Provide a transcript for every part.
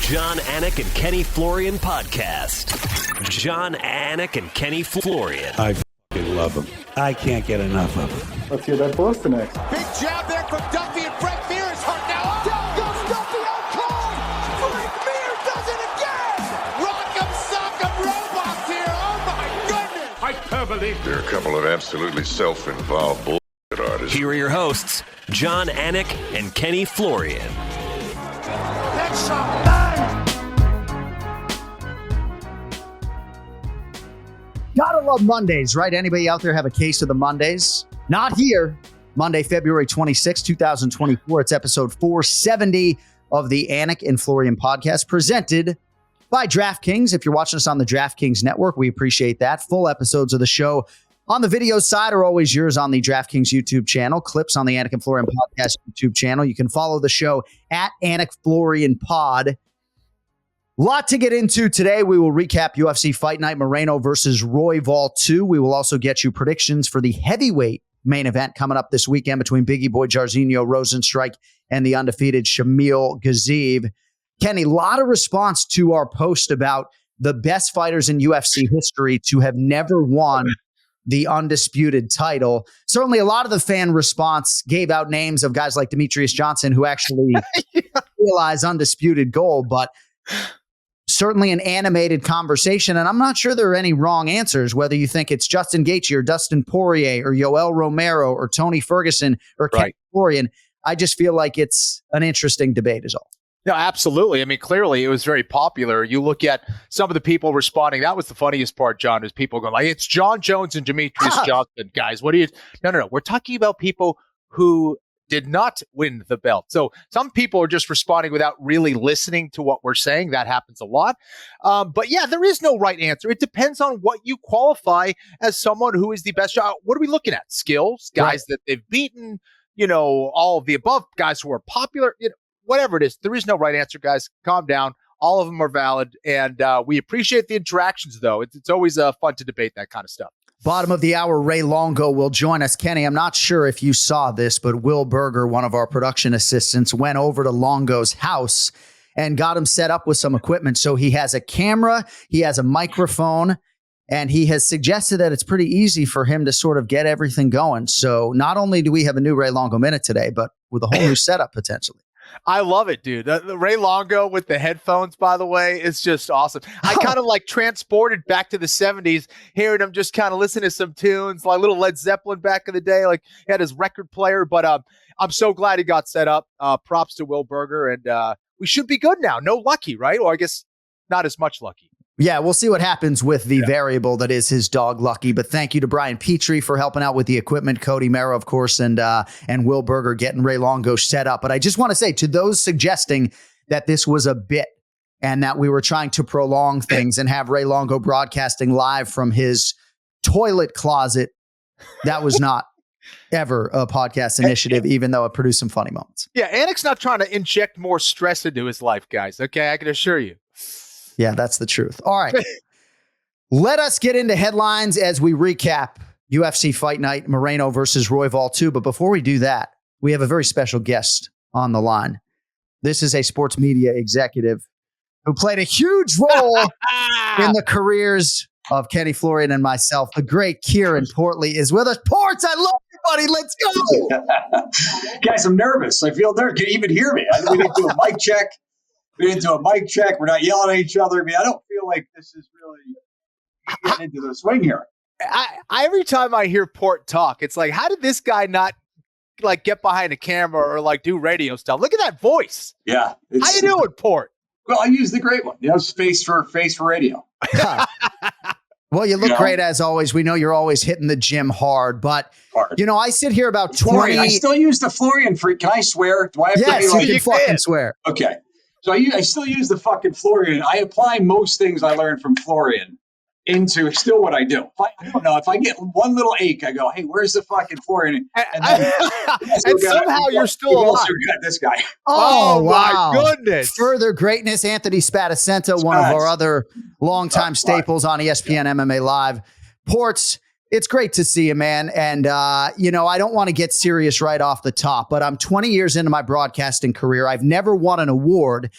John, Anik, and Kenny Florian podcast. John, Anik, and Kenny Florian. I f***ing love him. I can't get enough of him. Let's hear that Boston next. Big jab there from Duffy, and Frank Mir is hurt now. Down goes Duffy, out cold. Frank Mir does it again. Rock'em sock'em robots here. Oh my goodness. Hyperbole. There are a couple of absolutely self-involved bullshit artists. Here are your hosts, John, Anik, and Kenny Florian. Headshot, bang. Gotta love Mondays, right? Anybody out there have a case of the Mondays? Not here. Monday, February 26, 2024. It's episode 470 of the Anik and Florian podcast, presented by DraftKings. If you're watching us on the DraftKings network, we appreciate that. Full episodes of the show on the video side are always yours on the DraftKings YouTube channel. Clips on the Anik and Florian podcast YouTube channel. You can follow the show at AnikFlorianPod. Lot to get into today. We will recap UFC Fight Night Moreno versus Royval 2. We will also get you predictions for the heavyweight main event coming up this weekend between Biggie Boy Jairzinho Rozenstruik and the undefeated Shamil Gaziev. Kenny, a lot of response to our post about the best fighters in UFC history to have never won the undisputed title. Certainly a lot of the fan response gave out names of guys like Demetrius Johnson who actually realized undisputed gold, but certainly an animated conversation, and I'm not sure there are any wrong answers, whether you think it's Justin Gaethje or Dustin Poirier or Yoel Romero or Tony Ferguson or Ken Florian. I just feel like it's an interesting debate is all. No, absolutely. I mean, clearly it was very popular. You look at some of the people responding. That was the funniest part, John, is people going like, it's John Jones and Demetrius Johnson. Guys, what do you... No. We're talking about people who did not win the belt. So some people are just responding without really listening to what we're saying. That happens a lot. But yeah, there is no right answer. It depends on what you qualify as someone who is the best. What are we looking at? Skills, guys that they've beaten, all of the above, guys who are popular, whatever it is. There is no right answer, guys. Calm down. All of them are valid. And we appreciate the interactions, though. It's always fun to debate that kind of stuff. Bottom of the hour, Ray Longo will join us. Kenny, I'm not sure if you saw this, but Will Berger, one of our production assistants, went over to Longo's house and got him set up with some equipment. So he has a camera, he has a microphone, and he has suggested that it's pretty easy for him to sort of get everything going. So not only do we have a new Ray Longo Minute today, but with a whole new setup potentially. I love it, dude. The Ray Longo with the headphones, by the way, is just awesome. I kind of like transported back to the 70s, hearing him just kind of listen to some tunes, like little Led Zeppelin back in the day. Like he had his record player, but I'm so glad he got set up. Props to Will Berger, and we should be good now. No Lucky, right? Or I guess not as much Lucky. Yeah, we'll see what happens with the variable that is his dog Lucky. But thank you to Brian Petrie for helping out with the equipment, Cody Mero, of course, and Will Berger getting Ray Longo set up. But I just want to say to those suggesting that this was a bit and that we were trying to prolong things and have Ray Longo broadcasting live from his toilet closet, that was not ever a podcast initiative, even though it produced some funny moments. Yeah, Anik's not trying to inject more stress into his life, guys. Okay, I can assure you. Yeah, that's the truth. All right. Let us get into headlines as we recap UFC Fight Night Moreno versus Royval 2. But before we do that, we have a very special guest on the line. This is a sports media executive who played a huge role in the careers of Kenny Florian and myself. The great Kieren Portley is with us. Ports, I love you, buddy. Let's go. Guys, I'm nervous. I feel nervous. Can you even hear me? We need to do a mic check. We didn't do a mic check. We're not yelling at each other. I mean, I don't feel like this is really getting into the swing here. Every time I hear Port talk, it's like, how did this guy not like get behind a camera or like do radio stuff? Look at that voice. Yeah. How you doing, Port? Well, I use the great one. Face for radio. Well, you look great as always. We know you're always hitting the gym hard, but I sit here about 20. I still use the Florian freak. Can I swear? Do I have yes, to be you can fucking swear. Okay. So I still use the fucking Florian. I apply most things I learned from Florian into still what I do. I don't know. If I get one little ache, I go, hey, where's the fucking Florian? And somehow you're still alive. This guy. Oh, wow. My goodness. Further greatness, Anthony Spadacenta, one of our other longtime staples on ESPN MMA Live. Ports, it's great to see you, man. And, I don't want to get serious right off the top, but I'm 20 years into my broadcasting career. I've never won an award.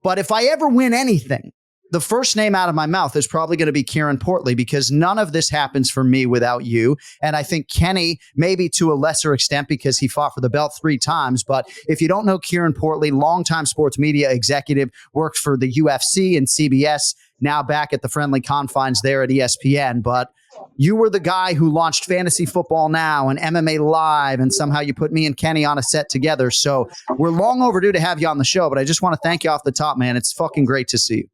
But if I ever win anything, the first name out of my mouth is probably going to be Kieren Portley, because none of this happens for me without you. And I think Kenny, maybe to a lesser extent because he fought for the belt 3 times. But if you don't know Kieren Portley, longtime sports media executive, worked for the UFC and CBS, now back at the friendly confines there at ESPN. But you were the guy who launched Fantasy Football Now and MMA Live, and somehow you put me and Kenny on a set together. So we're long overdue to have you on the show, but I just want to thank you off the top, man. It's fucking great to see you.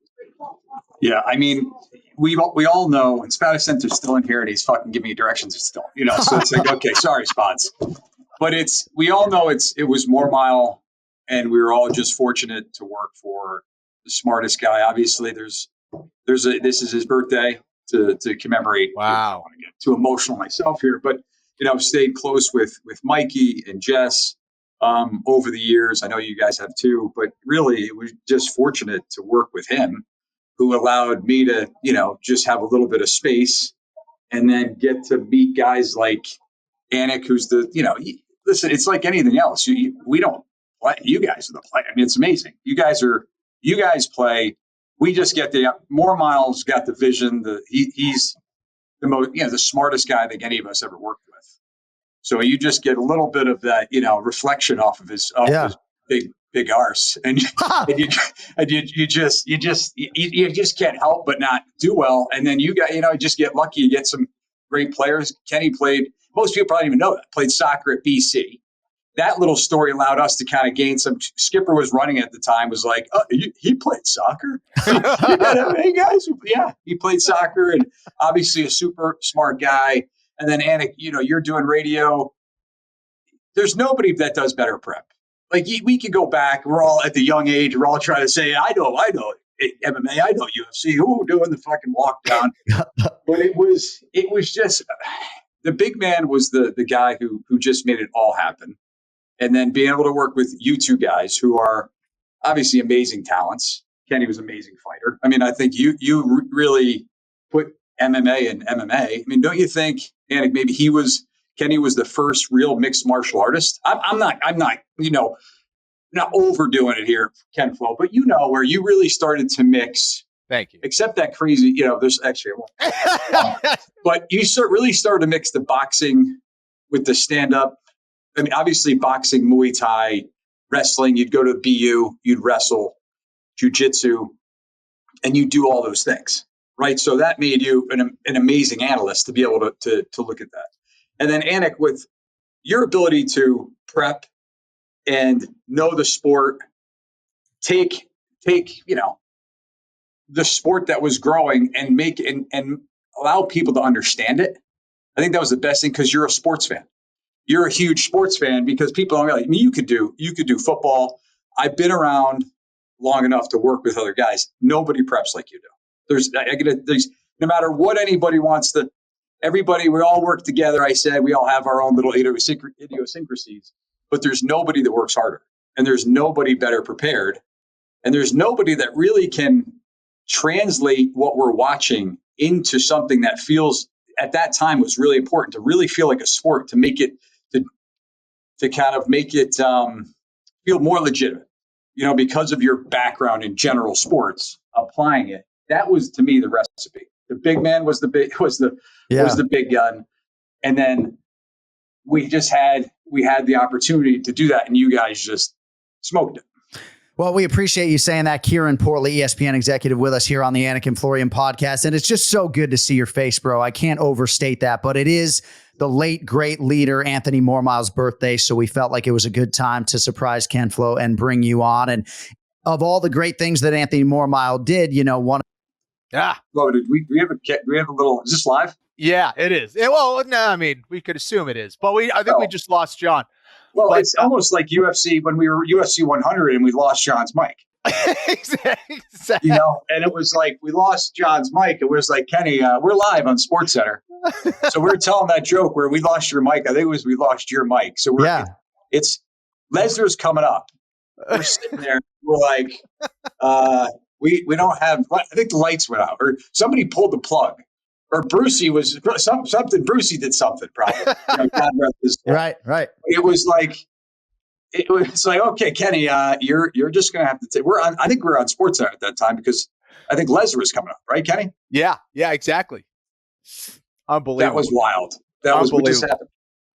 Yeah, I mean, we all know, and Spanish Center's still in here, and he's fucking giving me directions still, so it's like, okay, sorry, Spots. But we all know it was More Mile, and we were all just fortunate to work for the smartest guy. Obviously, this is his birthday to commemorate. Wow. I don't want to get too emotional myself here, but, stayed close with Mikey and Jess over the years. I know you guys have too, but really it was just fortunate to work with him, who allowed me to, just have a little bit of space and then get to meet guys like Anik, who's listen, it's like anything else. We don't play. You guys are the play. I mean, it's amazing. You guys play. We just get More Miles got the vision. He's the most, the smartest guy I think any of us ever worked with. So you just get a little bit of that, reflection off of his big arse, and you just can't help but not do well. And then you just get lucky. You get some great players. Kenny played. Most people probably don't even know that. Played soccer at BC. That little story allowed us to kind of gain some. Skipper was running at the time. Was like, oh, he played soccer. You got MMA guys. Yeah, he played soccer, and obviously a super smart guy. And then Anik, you're doing radio. There's nobody that does better prep. Like we could go back. We're all at the young age. We're all trying to say, I know MMA. I know UFC. Ooh, doing the fucking lockdown. But it was just the big man was the guy who just made it all happen. And then being able to work with you two guys who are obviously amazing talents. Kenny was an amazing fighter. I mean, I think you really put MMA in MMA. I mean, don't you think, Anik, maybe Kenny was the first real mixed martial artist? I'm not, not overdoing it here, KenFlo, but where you really started to mix. Thank you. Except that crazy, there's actually but you really started to mix the boxing with the stand-up. I mean, obviously boxing, Muay Thai, wrestling, you'd go to BU, you'd wrestle, jiu-jitsu, and you do all those things, right? So that made you an amazing analyst to be able to look at that. And then Anik, with your ability to prep and know the sport, take the sport that was growing and make and allow people to understand it. I think that was the best thing, because you're a sports fan. You're a huge sports fan, because people don't realize. I mean, you could do football. I've been around long enough to work with other guys. Nobody preps like you do. There's no matter what anybody wants to. Everybody, we all work together. I said we all have our own little idiosyncrasies, but there's nobody that works harder, and there's nobody better prepared, and there's nobody that really can translate what we're watching into something that feels, at that time, was really important, to really feel like a sport, to make it to kind of make it feel more legitimate, because of your background in general sports, applying it. That was, to me, the recipe. The big man was the big gun, and then we had the opportunity to do that, and you guys just smoked it. Well, we appreciate you saying that. Kieren Portley, ESPN executive, with us here on the Anik and Florian podcast. And it's just so good to see your face, bro. I can't overstate that, but it is the late, great leader, Anthony Mormile's birthday. So we felt like it was a good time to surprise KenFlo and bring you on. And of all the great things that Anthony Mormile did, one. Yeah. Well, do we have a little, is this live? Yeah, it is. Well, no, I mean, we could assume it is, but I think we just lost John. Well, it's almost like UFC when we were UFC 100 and we lost John's mic. Exactly. And it was like we lost John's mic. It was like, Kenny, we're live on SportsCenter. So we were telling that joke where we lost your mic. I think it was we lost your mic. So it's Lesnar's coming up. We're sitting there. We're like, we don't have. I think the lights went out, or somebody pulled the plug. Or Brucey was something. Brucey did something, probably. God rest his soul. Right. It was like it was like, okay, Kenny, you're just going to have to take, I think we were on SportsCenter at that time because I think Lesnar was coming up, right, Kenny? Yeah, exactly. Unbelievable. That was wild. That was what just happened.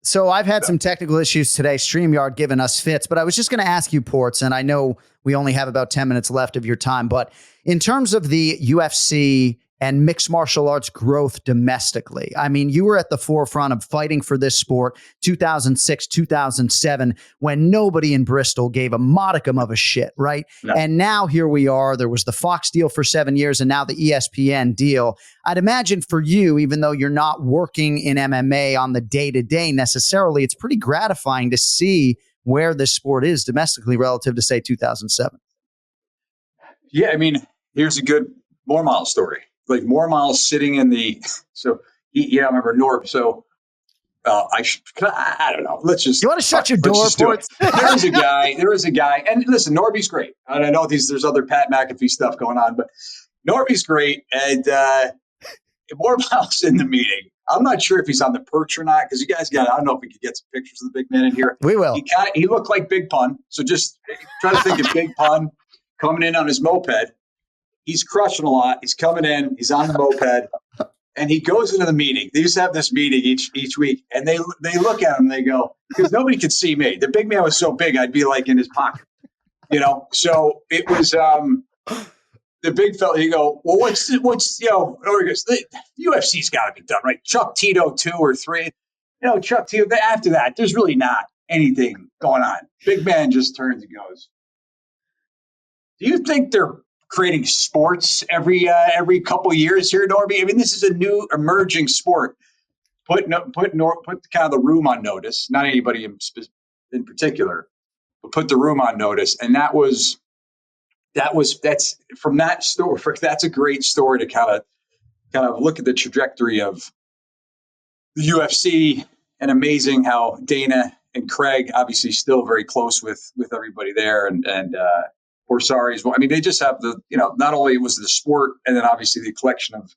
So I've had some technical issues today, StreamYard giving us fits, but I was just going to ask you, Ports, and I know we only have about 10 minutes left of your time, but in terms of the UFC and mixed martial arts growth domestically, I mean, you were at the forefront of fighting for this sport 2006, 2007, when nobody in Bristol gave a modicum of a shit, right? No. And now here we are. There was the Fox deal for 7 years and now the ESPN deal. I'd imagine for you, even though you're not working in MMA on the day-to-day necessarily, it's pretty gratifying to see where this sport is domestically relative to, say, 2007. Yeah, I mean, here's a good Mormile story. Like Mormile sitting in the, so I remember Norb. So I don't know. Let's just. You want to shut your door, Ports? There was a guy, and listen, Norby's great. And I know there's other Pat McAfee stuff going on, but Norby's great. And Mormile's in the meeting. I'm not sure if he's on the perch or not, because you guys I don't know if we could get some pictures of the big man in here. We will. He looked like Big Pun. So just try to think of Big Pun coming in on his moped. He's crushing a lot. He's coming in. He's on the moped. And he goes into the meeting. They used to have this meeting each week. And they look at him and they go, because nobody could see me. The big man was so big, I'd be like in his pocket. So it was the big fella. You go, well, what's or he goes, the UFC's got to be done, right? Chuck Tito 2 or 3. Chuck Tito, after that, there's really not anything going on. Big man just turns and goes, do you think they're creating sports every couple of years here, Norby? I mean, this is a new emerging sport. Put kind of the room on notice, not anybody in particular, but put the room on notice. And that's from that story. That's a great story to kind of look at the trajectory of the UFC, and amazing how Dana and Craig obviously still very close with everybody there, and Corsari's. I mean, they just have not only was it the sport, and then obviously the collection of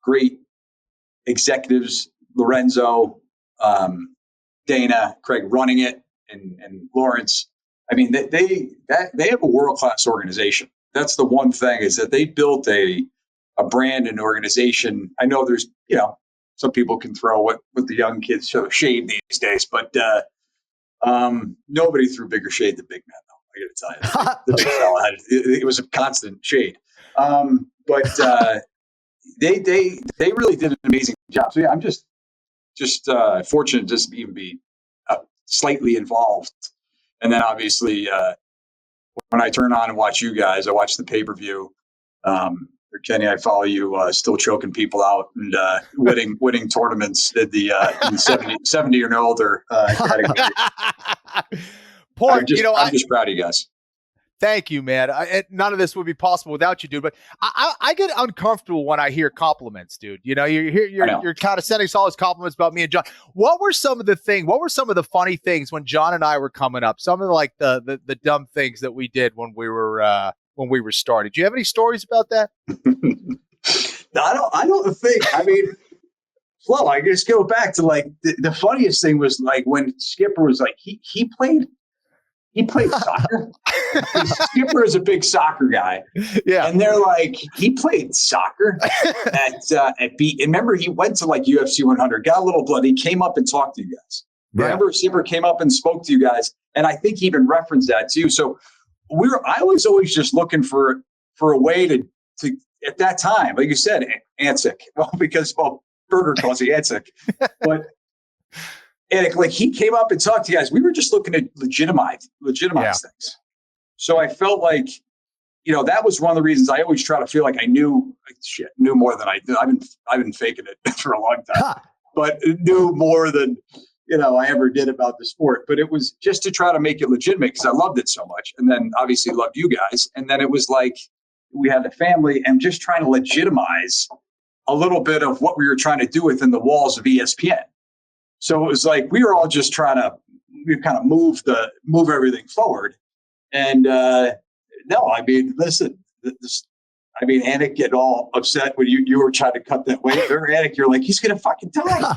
great executives, Lorenzo, Dana, Craig running it, and Lawrence. I mean, they have a world-class organization. That's the one thing, is that they built a brand and organization. I know there's, some people can throw what the young kids show shade these days, but nobody threw bigger shade than Big Man, though. I got to tell you, the big fella it was a constant shade. But they really did an amazing job. So yeah, I'm just fortunate just to even be slightly involved. And then obviously when I turn on and watch you guys, I watch the pay-per-view. Kenny, I follow you still choking people out and winning tournaments in the 70 and older category. I'm just proud of you guys. Thank you, man. None of this would be possible without you, dude. But I get uncomfortable when I hear compliments, dude. You're kind of sending all these compliments about me and John. What were some of the funny things when John and I were coming up? Some of the dumb things that we did when we were started. Do you have any stories about that? No, I don't think. I mean, well, I just go back to the funniest thing was when Skipper was he played soccer. Skipper is a big soccer guy. Yeah. And they're he played soccer at B. And remember, he went to UFC 100, got a little blood. He came up and talked to you guys. Yeah. Remember, Skipper came up and spoke to you guys. And I think he even referenced that too. So I was always just looking for a way to at that time, like you said, Anik. Well, because Berger calls you Anik. But Anik, he came up and talked to you guys. We were just looking to legitimize things. So I felt that was one of the reasons I always try to feel like I knew more than I did. I've been faking it for a long time, but knew more than I ever did about the sport. But it was just to try to make it legitimate because I loved it so much, and then obviously loved you guys. And then it was we had a family, and just trying to legitimize a little bit of what we were trying to do within the walls of ESPN. So it was we were all just trying to kind of move everything forward. And no, I mean, listen, I mean, Anik getting all upset when you were trying to cut that weight. Or Anik, you're like, he's gonna fucking die.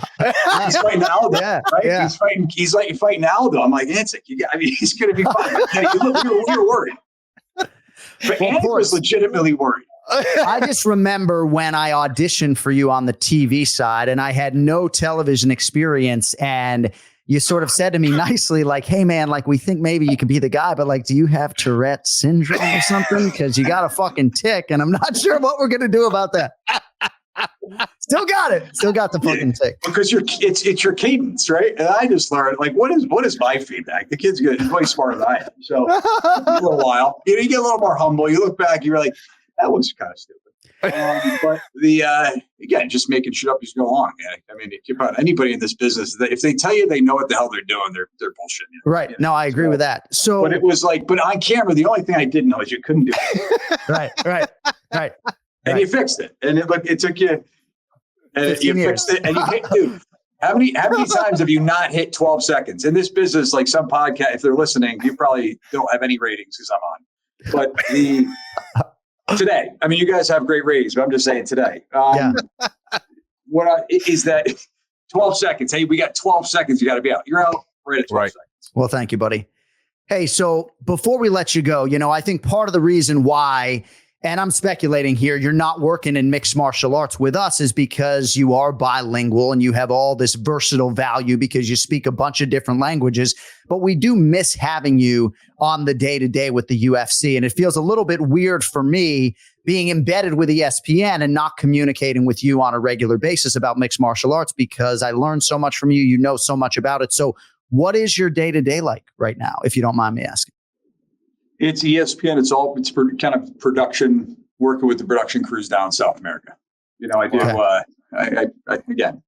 He's fighting Aldo, right? Yeah. He's like fighting Aldo. I'm like, Anik, he's gonna be fine. You're worried. But Anik was legitimately worried. I just remember when I auditioned for you on the TV side and I had no television experience, and you sort of said to me nicely, like, hey man, like, we think maybe you could be the guy, but like, do you have Tourette syndrome or something? Cause you got a fucking tick and I'm not sure what we're going to do about that. Still got it. Still got the fucking tick. Because it's your cadence, right? And I just learned, like, what is my feedback? The kid's good. He's way smarter than I am. So a little while, you get a little more humble. You look back, you're like, that was kind of stupid. But again, just making shit up as you go along. I mean, about anybody in this business, if they tell you they know what the hell they're doing, they're bullshitting you. Right. No, I agree with that. So, but it was like, but on camera, the only thing I didn't know is you couldn't do it. Right. And you fixed it, and it took you, and you fixed it, and you hit, dude. How many times have you not hit 12 seconds in this business? Like some podcast, if they're listening, you probably don't have any ratings because I'm on. But today, I mean, you guys have great ratings, but I'm just saying today. Is that 12 seconds? Hey, we got 12 seconds. You got to be out. You're out right at 12 seconds. Well, thank you, buddy. Hey, so before we let you go, I think part of the reason why, and I'm speculating here, you're not working in mixed martial arts with us is because you are bilingual and you have all this versatile value because you speak a bunch of different languages. But we do miss having you on the day-to-day with the UFC. And it feels a little bit weird for me being embedded with ESPN and not communicating with you on a regular basis about mixed martial arts kind I learned so much from you. You know so much about it. So what is your day-to-day like right now, if you don't mind me asking? It's ESPN. It's kind of production, working with the production crews down in South America. I do. I again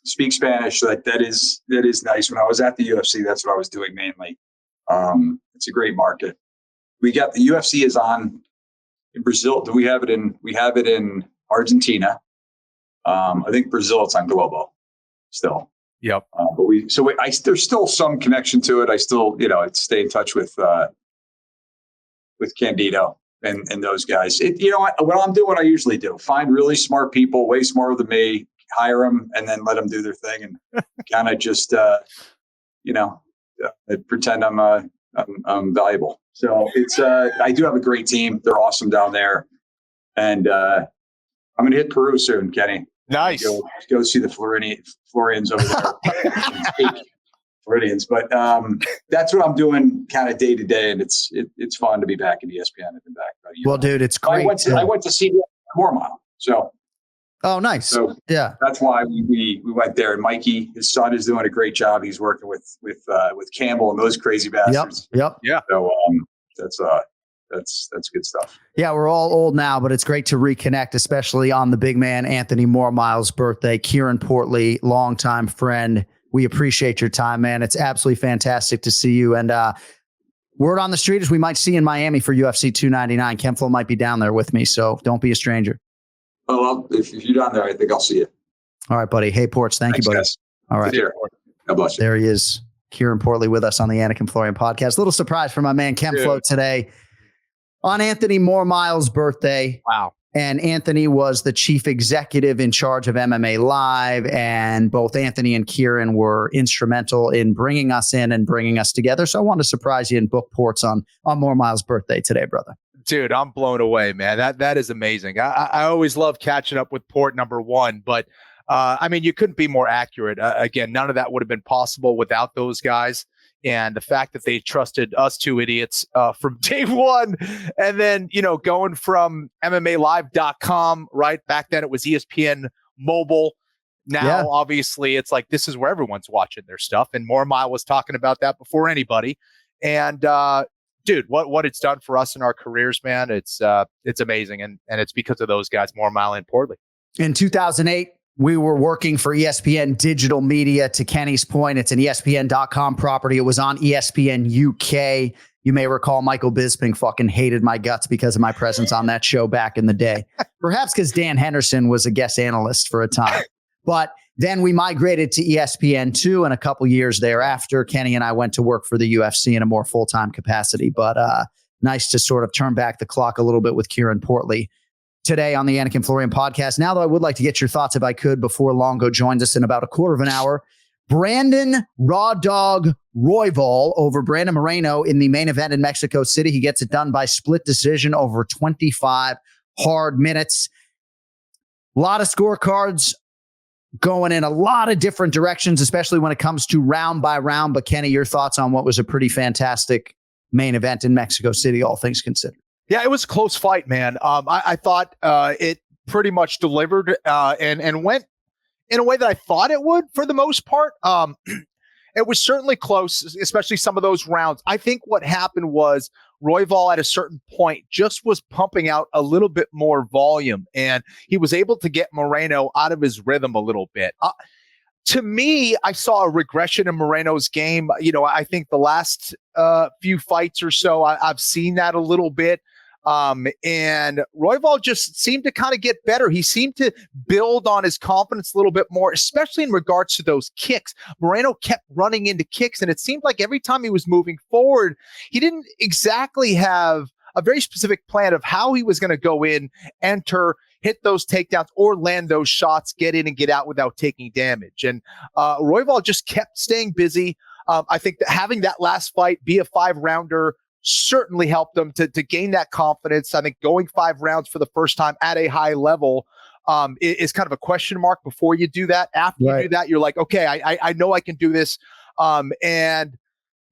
speak Spanish. So that is nice. When I was at the UFC, that's what I was doing mainly. It's a great market. We got the UFC is on in Brazil. Do we have it in? We have it in Argentina. I think Brazil. It's on Globo still. Yep. But there's still some connection to it. I still stay in touch with Candido and those guys. What I'm doing, what I usually do, find really smart people, way smarter than me, hire them, and then let them do their thing and kind of just, pretend I'm valuable. So I do have a great team. They're awesome down there. And I'm going to hit Peru soon, Kenny. Nice. Go see the Florians over there. Floridians, but that's what I'm doing kind of day to day, and it's fun to be back in ESPN and back. Well, dude, it's great. I went to see Mormile, so. Oh, nice. So yeah, that's why we went there. And Mikey, his son, is doing a great job. He's working with Campbell and those crazy bastards. Yep. Yeah. So that's good stuff. Yeah, we're all old now, but it's great to reconnect, especially on the big man Anthony Mormile's birthday. Kieren Portley, longtime friend. We appreciate your time, man. It's absolutely fantastic to see you. And word on the street is we might see you in Miami for UFC 299. KenFlo might be down there with me, so don't be a stranger. Oh, well, if you're down there, I think I'll see you. All right, buddy. Hey, Ports. Thanks, you, buddy. Guys. All right. God bless you. There he is, Kieren Portley, with us on the Anik Florian podcast. Little surprise for my man KenFlo today on Anthony Mormile's birthday. Wow. And Anthony was the chief executive in charge of MMA Live. And both Anthony and Kieren were instrumental in bringing us in and bringing us together. So I wanted to surprise you and book Ports on Mormile's birthday today, brother. Dude, I'm blown away, man. That is amazing. I always love catching up with Port number one, but you couldn't be more accurate. Again, none of that would have been possible without those guys. And the fact that they trusted us two idiots from day one, and then, going from MMAlive.com, right? Back then it was ESPN Mobile. Now, obviously, it's like this is where everyone's watching their stuff. And Mormile was talking about that before anybody. And dude, what it's done for us in our careers, man, it's amazing. And it's because of those guys, Mormile and Portley. In 2008, we were working for ESPN Digital Media. To Kenny's point, it's an ESPN.com property. It was on ESPN UK. You may recall Michael Bisping fucking hated my guts because of my presence on that show back in the day. Perhaps because Dan Henderson was a guest analyst for a time. But then we migrated to ESPN2, and a couple years thereafter, Kenny and I went to work for the UFC in a more full-time capacity. But nice to sort of turn back the clock a little bit with Kieren Portley. today on the Anik and Florian podcast. Now, though, I would like to get your thoughts, if I could, before Longo joins us in about a quarter of an hour. Brandon Raw Dog Royval over Brandon Moreno in the main event in Mexico City. He gets it done by split decision over 25 hard minutes. A lot of scorecards going in a lot of different directions, especially when it comes to round by round. But Kenny, your thoughts on what was a pretty fantastic main event in Mexico City, all things considered? Yeah, it was a close fight, man. I thought it pretty much delivered and went in a way that I thought it would for the most part. It was certainly close, especially some of those rounds. I think what happened was Royval at a certain point just was pumping out a little bit more volume, and he was able to get Moreno out of his rhythm a little bit. To me, I saw a regression in Moreno's game. I think the last few fights or so, I've seen that a little bit. And Royval just seemed to kind of get better. He seemed to build on his confidence a little bit more, especially in regards to those kicks. Moreno kept running into kicks, and it seemed like every time he was moving forward, he didn't exactly have a very specific plan of how he was going to go in, enter, hit those takedowns, or land those shots, get in and get out without taking damage. And Royval just kept staying busy. I think that having that last fight be a 5-rounder certainly helped them to gain that confidence. I think going 5 rounds for the first time at a high level is kind of a question mark before you do that. After you do that, you're like, okay, I know I can do this. And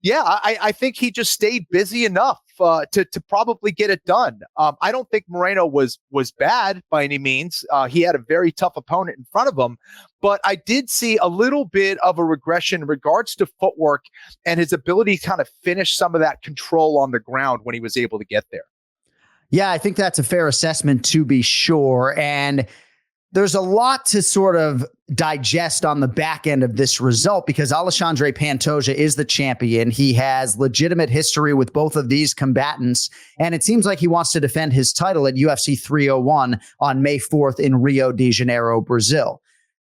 yeah, I think he just stayed busy enough to probably get it done. I don't think Moreno was bad by any means. He had a very tough opponent in front of him, but I did see a little bit of a regression in regards to footwork and his ability to kind of finish some of that control on the ground when he was able to get there. Yeah, I think that's a fair assessment, to be sure. And there's a lot to sort of digest on the back end of this result, because Alexandre Pantoja is the champion. He has legitimate history with both of these combatants, and it seems like he wants to defend his title at UFC 301 on May 4th in Rio de Janeiro, Brazil.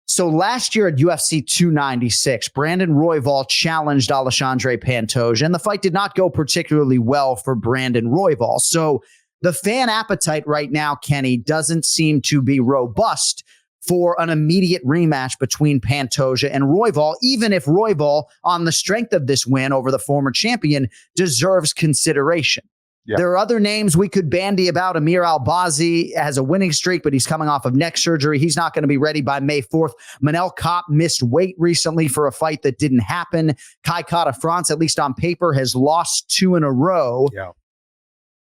So last year at UFC 296, Brandon Royval challenged Alexandre Pantoja, and the fight did not go particularly well for Brandon Royval. So the fan appetite right now, Kenny, doesn't seem to be robust for an immediate rematch between Pantoja and Royval, even if Royval, on the strength of this win over the former champion, deserves consideration. Yeah. There are other names we could bandy about. Amir Albazi has a winning streak, but he's coming off of neck surgery. He's not going to be ready by May 4th. Manel Kape missed weight recently for a fight that didn't happen. Kai Kara France, at least on paper, has lost 2 in a row. Yeah.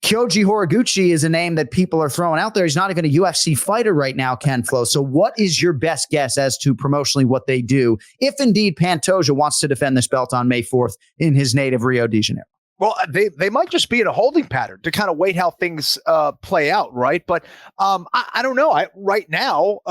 Kyoji Horiguchi is a name that people are throwing out there. He's not even a UFC fighter right now, KenFlo. So what is your best guess as to promotionally what they do, if indeed Pantoja wants to defend this belt on May 4th in his native Rio de Janeiro? Well, they might just be in a holding pattern to kind of wait how things play out, right? But I don't know. Right now,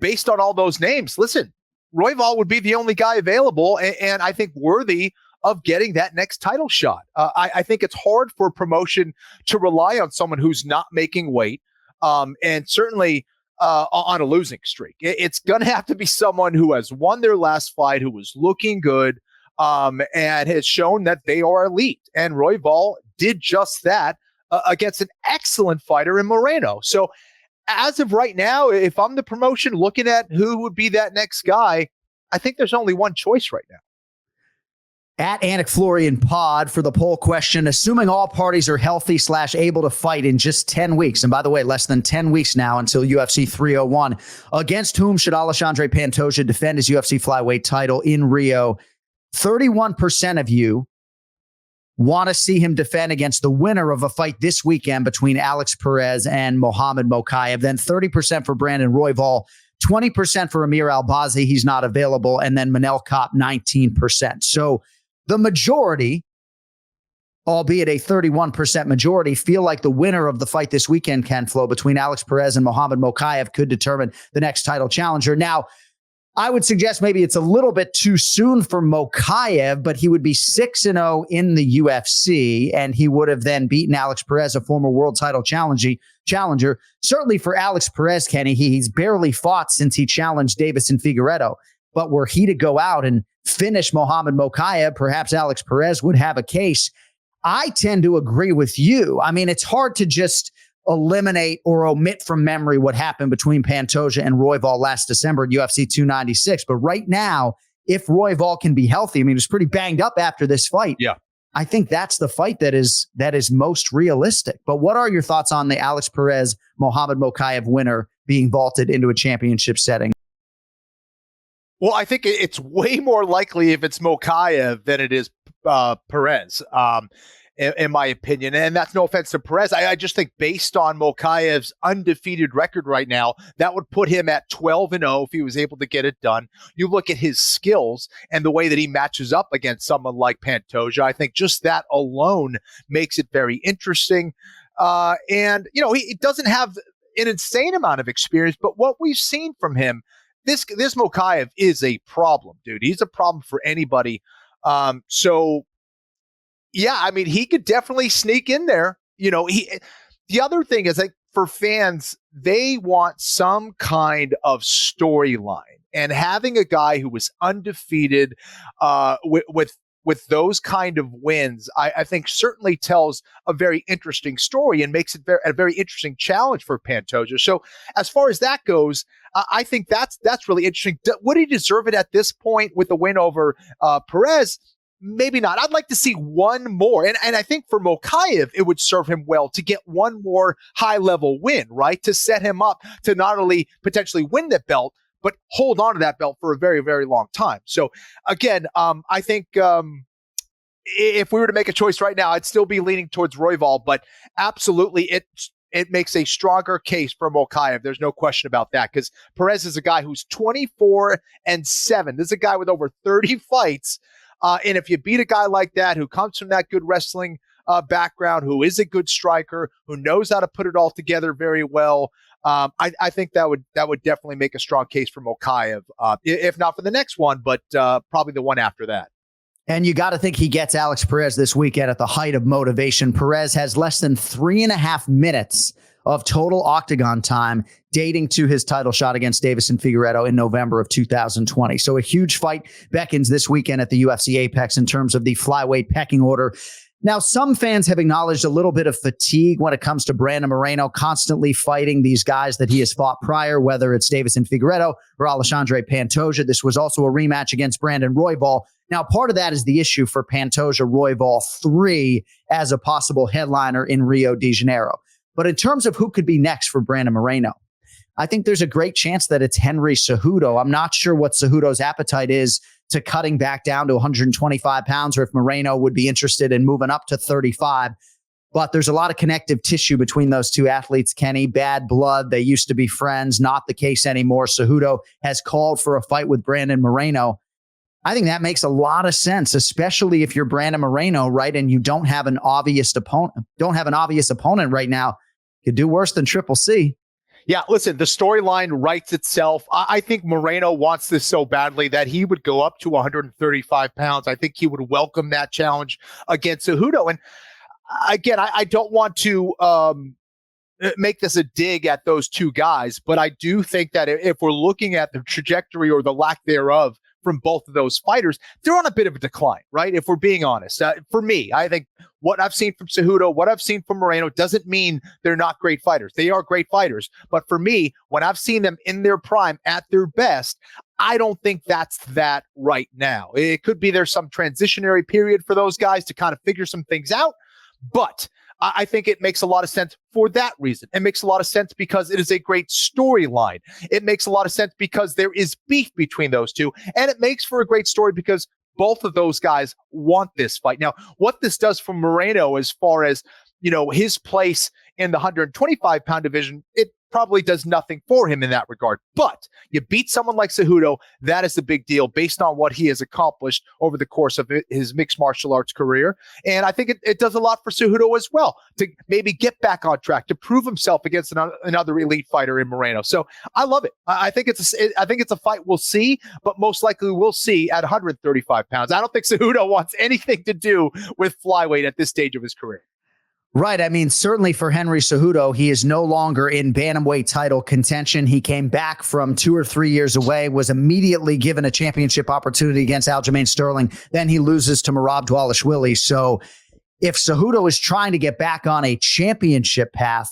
based on all those names, listen, Royval would be the only guy available, and I think worthy of getting that next title shot. I think it's hard for a promotion to rely on someone who's not making weight, and certainly on a losing streak. It's going to have to be someone who has won their last fight, who was looking good, and has shown that they are elite. And Royval did just that against an excellent fighter in Moreno. So as of right now, if I'm the promotion looking at who would be that next guy, I think there's only one choice right now. At Anik Florian Pod for the poll question, assuming all parties are healthy / able to fight in just 10 weeks, and by the way, less than 10 weeks now until UFC 301, against whom should Alexandre Pantoja defend his UFC flyweight title in Rio? 31% of you want to see him defend against the winner of a fight this weekend between Alex Perez and Mohamed Mokaev. Then 30% for Brandon Royval, 20% for Amir Albazi, he's not available, and then Manel Kape, 19%. So the majority, albeit a 31% majority, feel like the winner of the fight this weekend, KenFlo, between Alex Perez and Mohamed Mokaev could determine the next title challenger. Now, I would suggest maybe it's a little bit too soon for Mokaev, but he would be 6-0 in the UFC, and he would have then beaten Alex Perez, a former world title challenger. Certainly for Alex Perez, Kenny, he's barely fought since he challenged Davison Figueiredo. But were he to go out and finish Mohamed Mokaev, perhaps Alex Perez would have a case. I tend to agree with you. I mean, it's hard to just eliminate or omit from memory what happened between Pantoja and Royval last December at UFC 296. But right now, if Royval can be healthy, I mean, he was pretty banged up after this fight. Yeah. I think that's the fight that is most realistic. But what are your thoughts on the Alex Perez Mohamed Mokaev winner being vaulted into a championship setting? Well, I think it's way more likely if it's Mokaev than it is Perez, in my opinion. And that's no offense to Perez. I just think based on Mokaev's undefeated record right now, that would put him at 12-0 if he was able to get it done. You look at his skills and the way that he matches up against someone like Pantoja, I think just that alone makes it very interesting. And, he doesn't have an insane amount of experience, but what we've seen from him, this Mokaev is a problem, dude. He's a problem for anybody. So yeah, I mean, he could definitely sneak in there. The other thing is, like, for fans, they want some kind of storyline, and having a guy who was undefeated, with those kind of wins, I think certainly tells a very interesting story and makes it a very interesting challenge for Pantoja. So as far as that goes, I think that's really interesting. Would he deserve it at this point with the win over Perez? Maybe not. I'd like to see one more. And I think for Mokaev, it would serve him well to get one more high-level win, right? To set him up to not only potentially win the belt, but hold on to that belt for a very, very long time. So again, I think if we were to make a choice right now, I'd still be leaning towards Royval, but absolutely it makes a stronger case for Mokaev. There's no question about that, because Perez is a guy who's 24-7. This is a guy with over 30 fights. And if you beat a guy like that, who comes from that good wrestling background, who is a good striker, who knows how to put it all together very well, I think that would definitely make a strong case for Mokaev, if not for the next one, but probably the one after that. And you got to think he gets Alex Perez this weekend at the height of motivation. Perez has less than 3.5 minutes of total octagon time dating to his title shot against Davison Figueiredo in November of 2020. So a huge fight beckons this weekend at the UFC Apex in terms of the flyweight pecking order. Now, some fans have acknowledged a little bit of fatigue when it comes to Brandon Moreno constantly fighting these guys that he has fought prior, whether it's Davison Figueiredo or Alexandre Pantoja. This was also a rematch against Brandon Royval. Now, part of that is the issue for Pantoja Royval 3 as a possible headliner in Rio de Janeiro. But in terms of who could be next for Brandon Moreno, I think there's a great chance that it's Henry Cejudo. I'm not sure what Cejudo's appetite is to cutting back down to 125 pounds, or if Moreno would be interested in moving up to 35. But there's a lot of connective tissue between those two athletes, Kenny. Bad blood. They used to be friends. Not the case anymore. Cejudo has called for a fight with Brandon Moreno. I think that makes a lot of sense, especially if you're Brandon Moreno, right? And you don't have an obvious opponent right now. Could do worse than Triple C. Yeah, listen, the storyline writes itself. I think Moreno wants this so badly that he would go up to 135 pounds. I think he would welcome that challenge against Cejudo. And again, I don't want to make this a dig at those two guys, but I do think that if we're looking at the trajectory or the lack thereof from both of those fighters, they're on a bit of a decline, right? If we're being honest. For me, I think what I've seen from Cejudo, what I've seen from Moreno doesn't mean they're not great fighters. They are great fighters. But for me, when I've seen them in their prime, at their best, I don't think that's that right now. It could be there's some transitionary period for those guys to kind of figure some things out. But I think it makes a lot of sense for that reason. It makes a lot of sense because it is a great storyline. It makes a lot of sense because there is beef between those two. And it makes for a great story because both of those guys want this fight. Now, what this does for Moreno as far as, his place in the 125-pound division, it probably does nothing for him in that regard. But you beat someone like Cejudo, that is the big deal based on what he has accomplished over the course of his mixed martial arts career. And I think it does a lot for Cejudo as well to maybe get back on track, to prove himself against another elite fighter in Moreno. So I love it. I think it's a fight we'll see, but most likely we'll see at 135 pounds. I don't think Cejudo wants anything to do with flyweight at this stage of his career. Right. I mean, certainly for Henry Cejudo, he is no longer in bantamweight title contention. He came back from 2 or 3 years away, was immediately given a championship opportunity against Aljamain Sterling. Then he loses to Merab Dvalishvili. So if Cejudo is trying to get back on a championship path,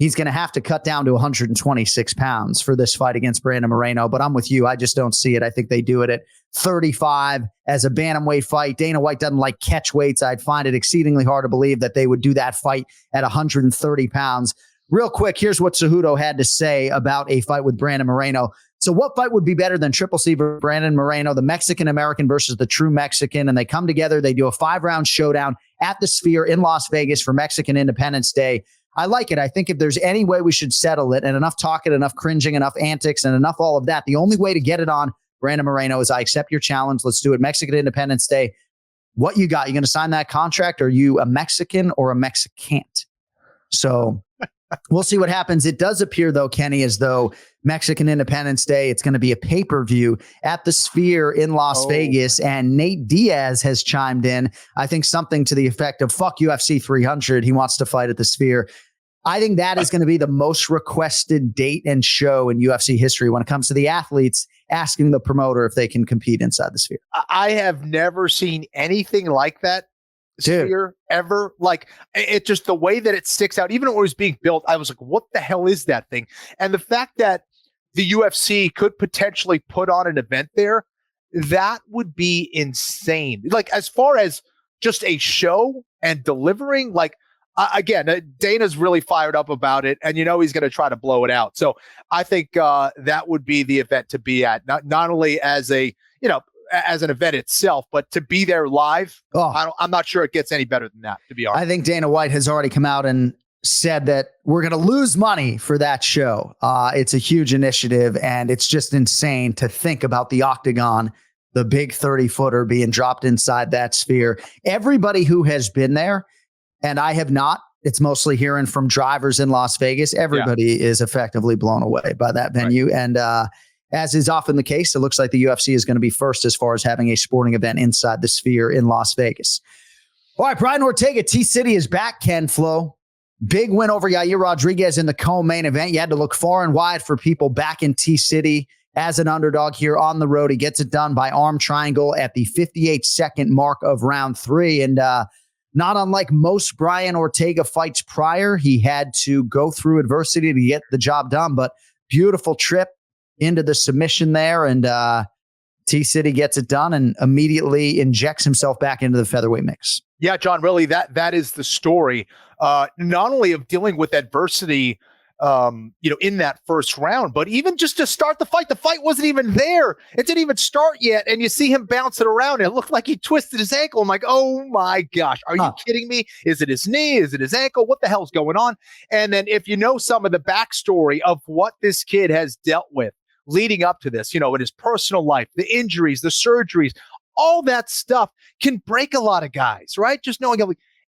he's going to have to cut down to 126 pounds for this fight against Brandon Moreno. But I'm with you. I just don't see it. I think they do it at 35 as a bantamweight fight. Dana White doesn't like catch weights. I'd find it exceedingly hard to believe that they would do that fight at 130 pounds. Real quick, here's what Cejudo had to say about a fight with Brandon Moreno. So what fight would be better than Triple C versus Brandon Moreno, the Mexican-American versus the true Mexican? And they come together. They do a 5-round showdown at the Sphere in Las Vegas for Mexican Independence Day. I like it. I think if there's any way we should settle it, and enough talking, enough cringing, enough antics, and enough all of that, the only way to get it on Brandon Moreno is I accept your challenge. Let's do it. Mexican Independence Day. What you got? You going to sign that contract? Are you a Mexican or a Mexicant? So we'll see what happens. It does appear, though, Kenny, as though Mexican Independence Day, it's going to be a pay-per-view at the Sphere in Las Vegas. And Nate Diaz has chimed in, I think something to the effect of, fuck UFC 300. He wants to fight at the Sphere. I think that is going to be the most requested date and show in UFC history when it comes to the athletes asking the promoter if they can compete inside the Sphere. I have never seen anything like that. Sphere ever. Like, it just, the way that it sticks out, even when it was being built, I was like, what the hell is that thing? And the fact that the UFC could potentially put on an event there, that would be insane. Like, as far as just a show and delivering, like, again, Dana's really fired up about it, and he's going to try to blow it out. So I think that would be the event to be at, not only as a, as an event itself, but to be there live. I'm not sure it gets any better than that, to be honest. I think Dana White has already come out and said that we're going to lose money for that show. It's a huge initiative, and it's just insane to think about the octagon, the big 30-footer being dropped inside that Sphere. Everybody who has been there, and I have not, it's mostly hearing from drivers in Las Vegas. Everybody is effectively blown away by that venue. Right. And as is often the case, it looks like the UFC is going to be first as far as having a sporting event inside the Sphere in Las Vegas. All right, Brian Ortega, T-City is back, KenFlo. Big win over Yair Rodriguez in the co-main event. You had to look far and wide for people back in T-City as an underdog here on the road. He gets it done by arm triangle at the 58-second mark of round 3. And not unlike most Brian Ortega fights prior, he had to go through adversity to get the job done, but beautiful trip into the submission there, and T-City gets it done and immediately injects himself back into the featherweight mix. Yeah, John, really, that is the story, not only of dealing with adversity, in that first round, but even just to start the fight wasn't even there. It didn't even start yet. And you see him bounce it around. And it looked like he twisted his ankle. I'm like, oh my gosh, are you kidding me? Is it his knee? Is it his ankle? What the hell's going on? And then if you know some of the backstory of what this kid has dealt with leading up to this, in his personal life, the injuries, the surgeries, all that stuff can break a lot of guys, right? Just knowing,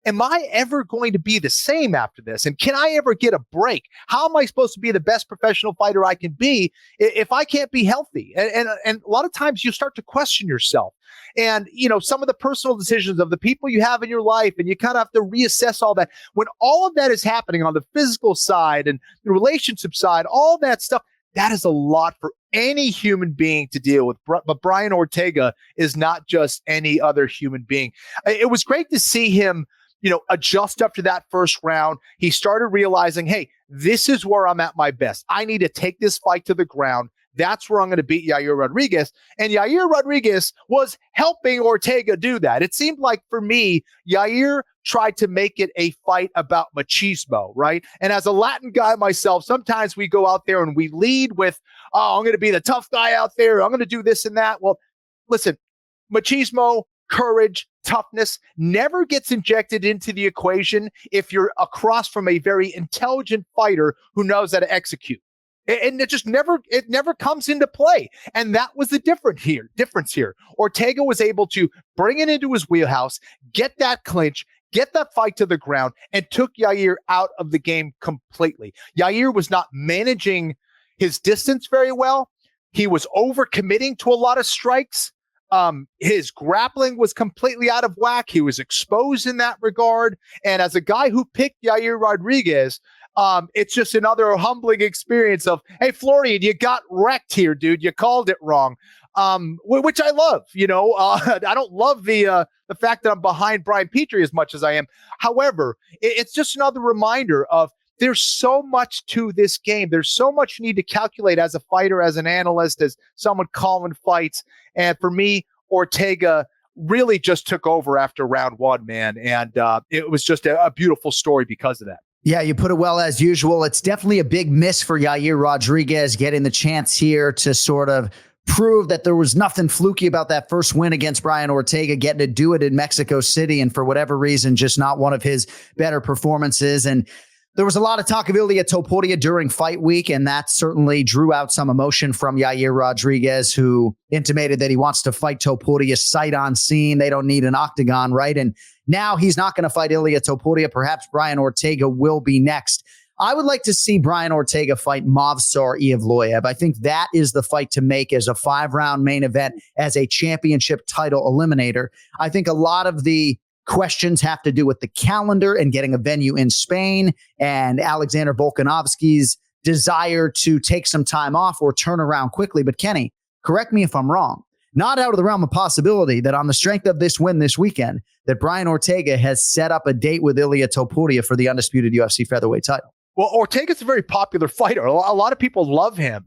am I ever going to be the same after this? And can I ever get a break? How am I supposed to be the best professional fighter I can be if I can't be healthy? And a lot of times you start to question yourself and, some of the personal decisions of the people you have in your life, and you kind of have to reassess all that. When all of that is happening on the physical side and the relationship side, all that stuff, that is a lot for any human being to deal with. But Brian Ortega is not just any other human being. It was great to see him, adjust after that first round. He started realizing, hey, this is where I'm at my best. I need to take this fight to the ground. That's where I'm going to beat Yair Rodriguez. And Yair Rodriguez was helping Ortega do that. It seemed like, for me, Yair tried to make it a fight about machismo, right? And as a Latin guy myself, sometimes we go out there and we lead with, oh, I'm going to be the tough guy out there. I'm going to do this and that. Well, listen, machismo, courage, toughness never gets injected into the equation if you're across from a very intelligent fighter who knows how to execute. And it just never comes into play. And that was the difference here. Ortega was able to bring it into his wheelhouse, get that clinch, get that fight to the ground, and took Yair out of the game completely. Yair was not managing his distance very well. He was overcommitting to a lot of strikes. His grappling was completely out of whack. He was exposed in that regard. And as a guy who picked Yair Rodriguez, it's just another humbling experience of, hey, Florian, you got wrecked here, dude. You called it wrong. Which I love, I don't love the fact that I'm behind Brian Petrie as much as I am. However, it's just another reminder of there's so much to this game. There's so much you need to calculate as a fighter, as an analyst, as someone calling fights. And for me, Ortega really just took over after round one, man. And it was just a beautiful story because of that. Yeah, you put it well as usual. It's definitely a big miss for Yair Rodriguez getting the chance here to sort of prove that there was nothing fluky about that first win against Brian Ortega, getting to do it in Mexico City, and for whatever reason, just not one of his better performances. And there was a lot of talk of Ilia Topuria during fight week, and that certainly drew out some emotion from Yair Rodriguez, who intimated that he wants to fight Topuria sight on scene. They don't need an octagon, right? And now he's not going to fight Ilia Topuria. Perhaps Brian Ortega will be next. I would like to see Brian Ortega fight Movsar Evloev. I think that is the fight to make as a 5-round main event, as a championship title eliminator. I think a lot of the questions have to do with the calendar and getting a venue in Spain and Alexander Volkanovski's desire to take some time off or turn around quickly. But Kenny, correct me if I'm wrong. Not out of the realm of possibility that on the strength of this win this weekend, that Brian Ortega has set up a date with Ilia Topuria for the undisputed UFC featherweight title. Well, Ortega's a very popular fighter. A lot of people love him,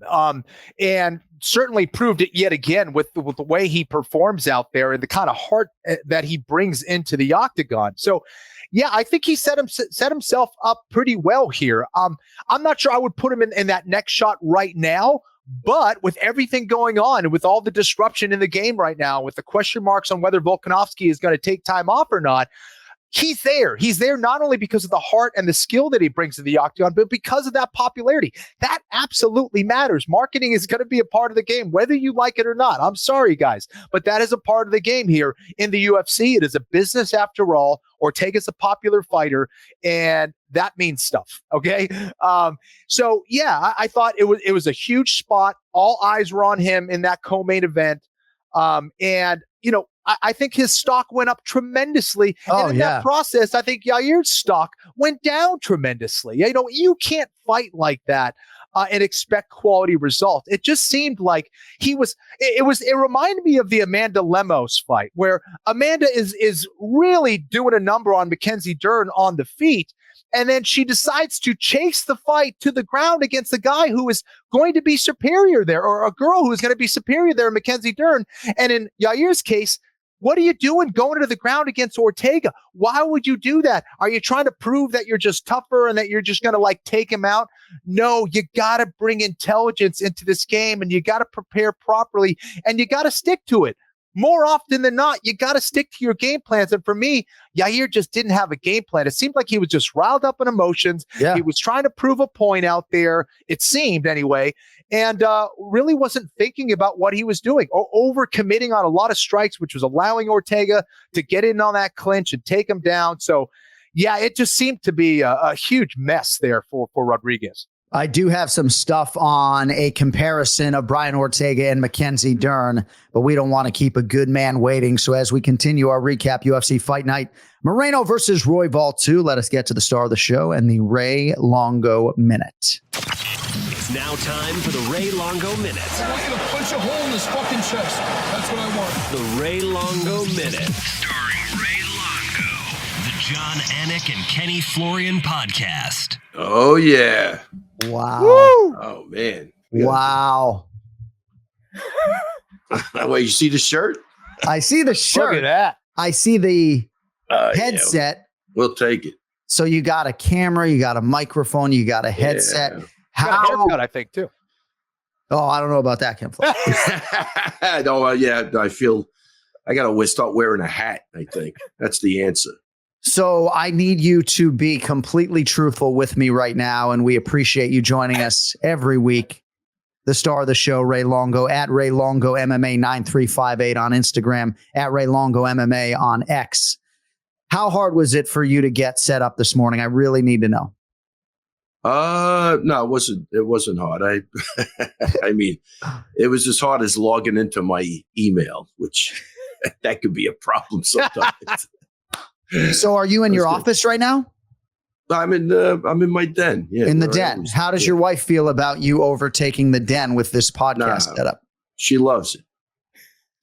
and certainly proved it yet again with the way he performs out there and the kind of heart that he brings into the octagon. So, yeah, I think he set himself up pretty well here. I'm not sure I would put him in that next shot right now, but with everything going on and with all the disruption in the game right now, with the question marks on whether Volkanovski is going to take time off or not, he's there. He's there not only because of the heart and the skill that he brings to the octagon, but because of that popularity. That absolutely matters. Marketing is going to be a part of the game, whether you like it or not. I'm sorry, guys, but that is a part of the game here in the UFC. It is a business after all. Ortega's a popular fighter, and that means stuff. Okay. So yeah, I thought it was a huge spot. All eyes were on him in that co-main event. And you know, I think his stock went up tremendously. And in that process, I think Yair's stock went down tremendously. You know, you can't fight like that and expect quality results. It just seemed like it reminded me of the Amanda Lemos fight, where Amanda is really doing a number on Mackenzie Dern on the feet. And then she decides to chase the fight to the ground against the guy who is going to be superior there, or a girl who is going to be superior there, Mackenzie Dern. And in Yair's case, what are you doing going to the ground against Ortega? Why would you do that? Are you trying to prove that you're just tougher and that you're just going to like take him out? No, you got to bring intelligence into this game, and you got to prepare properly, and you got to stick to it. More often than not, you got to stick to your game plans. And for me, Yair just didn't have a game plan. It seemed like he was just riled up in emotions. Yeah. He was trying to prove a point out there, it seemed anyway, and really wasn't thinking about what he was doing, or over-committing on a lot of strikes, which was allowing Ortega to get in on that clinch and take him down. So, yeah, it just seemed to be a huge mess there for Rodriguez. I do have some stuff on a comparison of Brian Ortega and Mackenzie Dern, but we don't want to keep a good man waiting. So as we continue our recap, UFC Fight Night, Moreno versus Royval 2, let us get to the star of the show and the Ray Longo Minute. It's now time for the Ray Longo Minute. I want you to punch a hole in his fucking chest. That's what I want. The Ray Longo Minute. Starring Ray Longo. The John Anik and Kenny Florian podcast. Oh, yeah. Wow. Woo! Oh, man. Wow. Wait, you see the shirt? I see the shirt. Look at that. I see the headset. Yeah. We'll take it. So you got a camera, you got a microphone, you got a headset. Yeah. How? Got a haircut, I think, too. Oh, I don't know about that, KenFlo. I feel I got to start wearing a hat, I think. That's the answer. So I need you to be completely truthful with me right now, and we appreciate you joining us every week. The star of the show, Ray Longo, at Ray Longo MMA 9358 on Instagram, at Ray Longo MMA on X. How hard was it for you to get set up this morning? I really need to know. No, it wasn't hard. I mean, it was as hard as logging into my email, which that could be a problem sometimes. So are you in your office right now? I'm in my den. Yeah, in the den. How does your wife feel about you overtaking the den with this podcast setup? She loves it.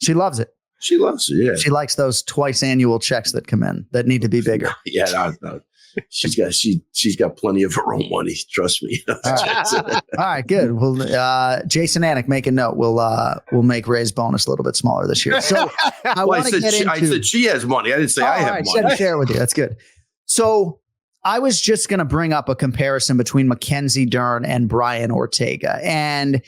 She loves it. She loves it. Yeah. She likes those twice annual checks that come in that need to be bigger. Yeah, no. She's got plenty of her own money. Trust me. All right, good. Well, Jason Anik, make a note. We'll make Ray's bonus a little bit smaller this year. So I said she has money. I didn't say I have money. I said to share it with you. That's good. So I was just going to bring up a comparison between Mackenzie Dern and Brian Ortega, and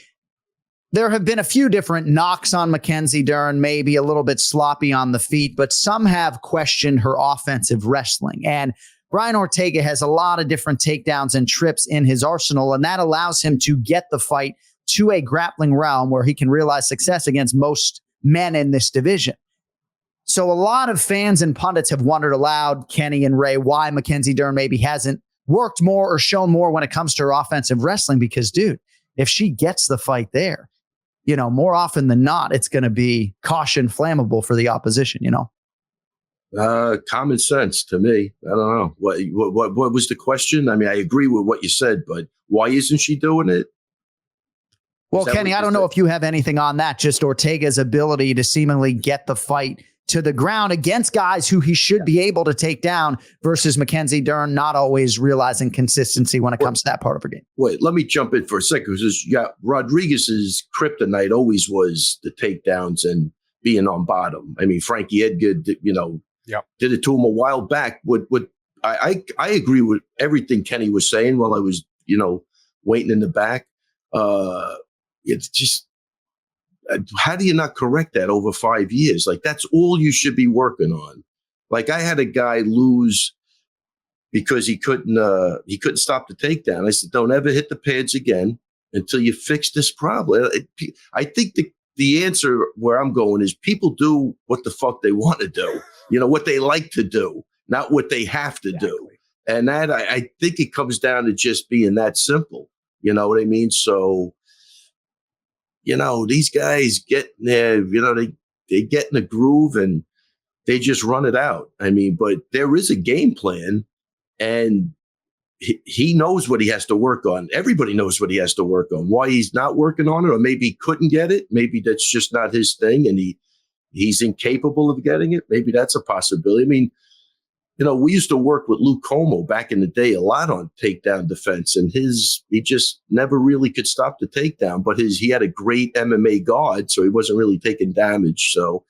there have been a few different knocks on Mackenzie Dern, maybe a little bit sloppy on the feet, but some have questioned her offensive wrestling. And Brian Ortega has a lot of different takedowns and trips in his arsenal, and that allows him to get the fight to a grappling realm where he can realize success against most men in this division. So a lot of fans and pundits have wondered aloud, Kenny and Ray, why Mackenzie Dern maybe hasn't worked more or shown more when it comes to her offensive wrestling. Because, dude, if she gets the fight there, more often than not, it's going to be caution flammable for the opposition, Common sense to me. I don't know. What was the question? I mean, I agree with what you said, but why isn't she doing it? Well, Kenny, I don't know if you have anything on that. Just Ortega's ability to seemingly get the fight to the ground against guys who he should be able to take down versus Mackenzie Dern not always realizing consistency when it comes to that part of her game. Wait, let me jump in for a second. Because Rodriguez's kryptonite always was the takedowns and being on bottom. I mean, Frankie Edgar, did it to him a while back. I agree with everything Kenny was saying while I was, waiting in the back. It's just, how do you not correct that over 5 years? Like, that's all you should be working on. Like, I had a guy lose because he couldn't stop the takedown. I said, don't ever hit the pads again until you fix this problem. I think the answer where I'm going is people do what the fuck they want to do, what they like to do, not what they have to do. And that, I think it comes down to just being that simple. You know what I mean? So, these guys get there, they get in the groove and they just run it out. I mean, but there is a game plan and he knows what he has to work on. Everybody knows what he has to work on. Why he's not working on it, or maybe he couldn't get it. Maybe that's just not his thing and he's incapable of getting it. Maybe that's a possibility. I mean, we used to work with Luke Como back in the day a lot on takedown defense, and he just never really could stop the takedown. But he had a great MMA guard, so he wasn't really taking damage. So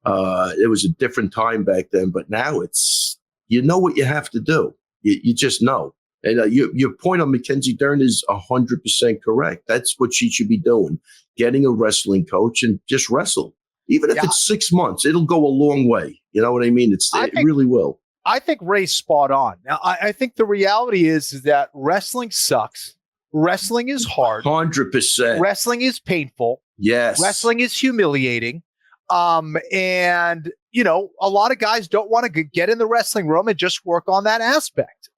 it was a different time back then. But now it's what you have to do. You just know. And your point on Mackenzie Dern is 100% correct. That's what she should be doing: getting a wrestling coach and just wrestle. Even if it's 6 months, it'll go a long way. You know what I mean? It really will. I think Ray's spot on. Now, I think the reality is that wrestling sucks. Wrestling is hard. 100%. Wrestling is painful. Yes. Wrestling is humiliating. And, a lot of guys don't want to get in the wrestling room and just work on that aspect.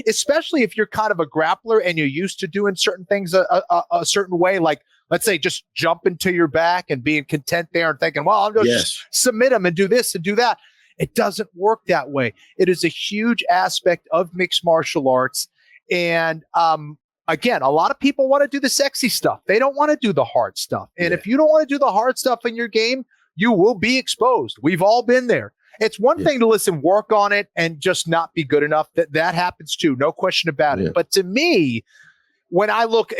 Especially if you're kind of a grappler and you're used to doing certain things a certain way, like, let's say, just jumping to your back and being content there and thinking, well, I'll just submit him and do this and do that. It doesn't work that way. It is a huge aspect of mixed martial arts. And again, a lot of people want to do the sexy stuff. They don't want to do the hard stuff. And if you don't want to do the hard stuff in your game, you will be exposed. We've all been there. It's one thing to work on it and just not be good enough. That happens too. No question about it. But to me, when I look,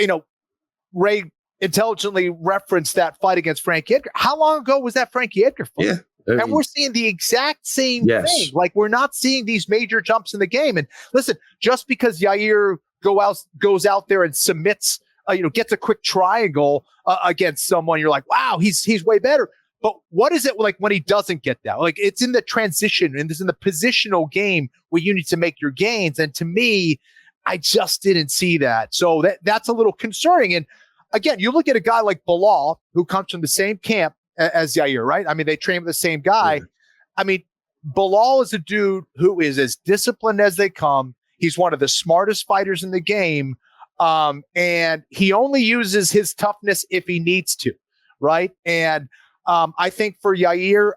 Ray intelligently referenced that fight against Frankie Edgar. How long ago was that Frankie Edgar fight? Yeah. And we're seeing the exact same thing. Like, we're not seeing these major jumps in the game. And listen, just because Yair goes out there and submits, gets a quick triangle against someone, you're like, wow, he's way better. But what is it like when he doesn't get that? Like, it's in the transition and it's in the positional game where you need to make your gains. And to me, I just didn't see that. So that's a little concerning. And again, you look at a guy like Bilal, who comes from the same camp as Yair, right? I mean, they train with the same guy. I mean, Bilal is a dude who is as disciplined as they come. He's one of the smartest fighters in the game. And he only uses his toughness if he needs to, right? And I think for Yair,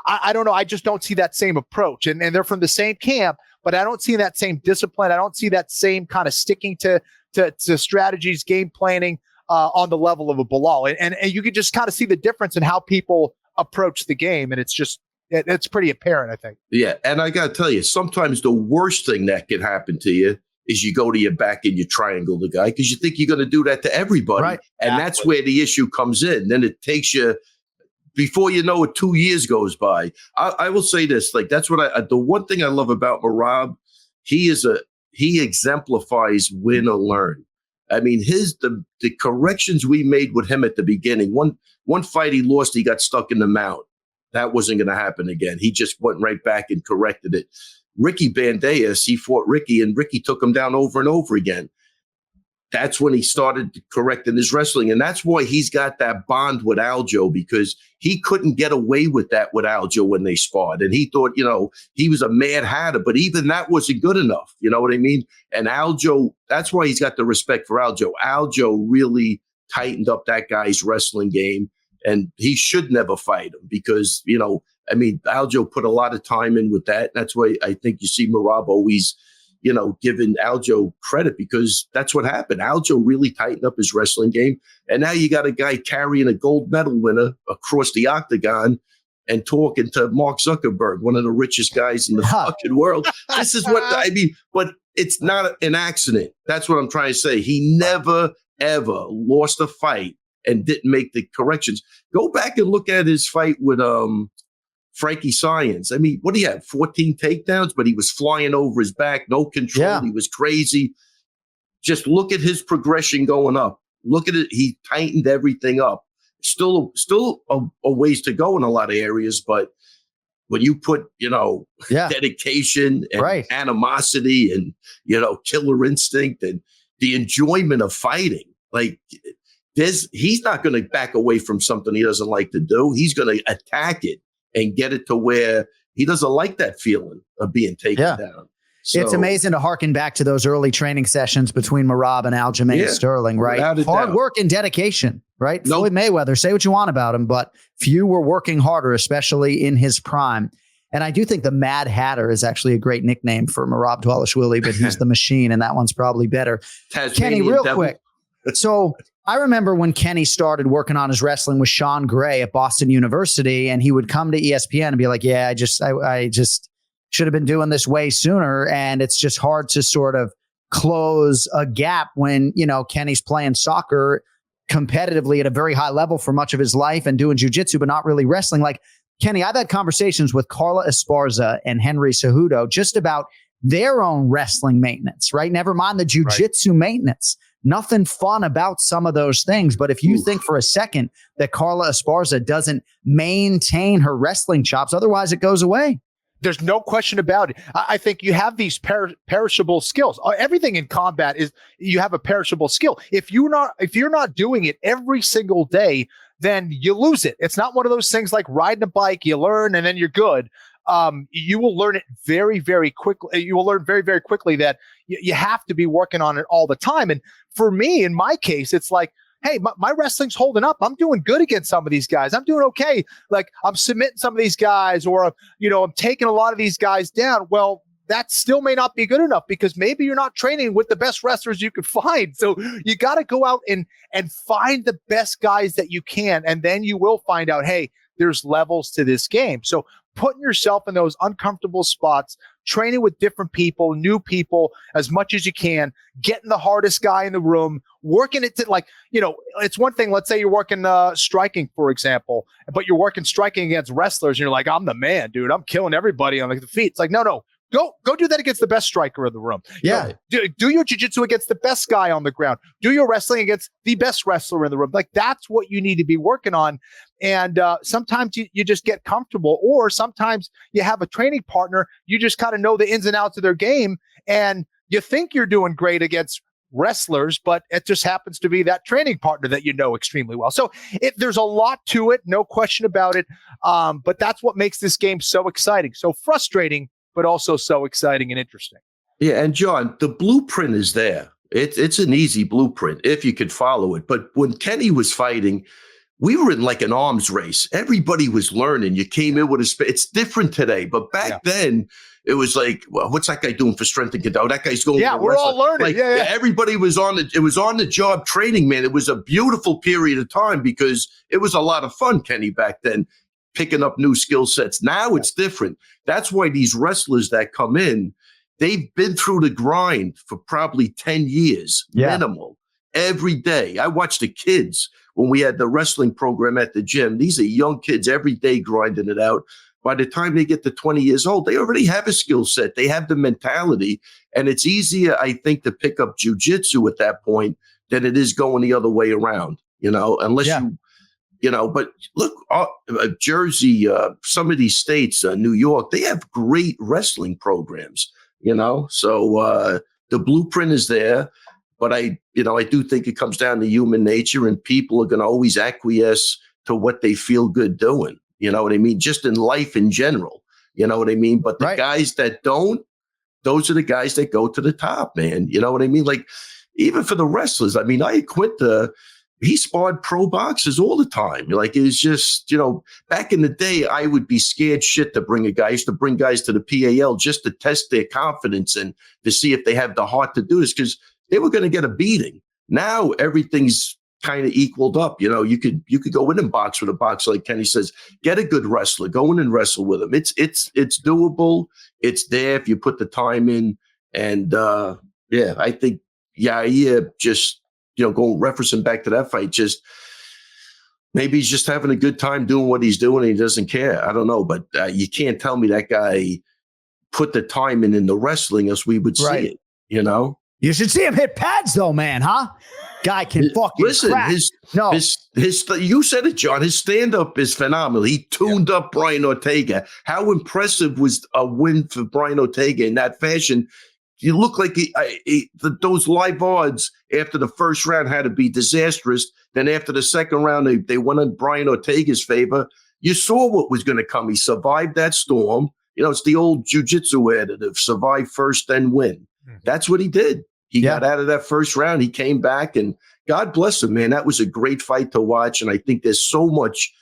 I don't know. I just don't see that same approach. And they're from the same camp, but I don't see that same discipline. I don't see that same kind of sticking to strategies, game planning on the level of a Bilal. And you could just kind of see the difference in how people approach the game, and it's pretty apparent, I think. Yeah, and I got to tell you, sometimes the worst thing that can happen to you is you go to your back and you triangle the guy because you think you're going to do that to everybody. Right. And that's where the issue comes in. Then it takes you, before you know it, 2 years goes by. I will say this, like, that's what the one thing I love about Merab, he exemplifies win or learn. I mean, the corrections we made with him at the beginning, one fight he lost, he got stuck in the mount. That wasn't going to happen again. He just went right back and corrected it. Ricky Bandejas, he fought Ricky, and Ricky took him down over and over again. That's when he started correcting his wrestling. And that's why he's got that bond with Aljo, because he couldn't get away with that with Aljo when they sparred. And he thought, he was a mad hatter, but even that wasn't good enough. You know what I mean? And Aljo, that's why he's got the respect for Aljo. Aljo really tightened up that guy's wrestling game, and he should never fight him because, Aljo put a lot of time in with that. That's why I think you see Merab always, giving Aljo credit, because that's what happened. Aljo really tightened up his wrestling game. And now you got a guy carrying a gold medal winner across the octagon and talking to Mark Zuckerberg, one of the richest guys in the fucking world. This is what I mean, but it's not an accident. That's what I'm trying to say. He never, ever lost a fight and didn't make the corrections. Go back and look at his fight with Frankie Science. I mean, what do you have? 14 takedowns, but he was flying over his back, no control. Yeah. He was crazy. Just look at his progression going up. Look at it. He tightened everything up. Still a ways to go in a lot of areas, but when you put, dedication and animosity and, killer instinct and the enjoyment of fighting, like, he's not going to back away from something he doesn't like to do. He's going to attack it and get it to where he doesn't like that feeling of being taken down. So, it's amazing to harken back to those early training sessions between Merab and Aljamain Sterling, right? Hard work and dedication, right? Nope. Floyd Mayweather, say what you want about him, but few were working harder, especially in his prime. And I do think the Mad Hatter is actually a great nickname for Merab Dvalishvili, but he's the machine, and that one's probably better. Kenny, real quick. So I remember when Kenny started working on his wrestling with Sean Gray at Boston University, and he would come to ESPN and be like, I just should have been doing this way sooner. And it's just hard to sort of close a gap when, Kenny's playing soccer competitively at a very high level for much of his life and doing jujitsu, but not really wrestling. Like, Kenny, I've had conversations with Carla Esparza and Henry Cejudo just about their own wrestling maintenance, right? Never mind the jujitsu maintenance. Nothing fun about some of those things. But if you think for a second that Carla Esparza doesn't maintain her wrestling chops, otherwise it goes away. There's no question about it. I think you have these perishable skills. Everything in combat is you have a perishable skill. If you're not doing it every single day, then you lose it. It's not one of those things like riding a bike. You learn and then you're good. You will learn it very, very quickly. You will learn very, very quickly that you have to be working on it all the time. And for me, in my case, it's like, hey, my wrestling's holding up. I'm doing good against some of these guys. I'm doing okay. Like, I'm submitting some of these guys, or, I'm taking a lot of these guys down. Well, that still may not be good enough because maybe you're not training with the best wrestlers you could find. So you got to go out and find the best guys that you can. And then you will find out, hey, there's levels to this game. So putting yourself in those uncomfortable spots, training with different people, new people as much as you can, getting the hardest guy in the room, working it to, like, it's one thing. Let's say you're working striking, for example, but you're working striking against wrestlers and you're like, I'm the man, dude. I'm killing everybody on the feet. It's like, no. Go do that against the best striker in the room. Yeah. Do your jiu-jitsu against the best guy on the ground. Do your wrestling against the best wrestler in the room. Like, that's what you need to be working on. And sometimes you just get comfortable, or sometimes you have a training partner. You just kind of know the ins and outs of their game, and you think you're doing great against wrestlers, but it just happens to be that training partner that you know extremely well. So there's a lot to it, no question about it. But that's what makes this game so exciting, so frustrating, but also so exciting and interesting. Yeah, and John, the blueprint is there. It's an easy blueprint if you could follow it. But when Kenny was fighting, we were in like an arms race. Everybody was learning. You came in with it's different today, but back then it was like, well, what's that guy doing for strength and conditioning? That guy's going. Yeah, we're all learning. Like, everybody was it was on the job training, man. It was a beautiful period of time because it was a lot of fun, Kenny, back then. picking up new skill sets. Now it's different. That's why these wrestlers that come in, they've been through the grind for probably 10 years, minimal, every day. I watch the kids when we had the wrestling program at the gym. These are young kids every day grinding it out. By the time they get to 20 years old, they already have a skill set. They have the mentality. And it's easier, I think, to pick up jiu-jitsu at that point than it is going the other way around, unless but look, Jersey, some of these states, New York, they have great wrestling programs, so the blueprint is there. But I do think it comes down to human nature, and people are going to always acquiesce to what they feel good doing. You know what I mean? Just in life in general, you know what I mean? But the guys that don't, those are the guys that go to the top, man. You know what I mean? Like, even for the wrestlers, I mean, he sparred pro boxers all the time. Like, it was just, back in the day, I would be scared shit to bring a guy. I used to bring guys to the PAL just to test their confidence and to see if they have the heart to do this, because they were going to get a beating. Now everything's kind of equaled up. You could go in and box with a boxer, like Kenny says. Get a good wrestler, go in and wrestle with him. It's doable. It's there if you put the time in. And I think just going referencing back to that fight, just maybe he's just having a good time doing what he's doing and he doesn't care. I don't know, but you can't tell me that guy put the time in the wrestling as we would see it. You should see him hit pads, though, man, huh? Guy can fucking listen. crack. You said it, John. His stand-up is phenomenal. He tuned up Brian Ortega. How impressive was a win for Brian Ortega in that fashion? You look like those live odds after the first round had to be disastrous. Then after the second round, they went in Brian Ortega's favor. You saw what was going to come. He survived that storm. It's the old jiu-jitsu additive: survive first, then win. That's what he did. He got out of that first round. He came back, and God bless him, man. That was a great fight to watch. And I think there's so much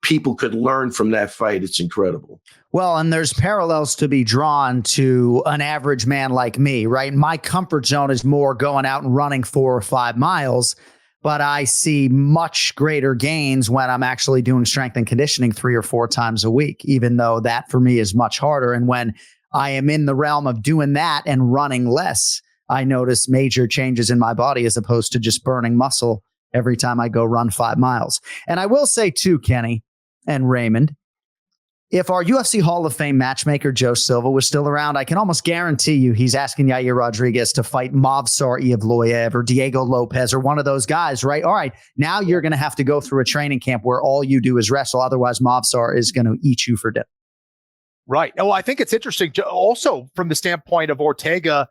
people could learn from that fight. It's incredible. Well, and there's parallels to be drawn to an average man like me, right? My comfort zone is more going out and running 4 or 5 miles, but I see much greater gains when I'm actually doing strength and conditioning 3 or 4 times a week, even though that for me is much harder. And when I am in the realm of doing that and running less, I notice major changes in my body as opposed to just burning muscle every time I go run 5 miles. And I will say too, Kenny and Raymond, if our UFC Hall of Fame matchmaker Joe Silva was still around, I can almost guarantee you he's asking Yair Rodriguez to fight Movsar Evloev or Diego Lopez or one of those guys, right? All right, now you're going to have to go through a training camp where all you do is wrestle. Otherwise, Movsar is going to eat you for dinner. Right. Well, I think it's interesting also from the standpoint of Ortega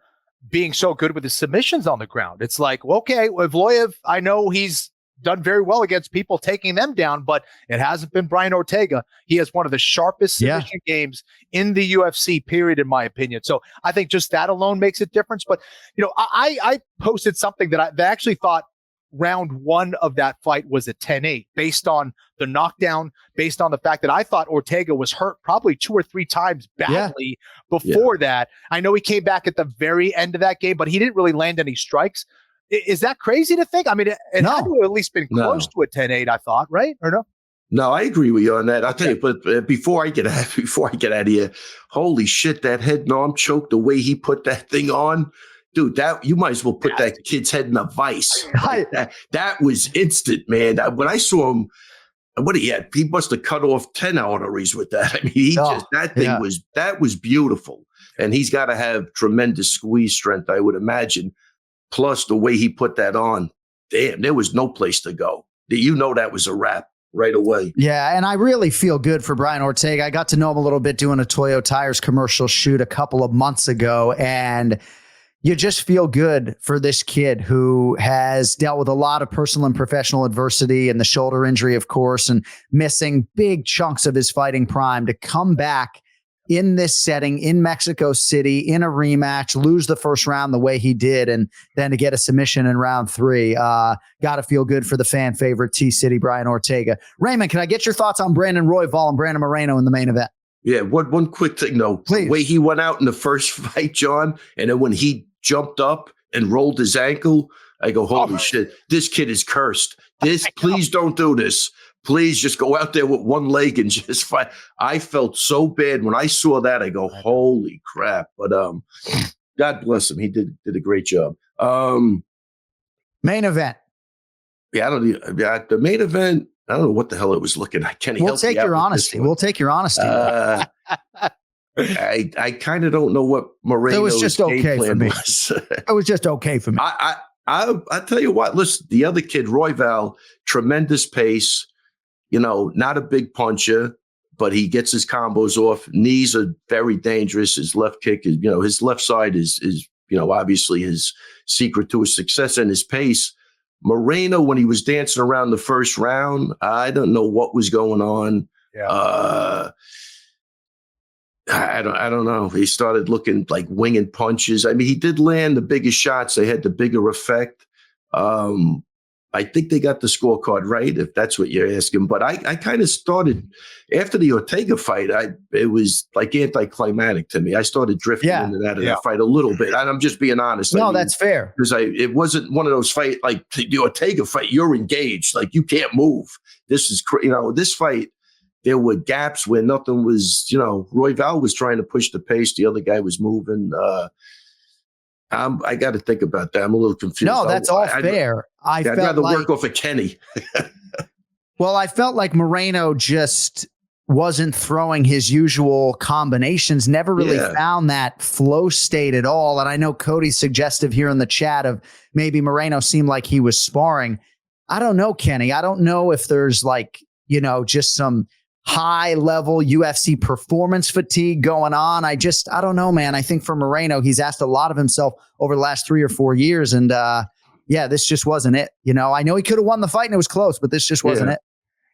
being so good with his submissions on the ground. It's like, well, okay, Evloev, I know he's done very well against people taking them down, but it hasn't been Brian Ortega. He has one of the sharpest submission games in the UFC, period, in my opinion. So I think just that alone makes a difference. But, I posted something that I actually thought round 1 of that fight was a 10-8 based on the knockdown, based on the fact that I thought Ortega was hurt probably 2 or 3 times badly before that. I know he came back at the very end of that game, but he didn't really land any strikes. Is that crazy to think? I mean, it had to have at least been close to a 10-8, I thought, right? Or no? No, I agree with you on that. I'll tell you, but before I get out of here, holy shit, that head and arm choke, the way he put that thing on. Dude, that you might as well put that kid's head in a vice. That was instant, man. When I saw him, he must have cut off 10 arteries with that. I mean, that was beautiful. And he's got to have tremendous squeeze strength, I would imagine. Plus the way he put that on, damn, there was no place to go. That was a wrap right away. Yeah, and I really feel good for Brian Ortega. I got to know him a little bit doing a Toyo Tires commercial shoot a couple of months ago, and you just feel good for this kid who has dealt with a lot of personal and professional adversity and the shoulder injury, of course, and missing big chunks of his fighting prime to come back in this setting in Mexico City in a rematch, lose the first round the way he did, and then to get a submission in round 3. Got to feel good for the fan favorite T-City, Brian Ortega. Raymond, can I get your thoughts on Brandon Royval and Brandon Moreno in the main event? Yeah, one quick thing, though. Please. The way he went out in the first fight, John, and then when he jumped up and rolled his ankle, I go, holy shit, this kid is cursed. Please don't do this. please just go out there with one leg and just fight. I felt so bad when I saw that. I go, holy crap. But God bless him. He did a great job. Main event. Yeah, the main event, I don't know what the hell it was looking like. Kenny, we'll take your honesty. We'll take your honesty. I kind of don't know what Moreno's it was just okay for me. It was just okay for me. I tell you what, listen, the other kid, Royval, tremendous pace, not a big puncher, but he gets his combos off. Knees are very dangerous. His left kick is, his left side is obviously his secret to his success, and his pace. Moreno, when he was dancing around the first round, I don't know what was going on. Yeah. I don't know. He started looking like winging punches. I mean, he did land the biggest shots. They had the bigger effect. I think they got the scorecard right, if that's what you're asking. But I kind of started after the Ortega fight. It was like anticlimactic to me. I started drifting into that in that fight a little bit. And I'm just being honest. No, that's fair. Because it wasn't one of those fights like the Ortega fight. You're engaged, like you can't move. This is this fight. There were gaps where nothing was. Royval was trying to push the pace. The other guy was moving. I got to think about that. I'm a little confused. No, that's all fair. I'd rather work off of Kenny. Well, I felt like Moreno just wasn't throwing his usual combinations, never really found that flow state at all. And I know Cody's suggestive here in the chat of maybe Moreno seemed like he was sparring. I don't know, Kenny. I don't know if there's just some high level UFC performance fatigue going on. I don't know, man. I think for Moreno, he's asked a lot of himself over the last 3 or 4 years. And this just wasn't it. I know he could have won the fight and it was close, but this just wasn't it.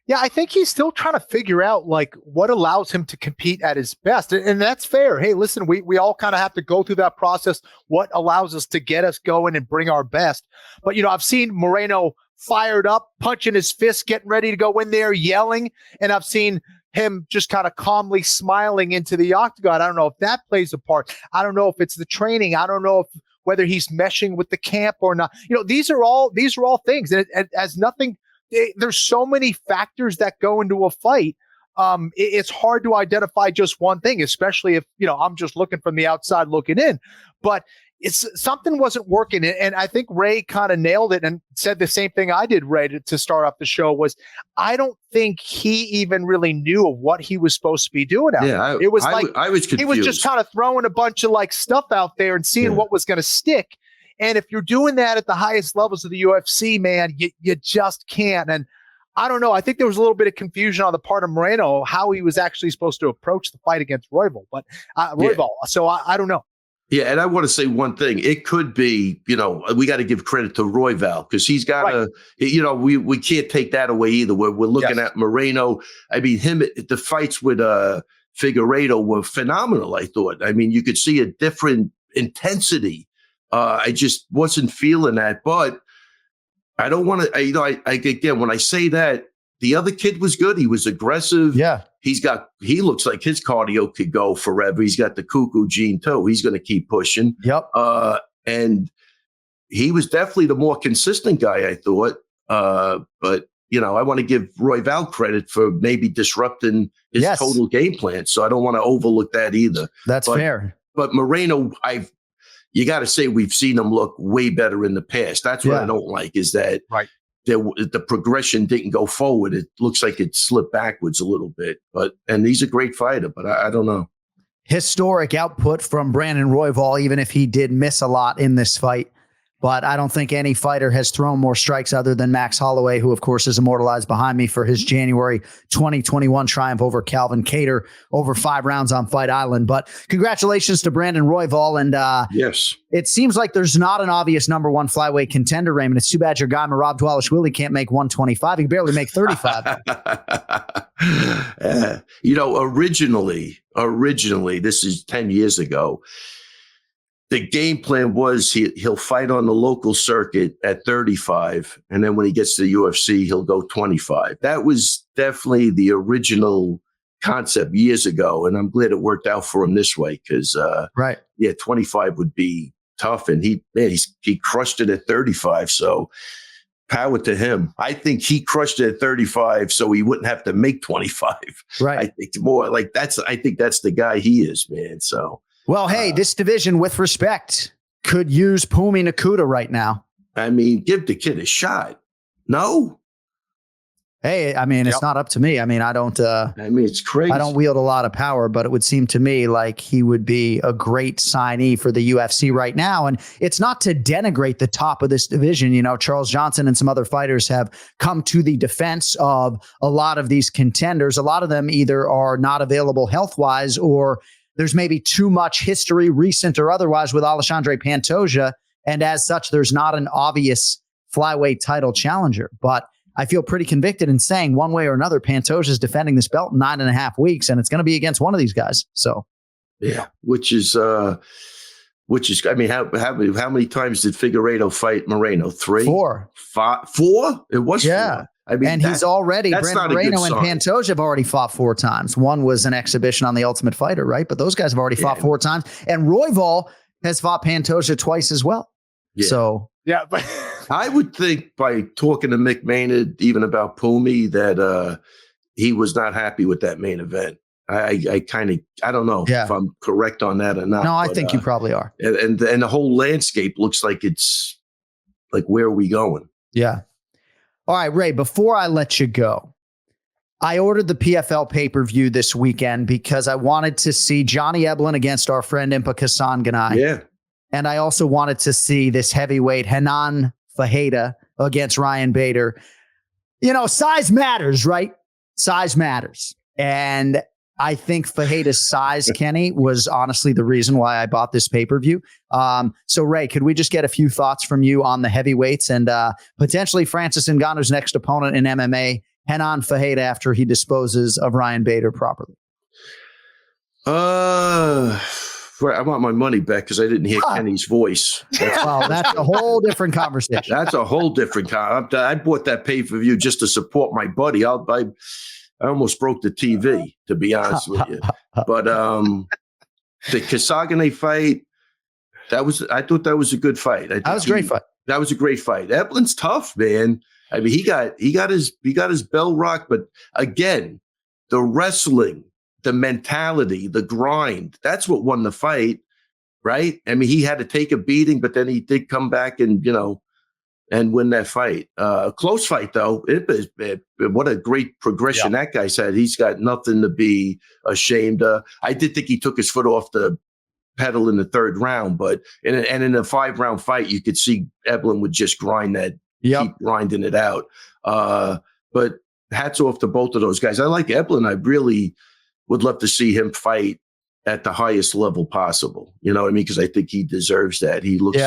Yeah, I think he's still trying to figure out what allows him to compete at his best. And that's fair. Hey, listen, we all kind of have to go through that process. What allows us to get us going and bring our best. But, I've seen Moreno fired up, punching his fist, getting ready to go in there, yelling. And I've seen him just kind of calmly smiling into the octagon. I don't know if that plays a part. I don't know if it's the training. I don't know whether he's meshing with the camp or not. These are all things. And it has nothing. There's so many factors that go into a fight. It's hard to identify just one thing, especially if, I'm just looking from the outside looking in. But something wasn't working. And I think Ray kind of nailed it and said the same thing I did, Ray, to start off the show was, I don't think he even really knew of what he was supposed to be doing out there. I was confused. He was just kind of throwing a bunch of stuff out there and seeing what was going to stick. And if you're doing that at the highest levels of the UFC, man, you just can't. And I don't know. I think there was a little bit of confusion on the part of Moreno, how he was actually supposed to approach the fight against Royval. So I don't know. Yeah, and I want to say one thing. It could be, we got to give credit to Royval because he's got to, we can't take that away either. We're looking at Moreno. I mean, the fights with Figueiredo were phenomenal, I thought. I mean, you could see a different intensity. I just wasn't feeling that. But I don't want to, again, when I say that, the other kid was good. He was aggressive. Yeah. He looks like his cardio could go forever. He's got the cuckoo gene too. He's going to keep pushing. Yep. And he was definitely the more consistent guy, I thought. But, I want to give Royval credit for maybe disrupting his total game plan. So I don't want to overlook that either. That's fair. But Moreno, you got to say we've seen him look way better in the past. That's what I don't like is that the progression didn't go forward. It looks like it slipped backwards a little bit. And he's a great fighter, but I don't know. Historic output from Brandon Royval, even if he did miss a lot in this fight. But I don't think any fighter has thrown more strikes other than Max Holloway, who, of course, is immortalized behind me for his January 2021 triumph over Calvin Kattar over 5 rounds on Fight Island. But congratulations to Brandon Royval. And yes, it seems like there's not an obvious number 1 flyweight contender, Raymond. It's too bad your guy, Merab Dvalishvili, can't make 125. He can barely make 35. Originally, this is 10 years ago, the game plan was he'll fight on the local circuit at 35, and then when he gets to the UFC, he'll go 25. That was definitely the original concept years ago, and I'm glad it worked out for him this way because, 25 would be tough, and he crushed it at 35. So power to him. I think he crushed it at 35 so he wouldn't have to make 25. Right. I think more like I think that's the guy he is, man. So, well, hey, this division, with respect, could use Pumi Nakuda right now. I mean, give the kid a shot. No? Hey, I mean, it's not up to me. I mean, it's crazy. I don't wield a lot of power, but it would seem to me like he would be a great signee for the UFC right now. And it's not to denigrate the top of this division. You know, Charles Johnson and some other fighters have come to the defense of a lot of these contenders. A lot of them either are not available health-wise, or there's maybe too much history, recent or otherwise, with Alexandre Pantoja. And as such, there's not an obvious flyweight title challenger. But I feel pretty convicted in saying one way or another, Pantoja is defending this belt in 9.5 weeks, and it's going to be against one of these guys. So, yeah, which is, I mean, how many times did Figueiredo fight Moreno? 3, 4, 5, 4? It was 4. I mean, and he's already, Brandon Moreno and Pantoja have already fought 4 times. One was an exhibition on the Ultimate Fighter, right? But those guys have already fought 4 times. And Royval has fought Pantoja twice as well. Yeah. So, yeah, but I would think by talking to Mick Maynard, even about Pumi, that he was not happy with that main event. I don't know if I'm correct on that or not. No, I think you probably are. And the whole landscape looks like it's like, where are we going? Yeah. All right, Ray, before I let you go, I ordered the PFL pay-per-view this weekend because I wanted to see Johnny Eblen against our friend Impa Kasanganay. Yeah. And I also wanted to see this heavyweight Henan Fajeda against Ryan Bader. You know, size matters, right? Size matters. And I think Fajeda's size, Kenny, was honestly the reason why I bought this pay-per-view. So, Ray, could we just get a few thoughts from you on the heavyweights and potentially Francis Ngannou's next opponent in MMA, Henan Fajeda, after he disposes of Ryan Bader properly? I want my money back because I didn't hear Kenny's voice. That's a whole different conversation. That's a whole different I bought that pay-per-view just to support my buddy. I almost broke the TV, to be honest with you. But the Kasanganay fight, I thought that was a good fight. That was a great fight. That was a great fight. Eblen's tough, man. I mean, he got his bell rocked, but again, the wrestling, the mentality, the grind, that's what won the fight, right? I mean, he had to take a beating, but then he did come back and, and win that fight. Close fight, though. What a great progression that guy's had. He's got nothing to be ashamed of. I did think he took his foot off the pedal in the 3rd round, but in a 5-round fight, you could see Eblen would just grind that, keep grinding it out. But hats off to both of those guys. I like Eblen. I really would love to see him fight at the highest level possible. You know what I mean? Because I think he deserves that. He looks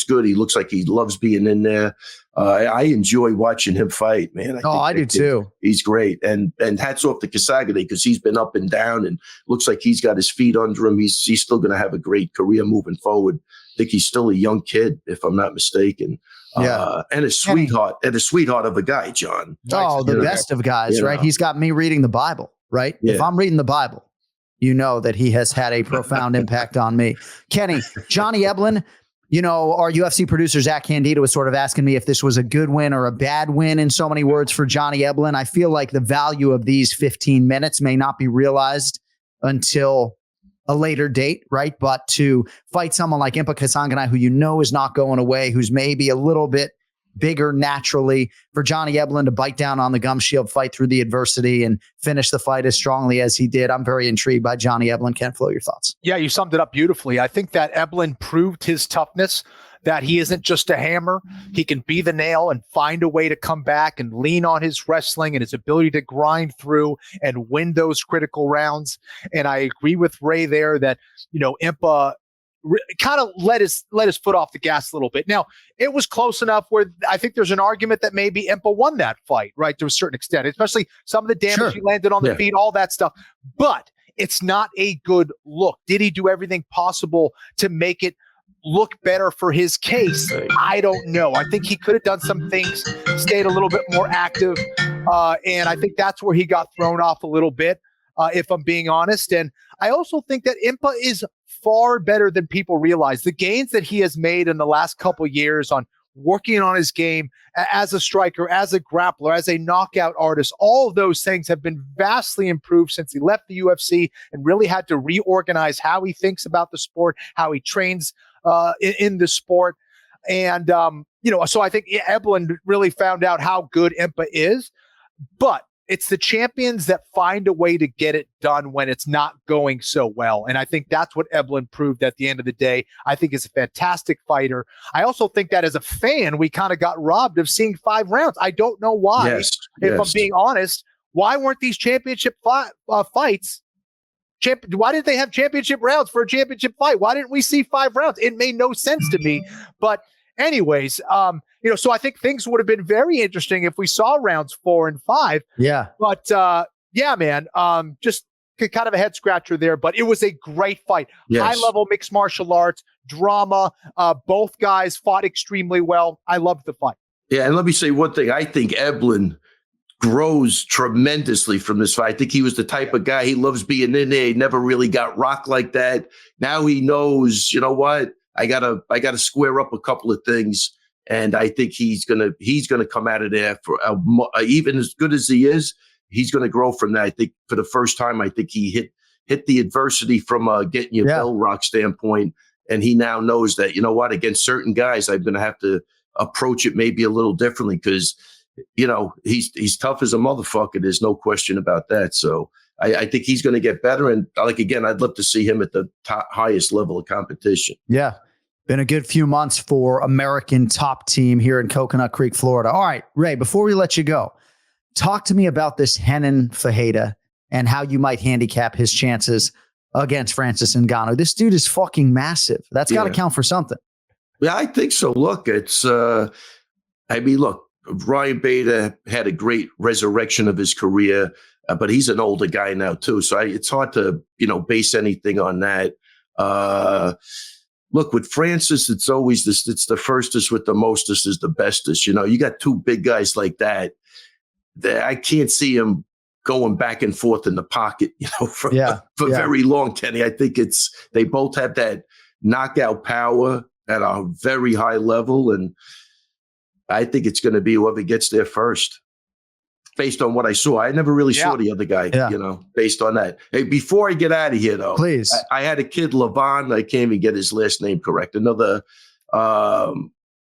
good. He looks like he loves being in there. I enjoy watching him fight, man. I do too. He's great. And hats off to Kasanganay because he's been up and down and looks like he's got his feet under him. He's still going to have a great career moving forward. I think he's still a young kid, if I'm not mistaken. And a sweetheart of a guy, John. The best of guys, right? He's got me reading the Bible, right? Yeah. If I'm reading the Bible, you know that he has had a profound impact on me. Kenny, Johnny Eblen, our UFC producer, Zach Candido, was sort of asking me if this was a good win or a bad win in so many words for Johnny Eblen. I feel like the value of these 15 minutes may not be realized until a later date, right? But to fight someone like Impa Kasanganay, who is not going away, who's maybe a little bit bigger naturally, for Johnny Eblen to bite down on the gum shield, fight through the adversity, and finish the fight as strongly as he did. I'm very intrigued by Johnny Eblen. KenFlo, your thoughts? Yeah, you summed it up beautifully. I think that Eblen proved his toughness, that he isn't just a hammer. He can be the nail and find a way to come back and lean on his wrestling and his ability to grind through and win those critical rounds. And I agree with Ray there that, Impa kind of let his foot off the gas a little bit. Now, it was close enough where I think there's an argument that maybe Impa won that fight, right, to a certain extent, especially some of the damage he landed on the feet, all that stuff. But it's not a good look. Did he do everything possible to make it look better for his case? I don't know. I think he could have done some things, stayed a little bit more active. And I think that's where he got thrown off a little bit, if I'm being honest. And I also think that Impa is far better than people realize. The gains that he has made in the last couple of years on working on his game as a striker, as a grappler, as a knockout artist. All of those things have been vastly improved since he left the UFC and really had to reorganize how he thinks about the sport, how he trains in the sport. And, so I think Eblen really found out how good Impa is, but it's the champions that find a way to get it done when it's not going so well. And I think that's what Eblen proved at the end of the day. I think he's a fantastic fighter. I also think that as a fan, we kind of got robbed of seeing 5 rounds. I don't know why. If I'm being honest, why weren't these championship fights? Why didn't they have championship rounds for a championship fight? Why didn't we see 5 rounds? It made no sense to me. But anyways, so I think things would have been very interesting if we saw rounds 4 and 5. Yeah. But man, just kind of a head scratcher there. But it was a great fight. Yes. High level mixed martial arts, drama. Both guys fought extremely well. I loved the fight. Yeah, and let me say one thing. I think Eblen grows tremendously from this fight. I think he was the type of guy, he loves being in there. He never really got rocked like that. Now he knows, you know what? I gotta square up a couple of things, and I think he's gonna come out of there for even as good as he is. He's gonna grow from that. I think for the first time, I think he hit the adversity from getting your bell rock standpoint, and he now knows that, you know what, against certain guys, I'm gonna have to approach it maybe a little differently because, he's tough as a motherfucker. There's no question about that. So I think he's going to get better. And again, I'd love to see him at the highest level of competition. Yeah. Been a good few months for American Top Team here in Coconut Creek, Florida. All right, Ray, before we let you go, talk to me about this Renan Fajeda and how you might handicap his chances against Francis Ngannou. This dude is fucking massive. That's got to count for something. Yeah, I think so. Look, it's, Ryan Bader had a great resurrection of his career, but he's an older guy now too. So it's hard to, base anything on that. Look, with Francis, it's always this, it's the firstest with the mostest is the bestest. You got 2 big guys like that I can't see him going back and forth in the pocket, for very long, Kenny. I think they both have that knockout power at a very high level. And I think it's going to be whoever gets there first. Based on what I saw, I never really saw the other guy, based on that. Hey, before I get out of here, though, please, I had a kid, Levon. I can't even get his last name correct. Another,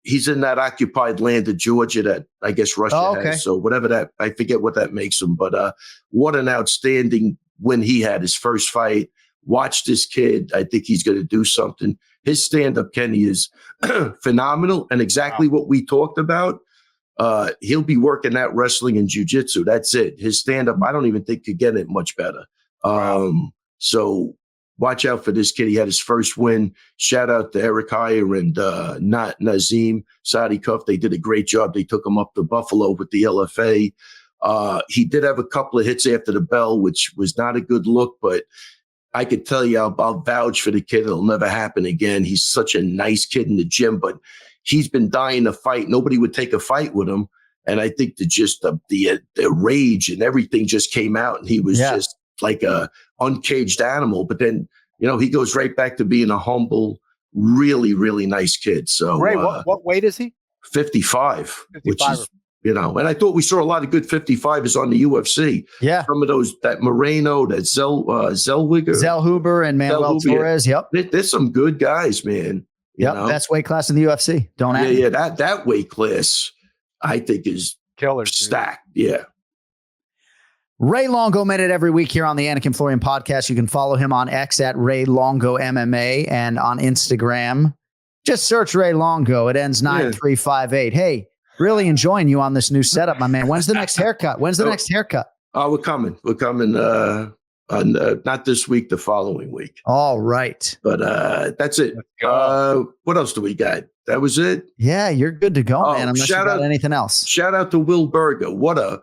he's in that occupied land of Georgia that I guess Russia has. So whatever that, I forget what that makes him. But what an outstanding win he had, his first fight. Watch this kid. I think he's going to do something. His stand-up, Kenny, is phenomenal and exactly what we talked about. He'll be working that wrestling and jiu-jitsu. That's it. His stand-up, I don't even think could get it much better. So watch out for this kid. He had his first win. Shout out to Eric Heyer and Nazim Sadikov. They did a great job. They took him up to Buffalo with the LFA. He did have a couple of hits after the bell, which was not a good look, but I could tell you I'll vouch for the kid. It'll never happen again. He's such a nice kid in the gym, but he's been dying to fight. Nobody would take a fight with him. And I think the rage and everything just came out, and he was just like a uncaged animal. But then, he goes right back to being a humble, really, really nice kid. So Ray, what weight is he? 55, which is, and I thought we saw a lot of good 55s on the UFC. Yeah. Some of those, that Moreno, that Zellweger. Zellhuber and Manuel Torres. Yep. There's some good guys, man. Best weight class in the UFC. Don't ask. Yeah, that weight class, I think, is killer stacked. Yeah. Ray Longo Minute every week here on the Anik Florian podcast. You can follow him on X at Ray Longo MMA and on Instagram. Just search Ray Longo. It ends 9358. Hey, really enjoying you on this new setup, my man. When's the next haircut? Oh, we're coming. We're coming. Not this week, the following week. All right. But that's it. What else do we got? That was it? Yeah, you're good to go, man. Unless you got anything else. Shout out to Will Berger. What a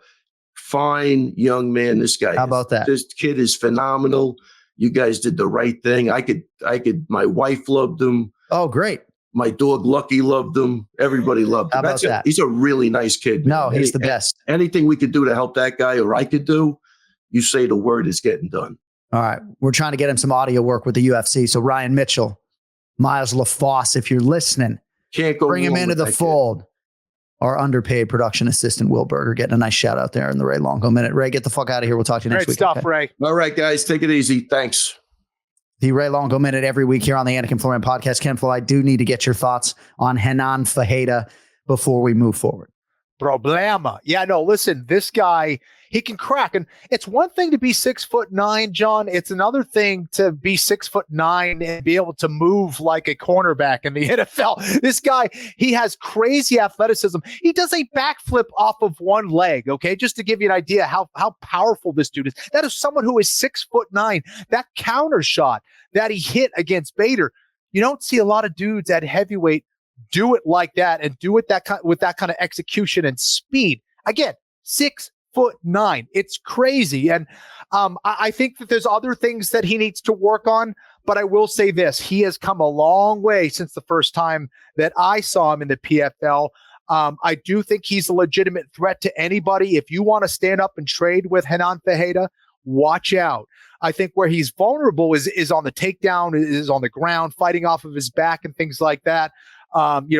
fine young man this guy is. How about that? This kid is phenomenal. You guys did the right thing. My wife loved him. Oh, great. My dog Lucky loved him. Everybody loved him. How about that? He's a really nice kid. No, he's the best. Anything we could do to help that guy, or I could do, you say the word, is getting done. All right. We're trying to get him some audio work with the UFC. So Ryan Mitchell, Miles LaFosse, if you're listening, Can't go Bring him wrong into with the that kid. fold. Our underpaid production assistant, Will Berger, getting a nice shout out there in the Ray Longo Minute. Ray, get the fuck out of here. We'll talk to you next Great week. stuff, Okay? Ray. All right, guys, take it easy. Thanks. The Ray Longo Minute every week here on the Anik and Florian podcast. KenFlo, I do need to get your thoughts on Renan Fajeda before we move forward. Problema. Yeah, no, listen, this guy, he can crack. And it's one thing to be 6'9", John. It's another thing to be 6'9" and be able to move like a cornerback in the NFL. This guy, he has crazy athleticism. He does a backflip off of one leg, okay? Just to give you an idea how powerful this dude is. That is someone who is 6'9". That counter shot that he hit against Bader, you don't see a lot of dudes at heavyweight do it like that and do it with that kind of execution and speed. Again, 6'9". It's crazy. And I think that there's other things that he needs to work on, but I will say this. He has come a long way since the first time that I saw him in the PFL. I do think he's a legitimate threat to anybody. If you want to stand up and trade with Renan Fajeda, watch out. I think where he's vulnerable is on the takedown, is on the ground, fighting off of his back and things like that.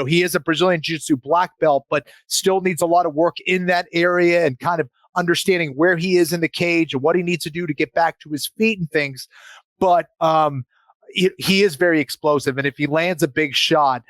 He is a Brazilian Jiu-Jitsu black belt, but still needs a lot of work in that area and kind of understanding where he is in the cage and what he needs to do to get back to his feet and things. But he is very explosive. And if he lands a big shot,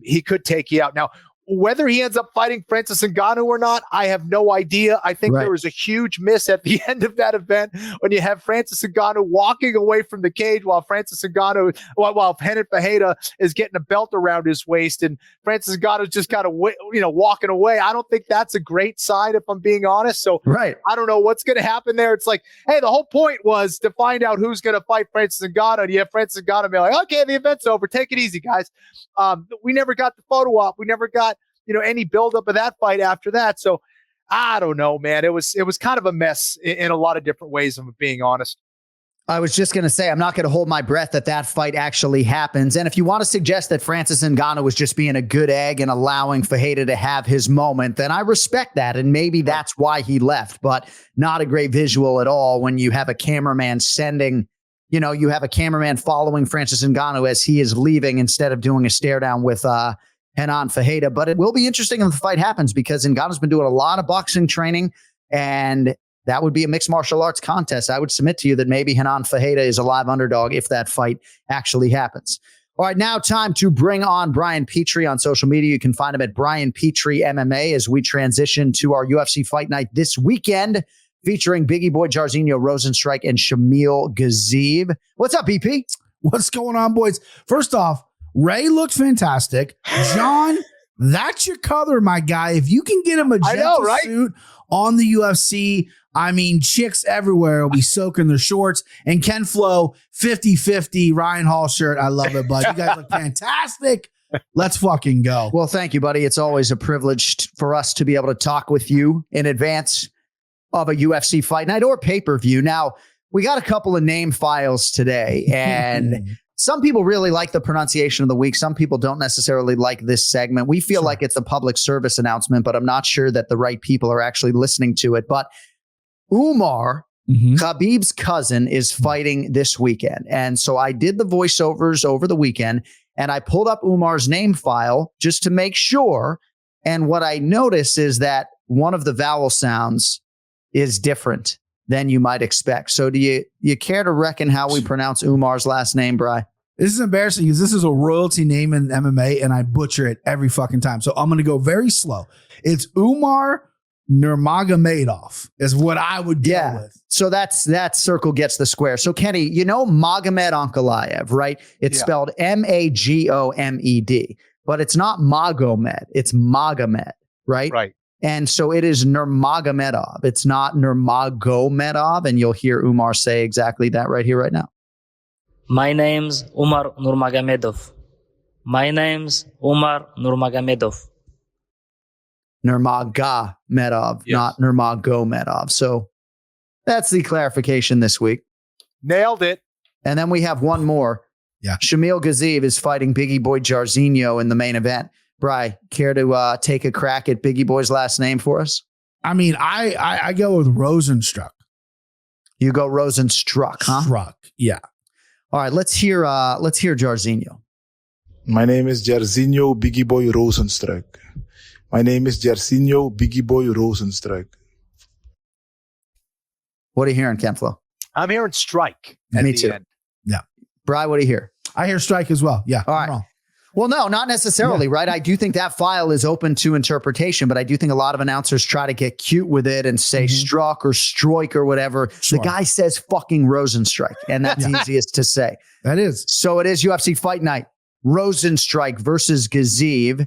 he could take you out. Now, whether he ends up fighting Francis Ngannou or not, I have no idea. I think there was a huge miss at the end of that event when you have Francis Ngannou walking away from the cage while Renan Fajeda is getting a belt around his waist, and Francis Ngannou just kind of walking away. I don't think that's a great sign, if I'm being honest. So I don't know what's going to happen there. It's like, hey, the whole point was to find out who's going to fight Francis Ngannou. And you have Francis Ngannou be like, okay, the event's over. Take it easy, guys. We never got the photo op. We never got any buildup of that fight after that. So I don't know, man. It was kind of a mess in a lot of different ways, if I'm being honest. I was just going to say, I'm not going to hold my breath that fight actually happens. And if you want to suggest that Francis Ngannou was just being a good egg and allowing Fajeda to have his moment, then I respect that. And maybe that's why he left, but not a great visual at all when you have a cameraman you have a cameraman following Francis Ngannou as he is leaving instead of doing a stare down with Renan Fajeda. But it will be interesting if the fight happens, because Ngannou's been doing a lot of boxing training, and that would be a mixed martial arts contest. I would submit to you that maybe Renan Fajeda is a live underdog if that fight actually happens. All right, now time to bring on Brian Petrie on social media. You can find him at Brian Petrie MMA as we transition to our UFC Fight Night this weekend, featuring Biggie Boy Jairzinho Rozenstruik and Shamil Gazib. What's up, BP? What's going on, boys? First off, Ray looks fantastic. John, that's your color, my guy. If you can get a magenta suit on the UFC, I mean, chicks everywhere will be soaking their shorts. And KenFlo, 50-50 Ryan Hall shirt. I love it, bud. You guys look fantastic. Let's fucking go. Well, thank you, buddy. It's always a privilege for us to be able to talk with you in advance of a UFC Fight Night or pay-per-view. Now, we got a couple of name files today, and some people really like the pronunciation of the week. Some people don't necessarily like this segment. We feel like it's a public service announcement, but I'm not sure that the right people are actually listening to it. But Umar, Khabib's cousin, is fighting this weekend. And so I did the voiceovers over the weekend, and I pulled up Umar's name file just to make sure. And what I noticed is that one of the vowel sounds is different than you might expect. So do you care to reckon how we pronounce Umar's last name, Bri? This is embarrassing because this is a royalty name in MMA and I butcher it every fucking time. So I'm going to go very slow. It's Umar Nurmagomedov is what I would deal with. So that circle gets the square. So Kenny, you know Magomed Ankalaev, right? It's spelled Magomed, but it's not Magomed. It's Magomed, right? Right. And so it is Nurmagomedov. It's not Nurmagomedov. And you'll hear Umar say exactly that right here, right now. My name's Umar Nurmagomedov. My name's Umar Nurmagomedov. Nurmagomedov, not Nurmagomedov. So that's the clarification this week. Nailed it. And then we have one more. Yeah. Shamil Gazib is fighting Biggie Boy Jairzinho in the main event. Bri, care to take a crack at Biggie Boy's last name for us? I mean, I go with Rozenstruik. You go Rozenstruik, huh? Struck, yeah. All right, let's hear Jairzinho. My name is Jairzinho Biggie Boy Rosenstruik. My name is Jairzinho Biggie Boy Rosenstruik. What are you hearing, KenFlo? I'm hearing strike. Me too. End. Yeah. Bri, what do you hear? I hear strike as well. Yeah. All right. Well, no, not necessarily, right? I do think that file is open to interpretation, but I do think a lot of announcers try to get cute with it and say struck or stroik or whatever. Sure. The guy says fucking Rosenstrike, and that's easiest to say. That is. So it is UFC Fight Night. Rosenstrike versus Gaziv.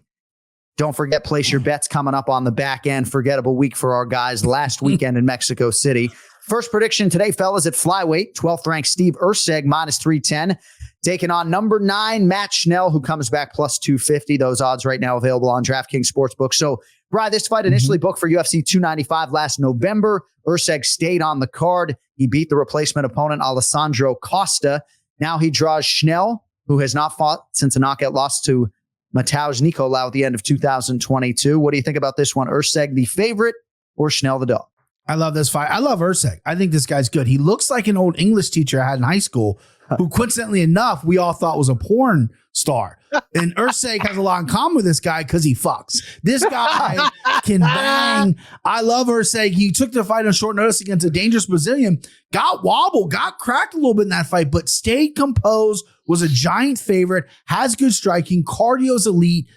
Don't forget, place your bets coming up on the back end. Forgettable week for our guys last weekend in Mexico City. First prediction today, fellas, at flyweight. 12th ranked Steve Erceg, minus 310. Taking on number 9, Matt Schnell, who comes back plus 250. Those odds right now available on DraftKings Sportsbook. So, Bri, this fight initially booked for UFC 295 last November. Erceg stayed on the card. He beat the replacement opponent, Alessandro Costa. Now he draws Schnell, who has not fought since a knockout loss to Mateusz Nicolau at the end of 2022. What do you think about this one? Erceg the favorite or Schnell the dog? I love this fight. I love Erceg. I think this guy's good. He looks like an old English teacher I had in high school who, coincidentally enough, we all thought was a porn star. And Erceg has a lot in common with this guy because he fucks. This guy can bang. I love Erceg. He took the fight on short notice against a dangerous Brazilian, got wobbled, got cracked a little bit in that fight, but stayed composed, was a giant favorite, has good striking, cardio's elite.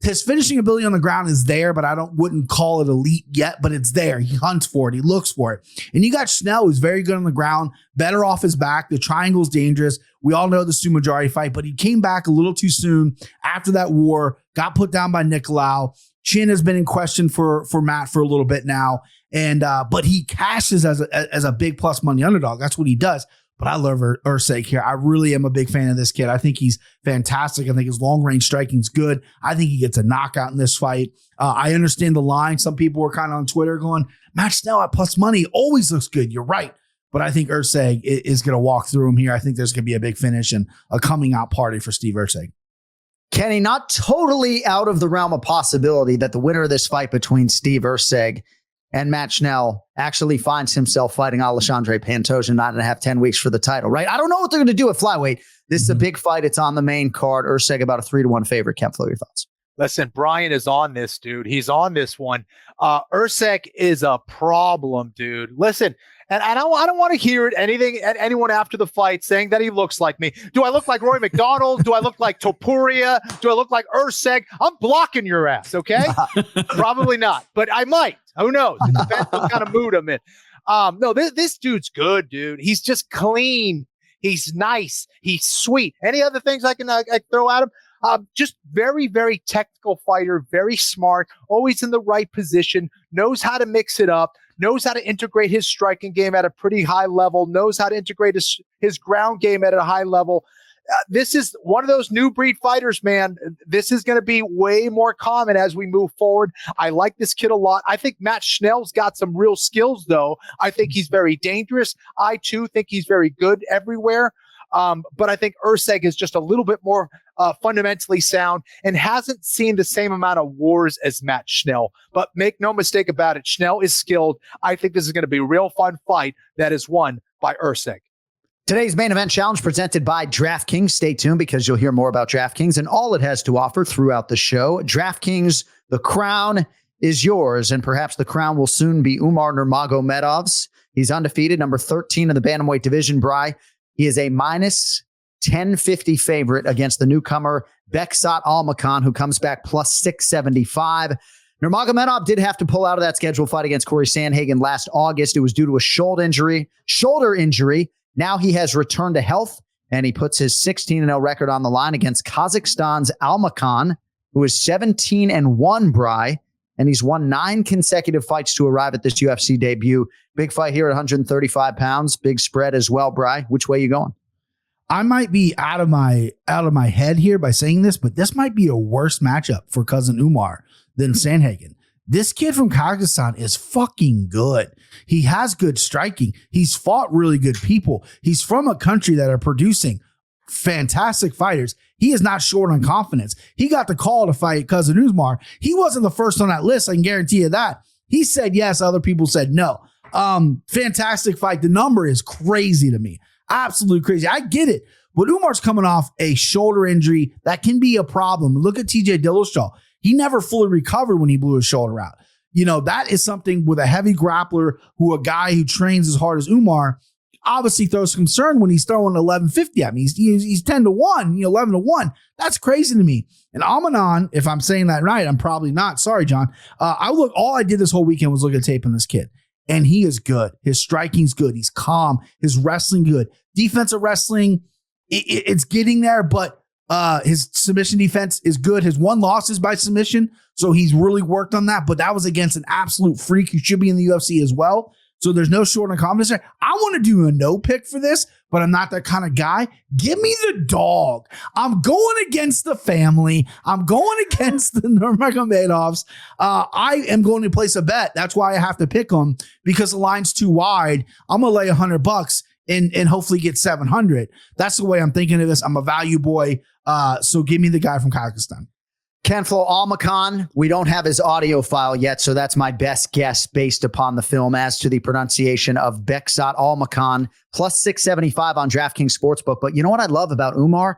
His finishing ability on the ground is there, but I wouldn't call it elite yet, but it's there. He hunts for it. He looks for it. And you got Schnell, who's very good on the ground, better off his back. The triangle's dangerous. We all know the Stu majority fight, but he came back a little too soon after that war, got put down by Nicolau. Chin has been in question for Matt for a little bit now. And but he cashes as a big plus money underdog. That's what he does. But I love Erceg here. I really am a big fan of this kid. I think he's fantastic. I think his long-range striking's good. I think he gets a knockout in this fight. I understand the line. Some people were kind of on Twitter going, Matt Schnell at plus money always looks good. You're right. But I think Erceg is going to walk through him here. I think there's going to be a big finish and a coming-out party for Steve Erceg. Kenny, not totally out of the realm of possibility that the winner of this fight between Steve Erceg and Matt Schnell actually finds himself fighting Alexandre Pantoja in 9.5, 10 weeks for the title, right? I don't know what they're going to do at flyweight. This is a big fight. It's on the main card. Erceg about a 3-1 favorite. KenFlo, your thoughts? Listen, Brian is on this, dude. He's on this one. Erceg is a problem, dude. Listen, and I don't want to hear anyone after the fight saying that he looks like me. Do I look like Roy McDonald? Do I look like Topuria? Do I look like Erceg? I'm blocking your ass, okay? Probably not, but I might. Who knows? It depends what kind of mood I'm in. No, this dude's good, dude. He's just clean. He's nice. He's sweet. Any other things I can throw at him? Just very, very technical fighter, very smart, always in the right position, knows how to mix it up, knows how to integrate his striking game at a pretty high level, knows how to integrate his ground game at a high level. This is one of those new breed fighters, man. This is going to be way more common as we move forward. I like this kid a lot. I think Matt Schnell's got some real skills, though. I think he's very dangerous. I, too, think he's very good everywhere. But I think Erceg is just a little bit more fundamentally sound and hasn't seen the same amount of wars as Matt Schnell. But make no mistake about it, Schnell is skilled. I think this is going to be a real fun fight that is won by Erceg. Today's main event challenge presented by DraftKings. Stay tuned because you'll hear more about DraftKings and all it has to offer throughout the show. DraftKings, the crown is yours, and perhaps the crown will soon be Umar Nurmagomedov's. He's undefeated, number 13 in the bantamweight division, Bri. He is a minus 1050 favorite against the newcomer Beksat Almakhan, who comes back plus 675. Nurmagomedov did have to pull out of that scheduled fight against Corey Sandhagen last August. It was due to a shoulder injury. Now he has returned to health, and he puts his 16-0 record on the line against Kazakhstan's Almakhan, who is 17-1, Bri, and he's won 9 consecutive fights to arrive at this UFC debut. Big fight here at 135 pounds. Big spread as well, Bri. Which way you going? I might be out of my head here by saying this, but this might be a worse matchup for cousin Umar than Sandhagen. This kid from Kazakhstan is fucking good. He has good striking. He's fought really good people. He's from a country that are producing fantastic fighters. He is not short on confidence. He got the call to fight cousin Umar. He wasn't the first on that list. I can guarantee you that. He said yes. Other people said no. Fantastic fight. The number is crazy to me. Absolutely crazy. I get it. But Umar's coming off a shoulder injury that can be a problem. Look at TJ Dillashaw. He never fully recovered when he blew his shoulder out. That is something with a heavy grappler a guy who trains as hard as Umar obviously throws concern when he's throwing 1150 at me. He's 10-1, 11-1. That's crazy to me. And Amanon, if I'm saying that right, I'm probably not. Sorry, John. All I did this whole weekend was look at tape on this kid. And he is good. His striking's good. He's calm. His wrestling good. Defensive wrestling, it's getting there, but his submission defense is good. His one loss is by submission, so he's really worked on that. But that was against an absolute freak who should be in the UFC as well. So there's no short on confidence there. I want to do a no pick for this, but I'm not that kind of guy. Give me the dog. I'm going against the family. I'm going against the Nurmagomedovs. I am going to place a bet. That's why I have to pick them, because the line's too wide. I'm going to lay $100 and hopefully get 700. That's the way I'm thinking of this. I'm a value boy. So give me the guy from Kazakhstan. KenFlo Almakan, we don't have his audio file yet, so that's my best guess based upon the film as to the pronunciation of Beksat Almakan, plus 675 on DraftKings Sportsbook. But you know what I love about Umar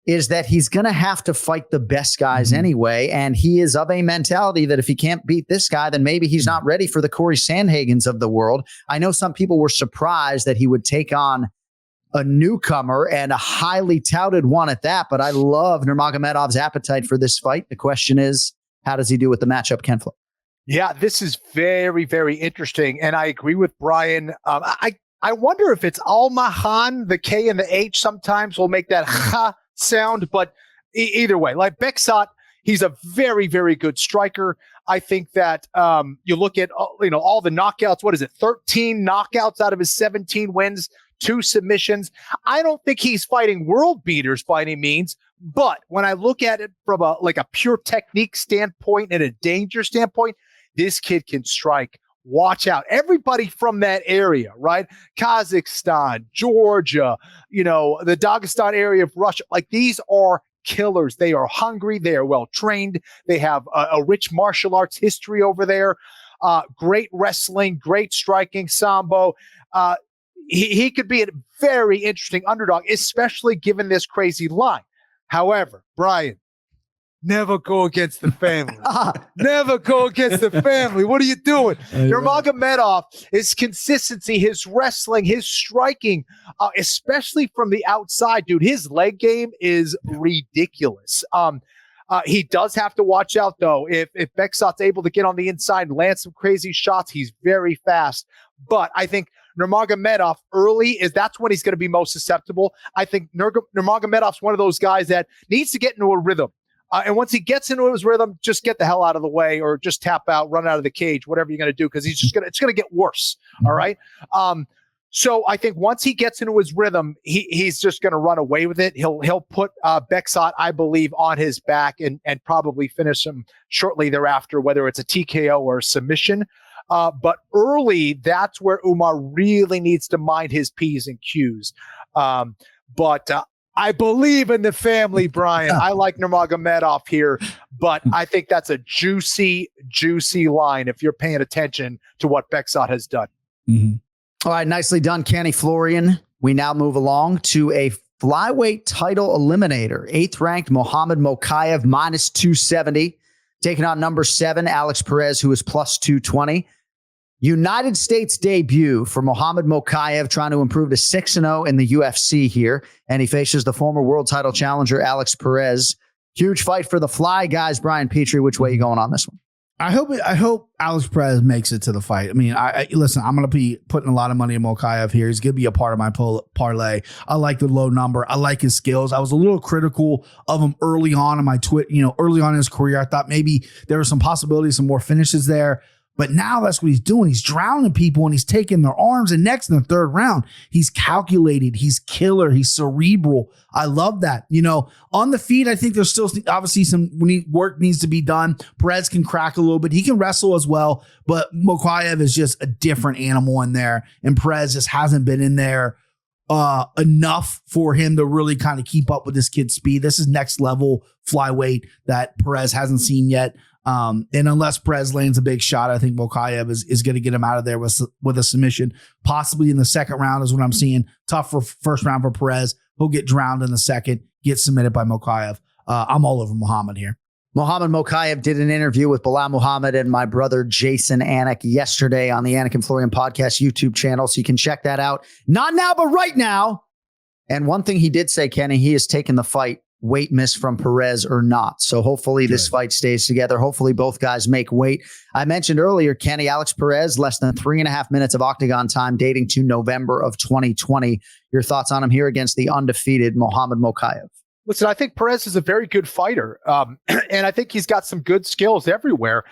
is that he's going to have to fight the best guys anyway, and he is of a mentality that if he can't beat this guy, then maybe he's not ready for the Corey Sandhagens of the world. I know some people were surprised that he would take on a newcomer and a highly touted one at that, but I love Nurmagomedov's appetite for this fight. The question is, how does he do with the matchup, KenFlo? Yeah, this is very, very interesting, and I agree with Brian. I wonder if it's Almahan, the K and the H sometimes will make that ha sound, but either way, like Beksat, he's a very, very good striker. I think that you look at all the knockouts. What is it? 13 knockouts out of his 17 wins. 2 submissions. I don't think he's fighting world beaters by any means, but when I look at it from a pure technique standpoint and a danger standpoint, this kid can strike. Watch out. Everybody from that area, right? Kazakhstan, Georgia, the Dagestan area of Russia, these are killers. They are hungry. They are well trained. They have a rich martial arts history over there. Great wrestling, great striking, sambo. He could be a very interesting underdog, especially given this crazy line. However, Brian, never go against the family. Never go against the family. What are you doing? Nurmagomedov, his consistency, his wrestling, his striking, especially from the outside, dude, his leg game is ridiculous. He does have to watch out, though. If Beksat's able to get on the inside and land some crazy shots, he's very fast. But I think Nurmagomedov early that's when he's going to be most susceptible. I think Nurmagomedov's one of those guys that needs to get into a rhythm. And once he gets into his rhythm, just get the hell out of the way or just tap out, run out of the cage, whatever you're going to do, because it's going to get worse. All right. So I think once he gets into his rhythm, he's just going to run away with it. He'll put Beksat, I believe, on his back and probably finish him shortly thereafter, whether it's a TKO or a submission. But early, that's where Umar really needs to mind his P's and Q's. But I believe in the family, Brian. I like Nurmagomedov here, but I think that's a juicy, juicy line if you're paying attention to what Beksat has done. Mm-hmm. All right, nicely done, Kenny Florian. We now move along to a flyweight title eliminator. 8th ranked Mohammed Mokaev, minus 270. Taking on number 7, Alex Perez, who is plus 220. United States debut for Mohammed Mokaev, trying to improve to 6-0 in the UFC here. And he faces the former world title challenger, Alex Perez. Huge fight for the fly guys. Brian Petrie, which way are you going on this one? I hope Alex Perez makes it to the fight. I mean, listen, I'm going to be putting a lot of money in Mokaev here. He's going to be a part of my parlay. I like the low number. I like his skills. I was a little critical of him early on in my early on in his career. I thought maybe there were some possibilities, some more finishes there. But now that's what he's doing. He's drowning people and he's taking their arms and necks in the 3rd round. He's calculated. He's killer. He's cerebral. I love that. On the feet, I think there's still obviously some work needs to be done. Perez can crack a little bit. He can wrestle as well. But Mokaev is just a different animal in there. And Perez just hasn't been in there enough for him to really kind of keep up with this kid's speed. This is next level flyweight that Perez hasn't seen yet. And unless Perez lands a big shot, I think Mokaev is going to get him out of there with a submission, possibly in the 2nd round is what I'm seeing. Tough for 1st round for Perez, he'll get drowned in the second, get submitted by Mokaev. I'm all over Muhammad here. Muhammad Mokaev did an interview with Bilal Muhammad and my brother Jason Anik yesterday on the Anik and Florian podcast YouTube channel. So you can check that out. Not now, but right now. And one thing he did say, Kenny, he has taken the fight, weight miss from Perez or not. So hopefully this fight stays together. Hopefully both guys make weight. I mentioned earlier, Kenny, Alex Perez, less than 3.5 minutes of octagon time dating to November of 2020. Your thoughts on him here against the undefeated Muhammad Mokaev? Listen, I think Perez is a very good fighter, and I think he's got some good skills everywhere,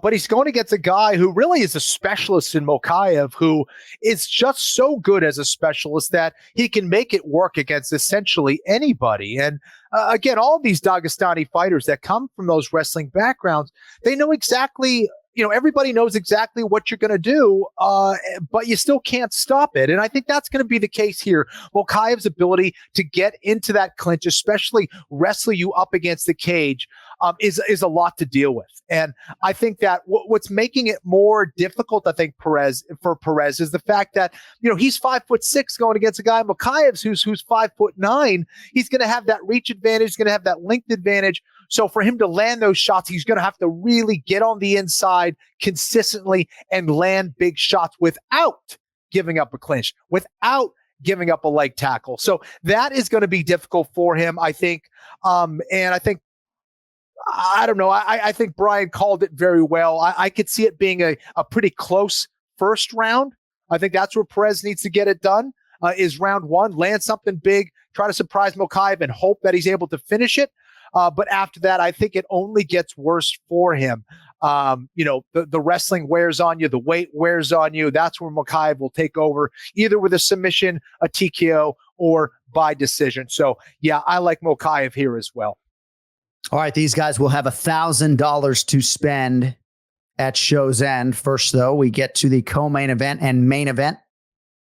but he's going against a guy who really is a specialist in Mokaev, who is just so good as a specialist that he can make it work against essentially anybody. And again, all of these Dagestani fighters that come from those wrestling backgrounds, they know exactly, everybody knows exactly what you're going to do, but you still can't stop it. And I think that's going to be the case here. Mokaev's ability to get into that clinch, especially wrestle you up against the cage, is a lot to deal with. And I think that what's making it more difficult, I think, Perez is the fact that, he's 5'6" going against a guy, Mokaev's who's 5'9". He's going to have that reach advantage. He's going to have that length advantage. So for him to land those shots, he's going to have to really get on the inside consistently and land big shots without giving up a clinch, without giving up a leg tackle. So that is going to be difficult for him, I think. And I think, I don't know, I think Brian called it very well. I could see it being a pretty close first round. I think that's where Perez needs to get it done, is round one, land something big, try to surprise Mokaev and hope that he's able to finish it. But after that, I think it only gets worse for him. The wrestling wears on you, the weight wears on you. That's where Mokaev will take over, either with a submission, a TKO, or by decision. So, yeah, I like Mokaev here as well. All right, these guys will have $1,000 to spend at show's end. First, though, we get to the co-main event and main event.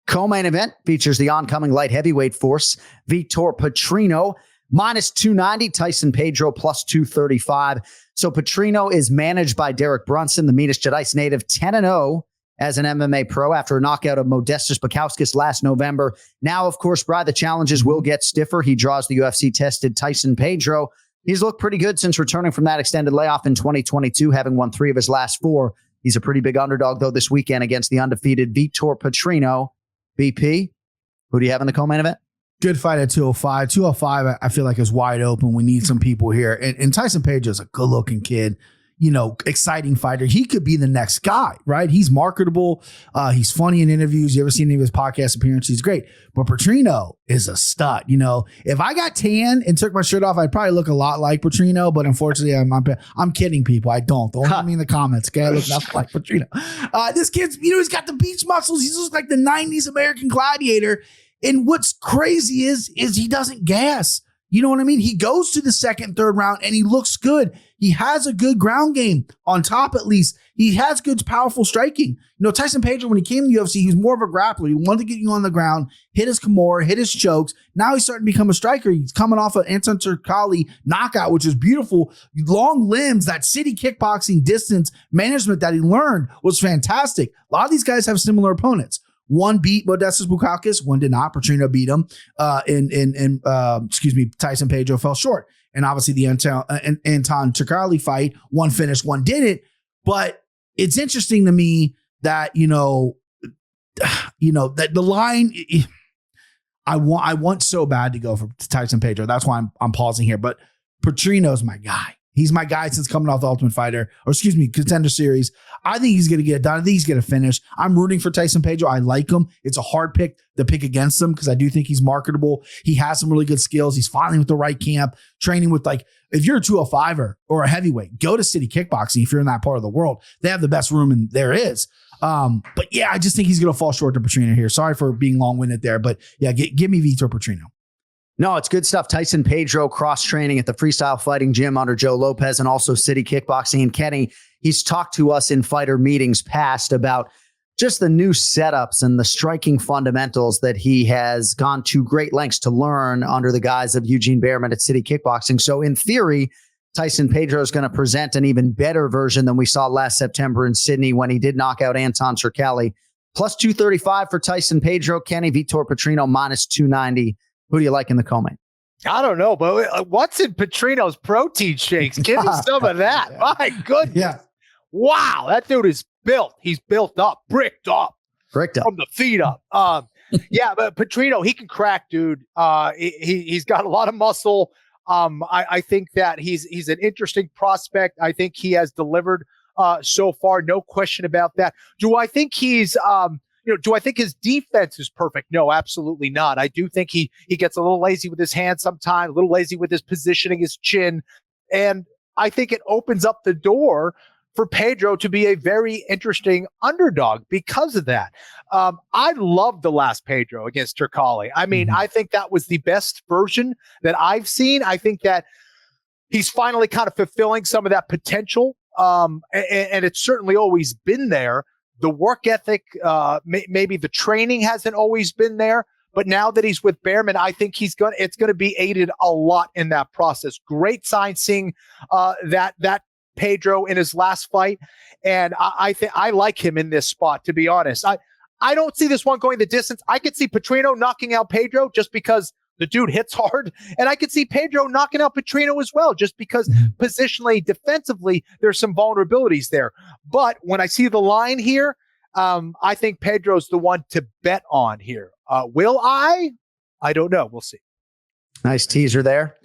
Co-main event features the oncoming light heavyweight force, Vitor Petrino, minus 290, Tyson Pedro plus 235. So Petrino is managed by Derek Brunson, the Minas Gerais native, 10-0 as an MMA pro after a knockout of Modestas Bukauskas last November. Now, of course, Bri, the challenges will get stiffer. He draws the UFC-tested Tyson Pedro. He's looked pretty good since returning from that extended layoff in 2022, having won 3 of his last 4. He's a pretty big underdog, though, this weekend against the undefeated Vitor Petrino. BP, who do you have in the co-main event? Good fight at 205. 205, I feel like, is wide open. We need some people here. And Tyson Pedro is a good-looking kid, exciting fighter. He could be the next guy, right? He's marketable. He's funny in interviews. You ever seen any of his podcast appearances? He's great. But Petrino is a stud. If I got tan and took my shirt off, I'd probably look a lot like Petrino. But unfortunately, I'm kidding people. I don't. Don't hit me in the comments, okay? I look nothing like Petrino. This kid's, he's got the beach muscles. He's just like the 90s American Gladiator. And what's crazy is he doesn't gas. You know what I mean? He goes to the second, third round, and he looks good. He has a good ground game on top, at least. He has good, powerful striking. Tyson Pedro, when he came to the UFC, he was more of a grappler. He wanted to get you on the ground, hit his Kimura, hit his chokes. Now he's starting to become a striker. He's coming off an Anton Turkalj knockout, which is beautiful. Long limbs, that city kickboxing distance management that he learned was fantastic. A lot of these guys have similar opponents. One beat Modestas Bukauskas, one did not. Petrino beat him. Tyson Pedro fell short. And obviously the Anton Turkalj fight, one finished, one didn't. But it's interesting to me that, that the line, I want so bad to go for Tyson Pedro. That's why I'm pausing here. But Petrino's my guy. He's my guy since coming off the Ultimate Fighter, Contender Series. I think he's going to get it done. I think he's going to finish. I'm rooting for Tyson Pedro. I like him. It's a hard pick to pick against him because I do think he's marketable. He has some really good skills. He's fighting with the right camp, training with, if you're a 205er or a heavyweight, go to City Kickboxing if you're in that part of the world. They have the best room there is. But yeah, I just think he's going to fall short to Petrino here. Sorry for being long-winded there, but yeah, give me Vitor Petrino. No, it's good stuff. Tyson Pedro cross-training at the Freestyle Fighting Gym under Joe Lopez and also City Kickboxing. And Kenny, he's talked to us in fighter meetings past about just the new setups and the striking fundamentals that he has gone to great lengths to learn under the guise of Eugene Behrman at City Kickboxing. So in theory, Tyson Pedro is going to present an even better version than we saw last September in Sydney when he did knock out Anton Turkalj. Plus 235 for Tyson Pedro. Kenny, Vitor Petrino minus 290. Who do you like in the co-main? I don't know, but what's in Petrino's protein shakes? Give me some of that. Yeah. My goodness. Yeah. Wow, that dude is built. He's built up, bricked up from the feet up. Yeah, but Petrino, he can crack, dude. He's got a lot of muscle. I think that he's an interesting prospect. I think he has delivered so far, no question about that. Do I think he's do I think his defense is perfect? No, absolutely not. I do think he gets a little lazy with his hands sometimes, a little lazy with his positioning, his chin, and I think it opens up the door for Pedro to be a very interesting underdog because of that. I love the last Pedro against Turkalj. I mean, I think that was the best version that I've seen. I think that he's finally kind of fulfilling some of that potential. And it's certainly always been there. The work ethic, maybe the training hasn't always been there. But now that he's with Behrman, I think it's going to be aided a lot in that process. Great sign seeing that Pedro in his last fight. And I think I like him in this spot, to be honest. I don't see this one going the distance. I could see Petrino knocking out Pedro just because the dude hits hard. And I could see Pedro knocking out Petrino as well, just because positionally, defensively, there's some vulnerabilities there. But when I see the line here, I think Pedro's the one to bet on here. Will I? I don't know. We'll see. Nice teaser there.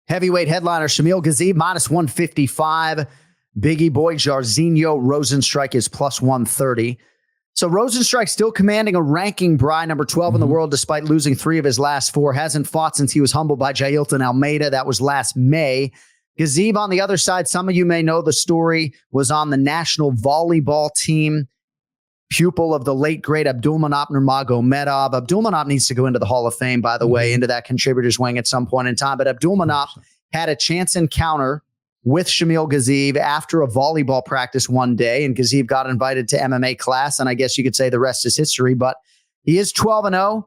Heavyweight headliner Shamil Gazib, minus 155. Biggie boy Jairzinho Rozenstruik is plus 130. So Rozenstruik still commanding a ranking, Bry, number 12 in the world, despite losing 3 of his last 4. Hasn't fought since he was humbled by Jailton Almeida. That was last May. Gazib on the other side, some of you may know the story, was on the national volleyball team. Pupil of the late, great Abdulmanap Nurmagomedov. Abdulmanap needs to go into the Hall of Fame, by the way, into that contributor's wing at some point in time. But Abdulmanap had a chance encounter with Shamil Gazib after a volleyball practice one day, and Gazib got invited to MMA class, and I guess you could say the rest is history. But he is 12-0.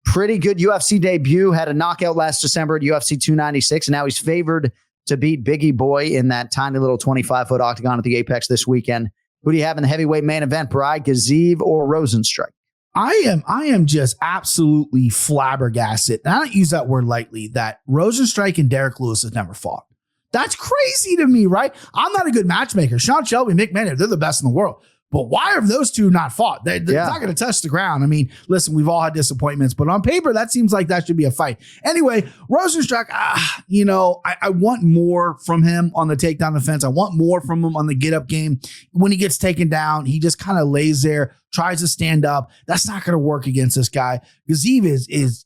Pretty good UFC debut. Had a knockout last December at UFC 296, and now he's favored to beat Biggie Boy in that tiny little 25-foot octagon at the Apex this weekend. Who do you have in the heavyweight main event, Bry? Gazib or Rozenstruik? I am just absolutely flabbergasted. And I don't use that word lightly, that Rozenstruik and Derek Lewis has never fought. That's crazy to me, right? I'm not a good matchmaker. Sean Shelby, Mick Maynard, they're the best in the world. But why have those two not fought? They're not going to touch the ground. I mean, listen, we've all had disappointments, but on paper, that seems like that should be a fight. Anyway, Rozenstruik, I want more from him on the takedown defense. I want more from him on the get-up game. When he gets taken down, he just kind of lays there, tries to stand up. That's not going to work against this guy. Gazib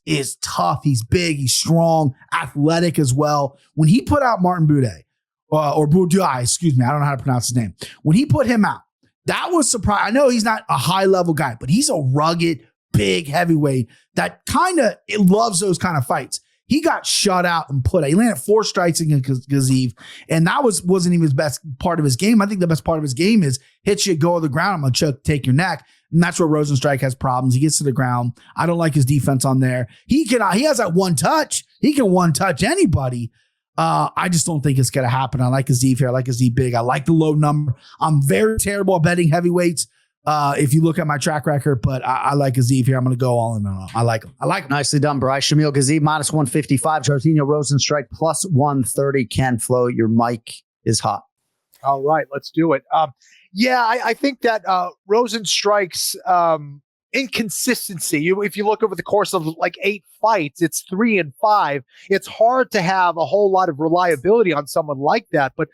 is tough. He's big. He's strong, athletic as well. When he put out Martin Buday, or Buday, excuse me, I don't know how to pronounce his name. When he put him out, that was surprising. I know he's not a high-level guy, but he's a rugged, big heavyweight that it loves those kind of fights. He got shut out and he landed 4 strikes against Gazib, and that wasn't even his best part of his game. I think the best part of his game is hit you, go to the ground, I'm going to take your neck. And that's where Rozenstruik has problems. He gets to the ground. I don't like his defense on there. He has that one touch. He can one touch anybody. I just don't think it's going to happen. I like Gazib here. I like Gazib big. I like the low number. I'm very terrible at betting heavyweights if you look at my track record, but I like Gazib here. I'm going to go all in on him. I like him. Nicely done, Bryce. Shamil Gazib, minus 155. Jairzinho Rozenstruik, plus 130. KenFlo, your mic is hot. All right, let's do it. I think that Rozenstruik's inconsistency. If you look over the course of like 8 fights, it's 3 and 5. It's hard to have a whole lot of reliability on someone like that. But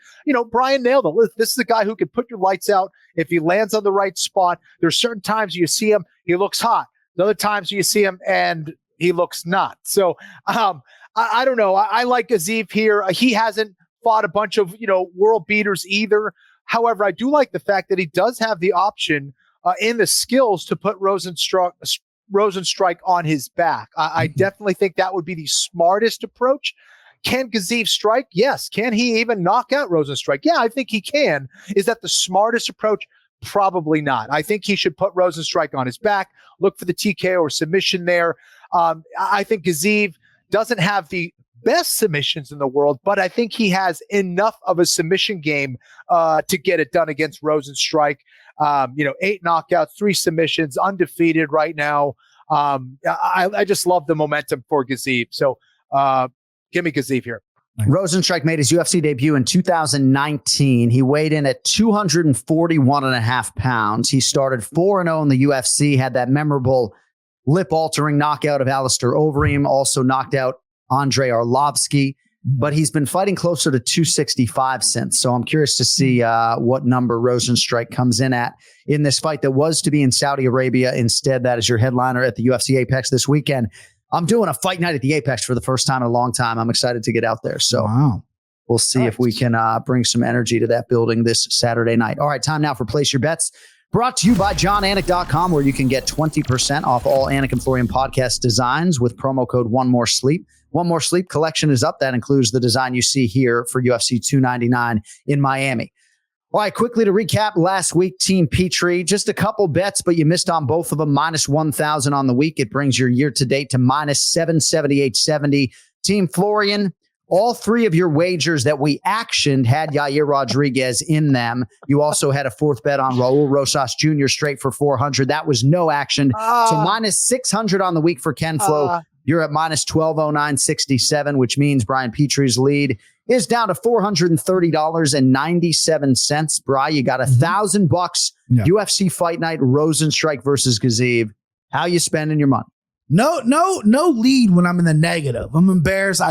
Brian nailed it. This is a guy who can put your lights out if he lands on the right spot. There's certain times you see him, he looks hot. The other times you see him and he looks not. So I don't know. I like Gazib here. He hasn't fought a bunch of world beaters either. However, I do like the fact that he does have the option in the skills to put Rozenstruik on his back. I definitely think that would be the smartest approach. Can Gazib strike? Yes. Can he even knock out Rozenstruik? Yeah, I think he can. Is that the smartest approach? Probably not. I think he should put Rozenstruik on his back, look for the TKO or submission there. I think Gazib doesn't have the best submissions in the world, but I think he has enough of a submission game to get it done against Rozenstruik. 8 knockouts, 3 submissions, undefeated right now. I just love the momentum for Gaziev. So give me Gaziev here. Rosenstrike made his UFC debut in 2019. He weighed in at 241.5 pounds. He started 4-0 in the UFC, had that memorable lip-altering knockout of Alistair Overeem, also knocked out Andrei Arlovsky, but he's been fighting closer to 265 since. So I'm curious to see what number Rosenstrike comes in at in this fight that was to be in Saudi Arabia. Instead, that is your headliner at the UFC Apex this weekend. I'm doing a fight night at the Apex for the first time in a long time. I'm excited to get out there. So we'll see if we can bring some energy to that building this Saturday night. All right, time now for Place Your Bets. Brought to you by JohnAnik.com, where you can get 20% off all Anik and Florian podcast designs with promo code One More Sleep. One More Sleep collection is up. That includes the design you see here for UFC 299 in Miami. All right, quickly to recap last week, Team Petrie, just a couple bets, but you missed on both of them. Minus 1,000 on the week. It brings your year-to-date to minus 778.70. Team Florian, all three of your wagers that we actioned had Yair Rodriguez in them. You also had a fourth bet on Raul Rosas Jr. straight for 400. That was no action. So minus 600 on the week for KenFlo. You're at minus 1209.67, which means Brian Petrie's lead is down to $430.97. Bri, you got $1,000 UFC Fight Night, Rosenstrike versus Gaziev. How you spending your money? No lead when I'm in the negative. I'm embarrassed.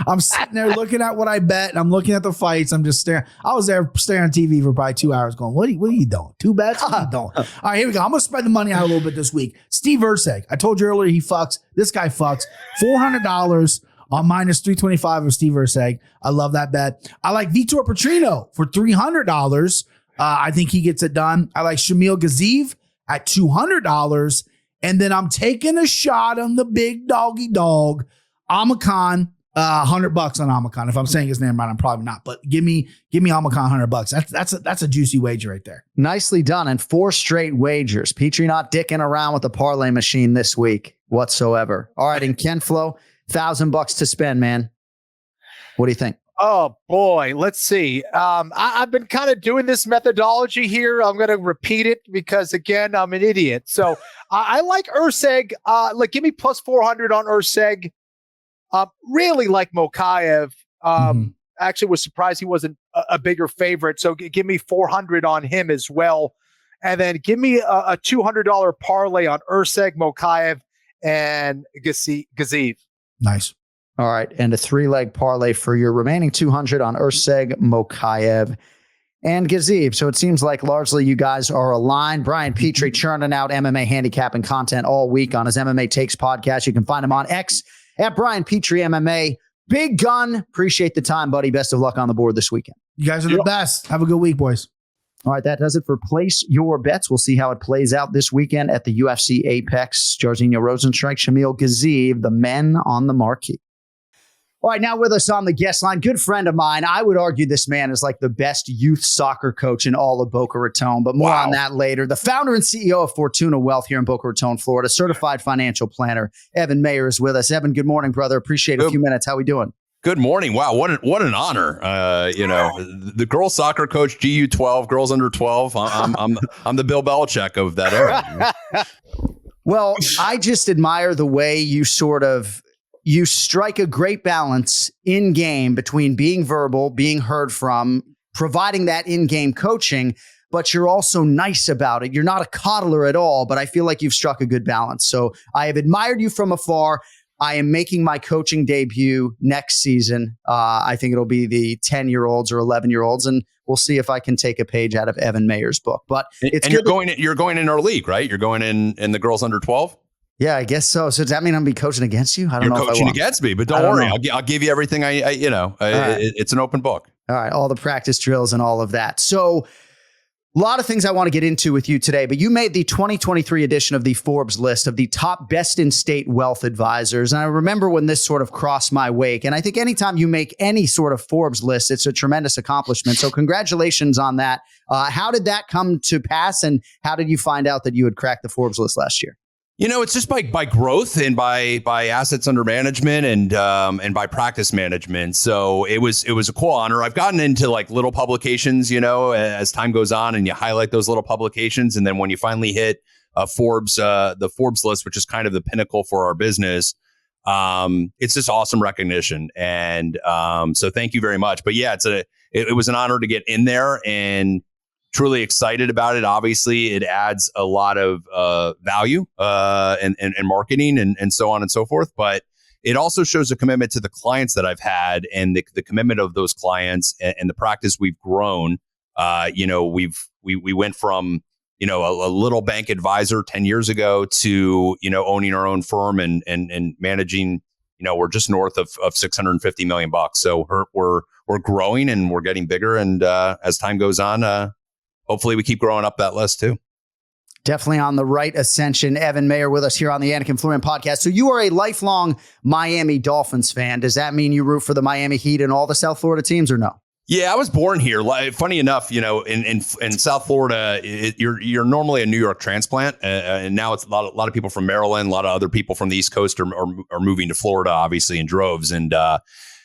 I'm sitting there looking at what I bet, and I'm looking at the fights. I'm just staring. I was there staring at TV for probably 2 hours going, what are you doing? 2 bets? What are you doing? All right, here we go. I'm going to spread the money out a little bit this week. Steve Erceg. I told you earlier he fucks. This guy fucks. $400 on minus 325 of Steve Erceg. I love that bet. I like Vitor Petrino for $300. I think he gets it done. I like Shamil Gaziev at $200. And then I'm taking a shot on the big doggy dog, Amakan. $100 on Amakan. If I'm saying his name right, I'm probably not. But give me Amakan $100. That's a juicy wager right there. Nicely done. And 4 straight wagers. Petrie not dicking around with the parlay machine this week whatsoever. All right, and KenFlo, $1,000 to spend, man. What do you think? Oh boy, let's see. I've been kind of doing this methodology here. I'm going to repeat it because again, I'm an idiot. So I like Erceg. Give me plus 400 on Erceg. Really like Mokaev. Actually was surprised he wasn't a bigger favorite. So give me 400 on him as well. And then give me a $200 parlay on Erceg, Mokaev, and Gaziev. Nice. All right. And a 3-leg parlay for your remaining 200 on Erceg, Mokaev, and Gaziev. So it seems like largely you guys are aligned. Brian Petrie churning out MMA handicapping content all week on his MMA Takes podcast. You can find him on X at Brian Petrie MMA. Big gun. Appreciate the time, buddy. Best of luck on the board this weekend. You guys are the best. Have a good week, boys. All right, that does it for Place Your Bets. We'll see how it plays out this weekend at the UFC Apex. Jairzinho Rosenstrike, Shamil Gaziev, the men on the marquee. All right, now with us on the guest line, good friend of mine. I would argue this man is like the best youth soccer coach in all of Boca Raton, but more on that later. The founder and CEO of Fortuna Wealth here in Boca Raton, Florida, certified financial planner, Evan Mayer is with us. Evan, good morning, brother. Appreciate a few minutes. How we doing? Good morning. Wow, what an honor. The girls soccer coach, GU12, girls under 12. I'm the Bill Belichick of that era. Well, I just admire the way you you strike a great balance in game between being verbal, being heard from, providing that in-game coaching, but you're also nice about it. You're not a coddler at all, but I feel like you've struck a good balance. So I have admired you from afar. I am making my coaching debut next season. I think it'll be the 10-year-olds or 11-year-olds, and we'll see if I can take a page out of Evan Mayer's book. But it's you're going in our league, right? You're going in the girls under 12? Yeah, I guess so. So does that mean I'm going to be coaching against you? I don't know. You're coaching against me, but don't worry. I'll give you everything. It's an open book. All right. All the practice drills and all of that. So a lot of things I want to get into with you today, but you made the 2023 edition of the Forbes list of the top best in state wealth advisors. And I remember when this sort of crossed my wake. And I think anytime you make any sort of Forbes list, it's a tremendous accomplishment. So congratulations on that. How did that come to pass? And how did you find out that you had cracked the Forbes list last year? It's just by growth and by assets under management and by practice management. So it was a cool honor. I've gotten into like little publications, as time goes on, and you highlight those little publications, and then when you finally hit Forbes, the Forbes list, which is kind of the pinnacle for our business. It's just awesome recognition. And so thank you very much. But yeah, it was an honor to get in there and truly excited about it. Obviously, it adds a lot of value and marketing and so on and so forth. But it also shows a commitment to the clients that I've had and the commitment of those clients and the practice we've grown. We went from a little bank advisor 10 years ago to owning our own firm and managing. We're just north of $650 million. So we're growing and we're getting bigger. And as time goes on, hopefully we keep growing up that list too. Definitely on the right ascension. Evan Mayer with us here on the Anik and Florian podcast. So you are a lifelong Miami Dolphins fan. Does that mean you root for the Miami Heat and all the South Florida teams or no? Yeah, I was born here. Funny enough, in South Florida, you're normally a New York transplant, and now it's a lot of people from Maryland, a lot of other people from the East Coast are moving to Florida, obviously in droves, and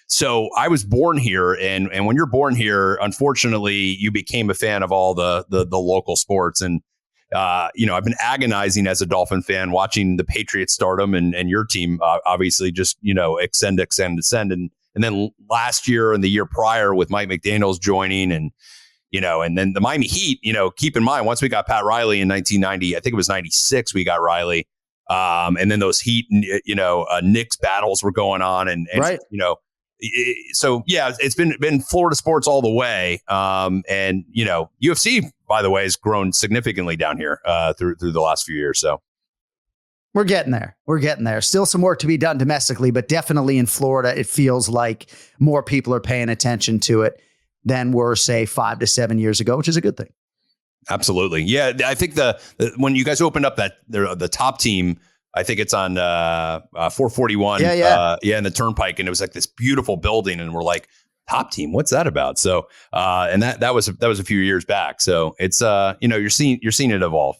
so I was born here, and when you're born here, unfortunately, you became a fan of all the local sports, and I've been agonizing as a Dolphin fan watching the Patriots stardom and your team obviously just ascend, and then last year and the year prior with Mike McDaniels joining and then the Miami Heat, keep in mind, once we got Pat Riley in 1990, I think it was 96, we got Riley. And then those Heat, Knicks battles were going on and right. So yeah, it's been Florida sports all the way. And UFC, by the way, has grown significantly down here through the last few years. So we're getting there. Still some work to be done domestically, but definitely in Florida, it feels like more people are paying attention to it than were, say, 5 to 7 years ago, which is a good thing. Absolutely. Yeah. I think when you guys opened up the top team, I think it's on 441. Yeah. In the Turnpike. And it was like this beautiful building. And we're like, top team, what's that about? So, and that was a few years back. So it's, you're seeing it evolve.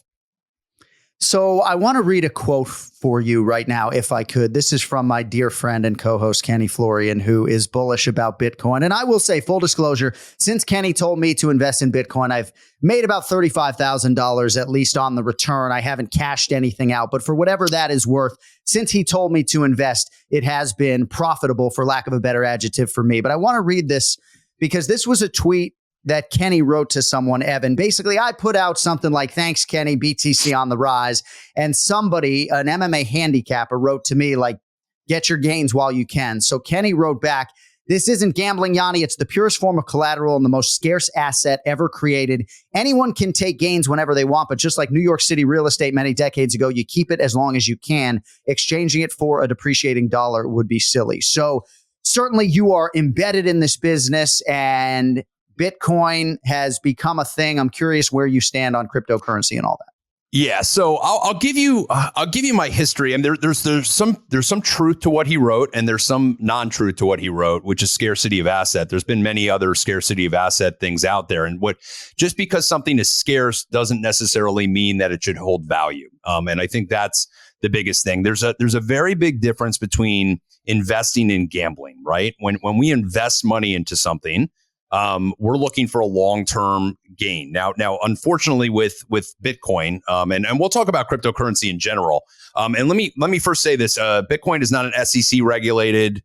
So I want to read a quote for you right now, if I could. This is from my dear friend and co-host, Kieren Portley, who is bullish about Bitcoin. And I will say, full disclosure, since Kenny told me to invest in Bitcoin, I've made about $35,000 at least on the return. I haven't cashed anything out, but for whatever that is worth, since he told me to invest, it has been profitable, for lack of a better adjective, for me. But I want to read this because this was a tweet that Kenny wrote to someone, Evan. Basically, I put out something like, thanks, Kenny, BTC on the rise. And somebody, an MMA handicapper, wrote to me like, get your gains while you can. So Kenny wrote back, this isn't gambling, Yanni. It's the purest form of collateral and the most scarce asset ever created. Anyone can take gains whenever they want, but just like New York City real estate many decades ago, you keep it as long as you can. Exchanging it for a depreciating dollar would be silly. So certainly you are embedded in this business and Bitcoin has become a thing. I'm curious where you stand on cryptocurrency and all that. Yeah, so I'll give you my history, and there's some truth to what he wrote, and there's some non-truth to what he wrote, which is scarcity of asset. There's been many other scarcity of asset things out there, and just because something is scarce doesn't necessarily mean that it should hold value. And I think that's the biggest thing. There's a very big difference between investing and gambling, right? When we invest money into something, we're looking for a long-term gain. Now, unfortunately, with Bitcoin, and we'll talk about cryptocurrency in general. And let me first say this: Bitcoin is not an SEC regulated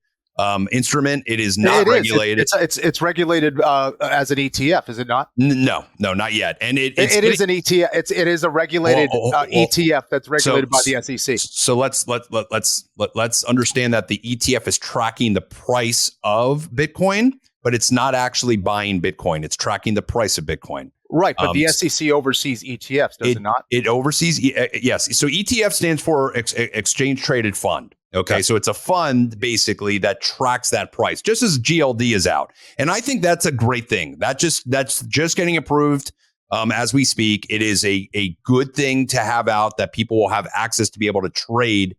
instrument. It is not regulated. It's regulated as an ETF, is it not? No, not yet. And it is an ETF. It is a regulated ETF that's regulated by the SEC. So let's understand that the ETF is tracking the price of Bitcoin, but it's not actually buying Bitcoin. It's tracking the price of Bitcoin. Right, but the SEC oversees ETFs, does it not? It oversees, yes. So ETF stands for Exchange Traded Fund. Okay, so it's a fund basically that tracks that price, just as GLD is out. And I think that's a great thing. That's just getting approved as we speak. It is a good thing to have out that people will have access to be able to trade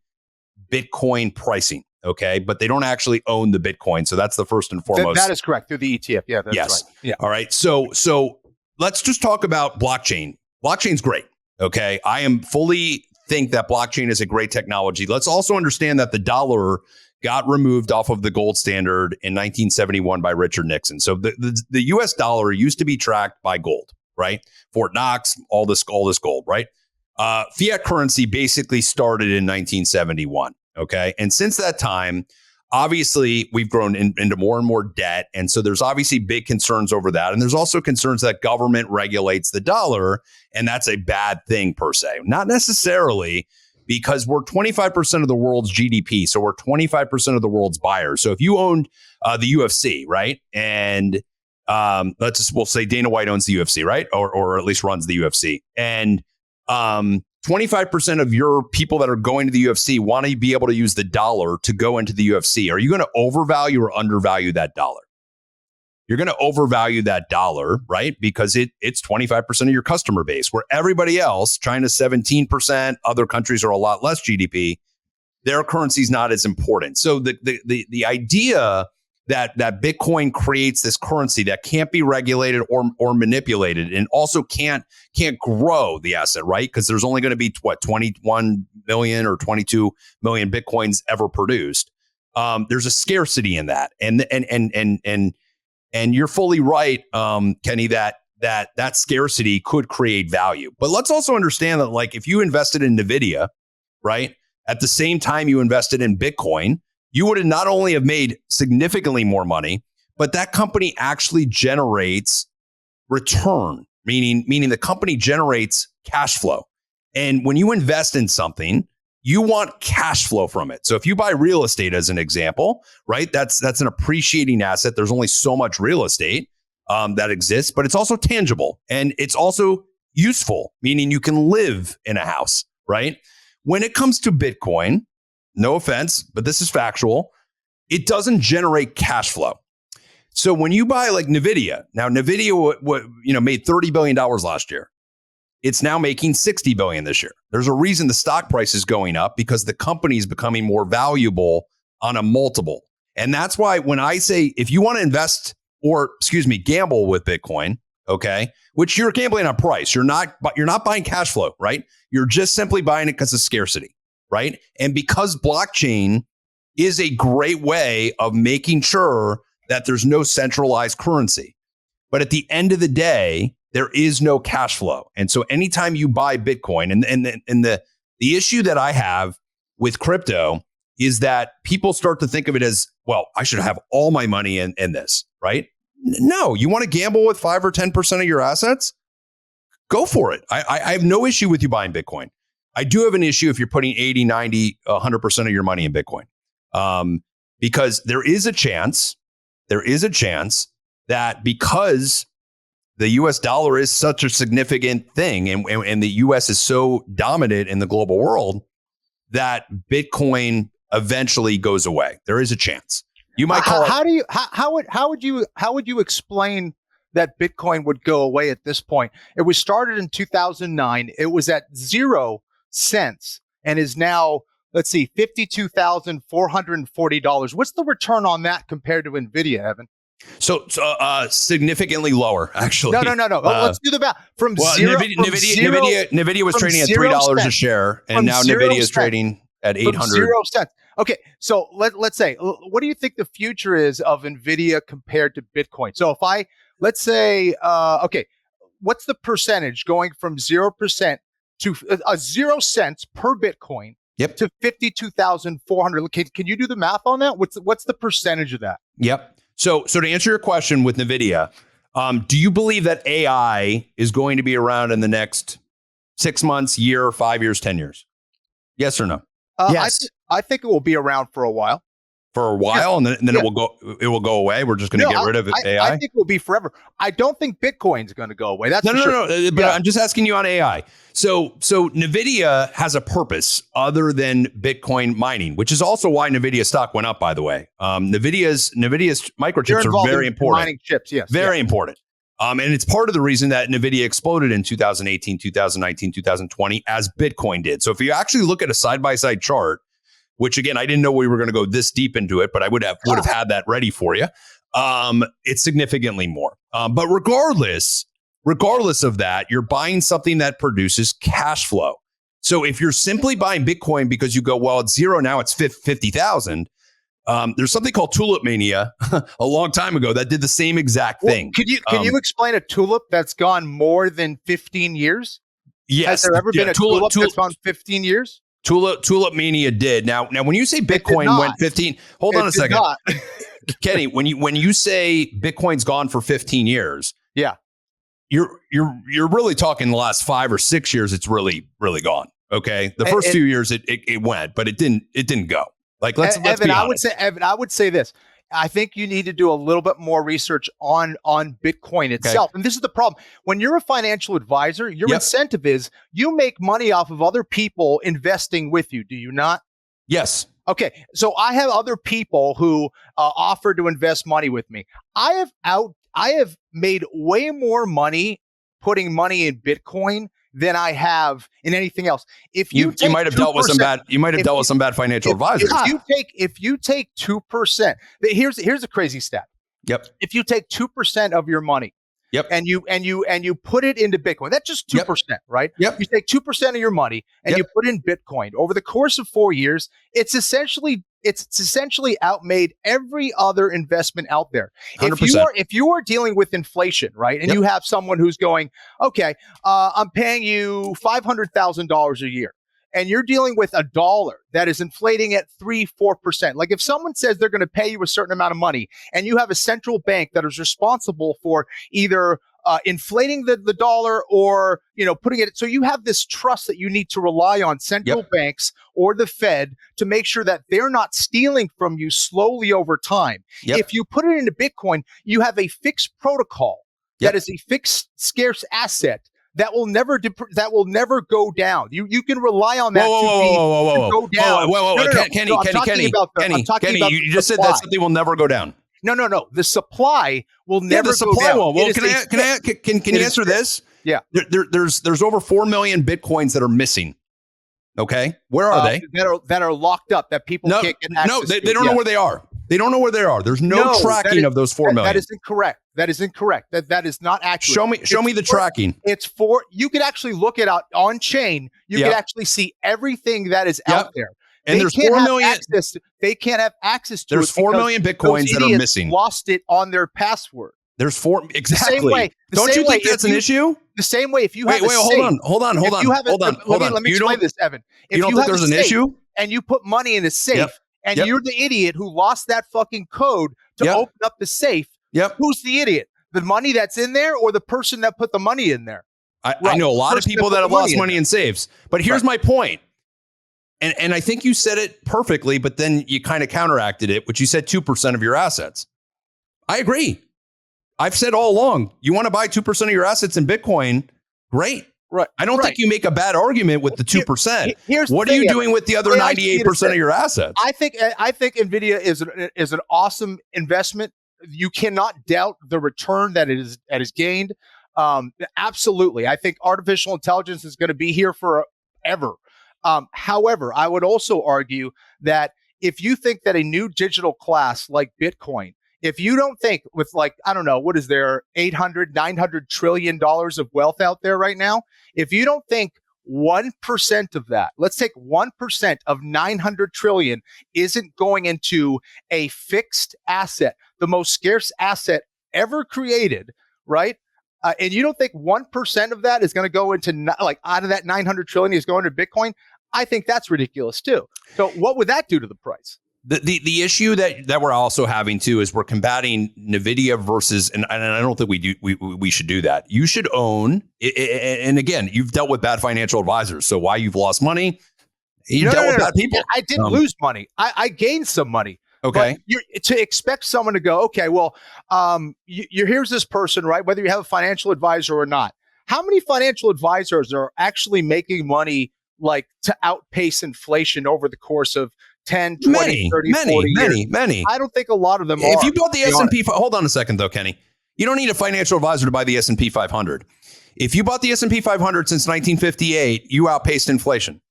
Bitcoin pricing. Okay, but they don't actually own the Bitcoin. So that's the first and foremost. That is correct, through the ETF. Yeah, that's right. Yeah. All right. So let's just talk about blockchain. Blockchain's great. Okay. I am fully think that blockchain is a great technology. Let's also understand that the dollar got removed off of the gold standard in 1971 by Richard Nixon. So the US dollar used to be tracked by gold, right? Fort Knox, all this gold, right? fiat currency basically started in 1971. Okay. And since that time, obviously, we've grown into more and more debt. And so there's obviously big concerns over that. And there's also concerns that government regulates the dollar. And that's a bad thing per se. Not necessarily, because we're 25% of the world's GDP. So we're 25% of the world's buyers. So if you owned the UFC, right? And we'll say Dana White owns the UFC, right? Or at least runs the UFC. And 25% of your people that are going to the UFC want to be able to use the dollar to go into the UFC. Are you going to overvalue or undervalue that dollar? You're going to overvalue that dollar, right? Because it's 25% of your customer base, where everybody else, China's 17%, other countries are a lot less GDP. Their currency is not as important. So the idea that Bitcoin creates this currency that can't be regulated or manipulated, and also can't grow the asset, right? Because there's only going to be 21 million or 22 million Bitcoins ever produced. There's a scarcity in that, and you're fully right, Kenny, that scarcity could create value. But let's also understand that, like, if you invested in NVIDIA, right, at the same time you invested in Bitcoin, you would have not only have made significantly more money, but that company actually generates return, meaning the company generates cash flow. And when you invest in something, you want cash flow from it. So if you buy real estate as an example, right, that's an appreciating asset. There's only so much real estate that exists, but it's also tangible and it's also useful, meaning you can live in a house, right? When it comes to Bitcoin, no offense, but this is factual, it doesn't generate cash flow. So when you buy like NVIDIA, now NVIDIA made $30 billion last year. It's now making $60 billion this year. There's a reason the stock price is going up, because the company is becoming more valuable on a multiple. And that's why when I say, if you want to gamble with Bitcoin, okay, which you're gambling on price, you're not buying cash flow, right? You're just simply buying it because of scarcity, right? And because blockchain is a great way of making sure that there's no centralized currency. But at the end of the day, there is no cash flow. And so anytime you buy Bitcoin, and the issue that I have with crypto is that people start to think of it as, well, I should have all my money in this, right? No, you want to gamble with 5 or 10% of your assets? Go for it. I have no issue with you buying Bitcoin. I do have an issue if you're putting 80, 90, 100% of your money in Bitcoin. Because there is a chance that because the US dollar is such a significant thing and the US is so dominant in the global world, that Bitcoin eventually goes away. There is a chance. You might call it. How would you explain that Bitcoin would go away at this point? It was started in 2009. It was at 0 cents and is now, let's see, $52,440. What's the return on that compared to NVIDIA, Evan? So significantly lower, actually. No. Let's do the math. NVIDIA was trading at $3 a share, and now NVIDIA is trading at 800. 0 cents. Okay, so let's say, what do you think the future is of NVIDIA compared to Bitcoin? So let's say, what's the percentage going from 0% to 0 cents per Bitcoin? Yep. To 52,400. Can you do the math on that? What's the percentage of that? Yep. So to answer your question with NVIDIA, do you believe that AI is going to be around in the next 6 months, year, 5 years, 10 years? Yes or no? Yes. I think it will be around for a while. For a while, and then it will go away. We're just going to get rid of AI. I think it will be forever. I don't think Bitcoin's going to go away. That's no. But I'm just asking you on AI. So NVIDIA has a purpose other than Bitcoin mining, which is also why NVIDIA stock went up. By the way, NVIDIA's microchips are very important. Mining chips, yes, very important. And it's part of the reason that NVIDIA exploded in 2018, 2019, 2020, as Bitcoin did. So if you actually look at a side-by-side chart, which again, I didn't know we were going to go this deep into it, but I would have had that ready for you. It's significantly more. But regardless of that, you're buying something that produces cash flow. So if you're simply buying Bitcoin because you go, well, it's 0 now, it's 50,000. There's something called tulip mania a long time ago that did the same exact thing. Can you explain a tulip that's gone more than 15 years? Has there ever been a tulip that's gone 15 years? Tulip Mania did. Now, when you say Bitcoin went 15, hold on a second, Kenny. When you say Bitcoin's gone for 15 years, yeah, you're really talking the last 5 or 6 years. It's really gone. Okay, the first few years it went, but it didn't go. Like let's Evan, be honest. I would say this. I think you need to do a little bit more research on Bitcoin itself. And this is the problem. When you're a financial advisor, your incentive is you make money off of other people investing with you. Do you not? Yes. Okay. So I have other people who offer to invest money with me. I have made way more money putting money in Bitcoin than I have in anything else. If you might have dealt with some bad financial advisors. If you take 2%, here's a crazy stat. Yep. If you take 2% of your money, and you put it into Bitcoin, that's just 2%, right? Yep. You take 2% of your money and you put it in Bitcoin over the course of 4 years. It's essentially outmade every other investment out there. 100%. If you are dealing with inflation, right, and you have someone who's going, okay, I'm paying you $500,000 a year, and you're dealing with a dollar that is inflating at 3-4%. Like if someone says they're going to pay you a certain amount of money, and you have a central bank that is responsible for either inflating the dollar or putting it, so you have this trust that you need to rely on central banks or the Fed to make sure that they're not stealing from you slowly over time. If you put it into Bitcoin, you have a fixed protocol that is a fixed scarce asset that will never go down. You can rely on that to go down. Kenny, you just said that something will never go down. No. The supply will never go down. Well, can you answer this? Yeah. There's over 4 million Bitcoins that are missing. Okay. Where are they? That are locked up that people can't get access to. No, they don't know where they are. They don't know where they are. There's no tracking of those 4 million. That is incorrect. That is not accurate. Show me the tracking. You could actually look it out on chain. You can actually see everything that is out there. And there's 4 million. They can't have access to it. There's 4 million Bitcoins that are missing. Lost it on their password. There's 4 exactly. Don't you think that's an issue? The same way, if you have hold on. Let me explain this, Evan. You don't think there's an issue? And you put money in a safe, and you're the idiot who lost that fucking code to open up the safe. Who's the idiot? The money that's in there, or the person that put the money in there? I know a lot of people that have lost money in safes. But here's my point. And I think you said it perfectly, but then you kind of counteracted it, which you said 2% of your assets. I agree. I've said all along, you want to buy 2% of your assets in Bitcoin, great. Right. I don't think you make a bad argument with the 2%. What are you doing with the other 98% of your assets? I think NVIDIA is an awesome investment. You cannot doubt the return that is gained. Absolutely. I think artificial intelligence is going to be here forever. However, I would also argue that if you think that a new digital class like Bitcoin, if you don't think with what is there, 800, 900 trillion dollars of wealth out there right now, if you don't think 1% of that, let's take 1% of 900 trillion isn't going into a fixed asset, the most scarce asset ever created, right? And you don't think 1% of that is going to go into out of that 900 trillion is going to Bitcoin, I think that's ridiculous too. So what would that do to the price? The issue that we're also having too is we're combating NVIDIA versus, and I don't think we should do that. You should own, and again, you've dealt with bad financial advisors. So why you've lost mony? You dealt with bad people. I didn't lose money. I gained some money. Okay. But to expect someone to go, okay, well, here's this person, right? Whether you have a financial advisor or not. How many financial advisors are actually making money to outpace inflation over the course of 10, 20, 30, 40 years? Many. I don't think a lot of them are. If you bought the S&P, hold on a second though, Kenny. You don't need a financial advisor to buy the S&P 500. If you bought the S&P 500 since 1958, you outpaced inflation.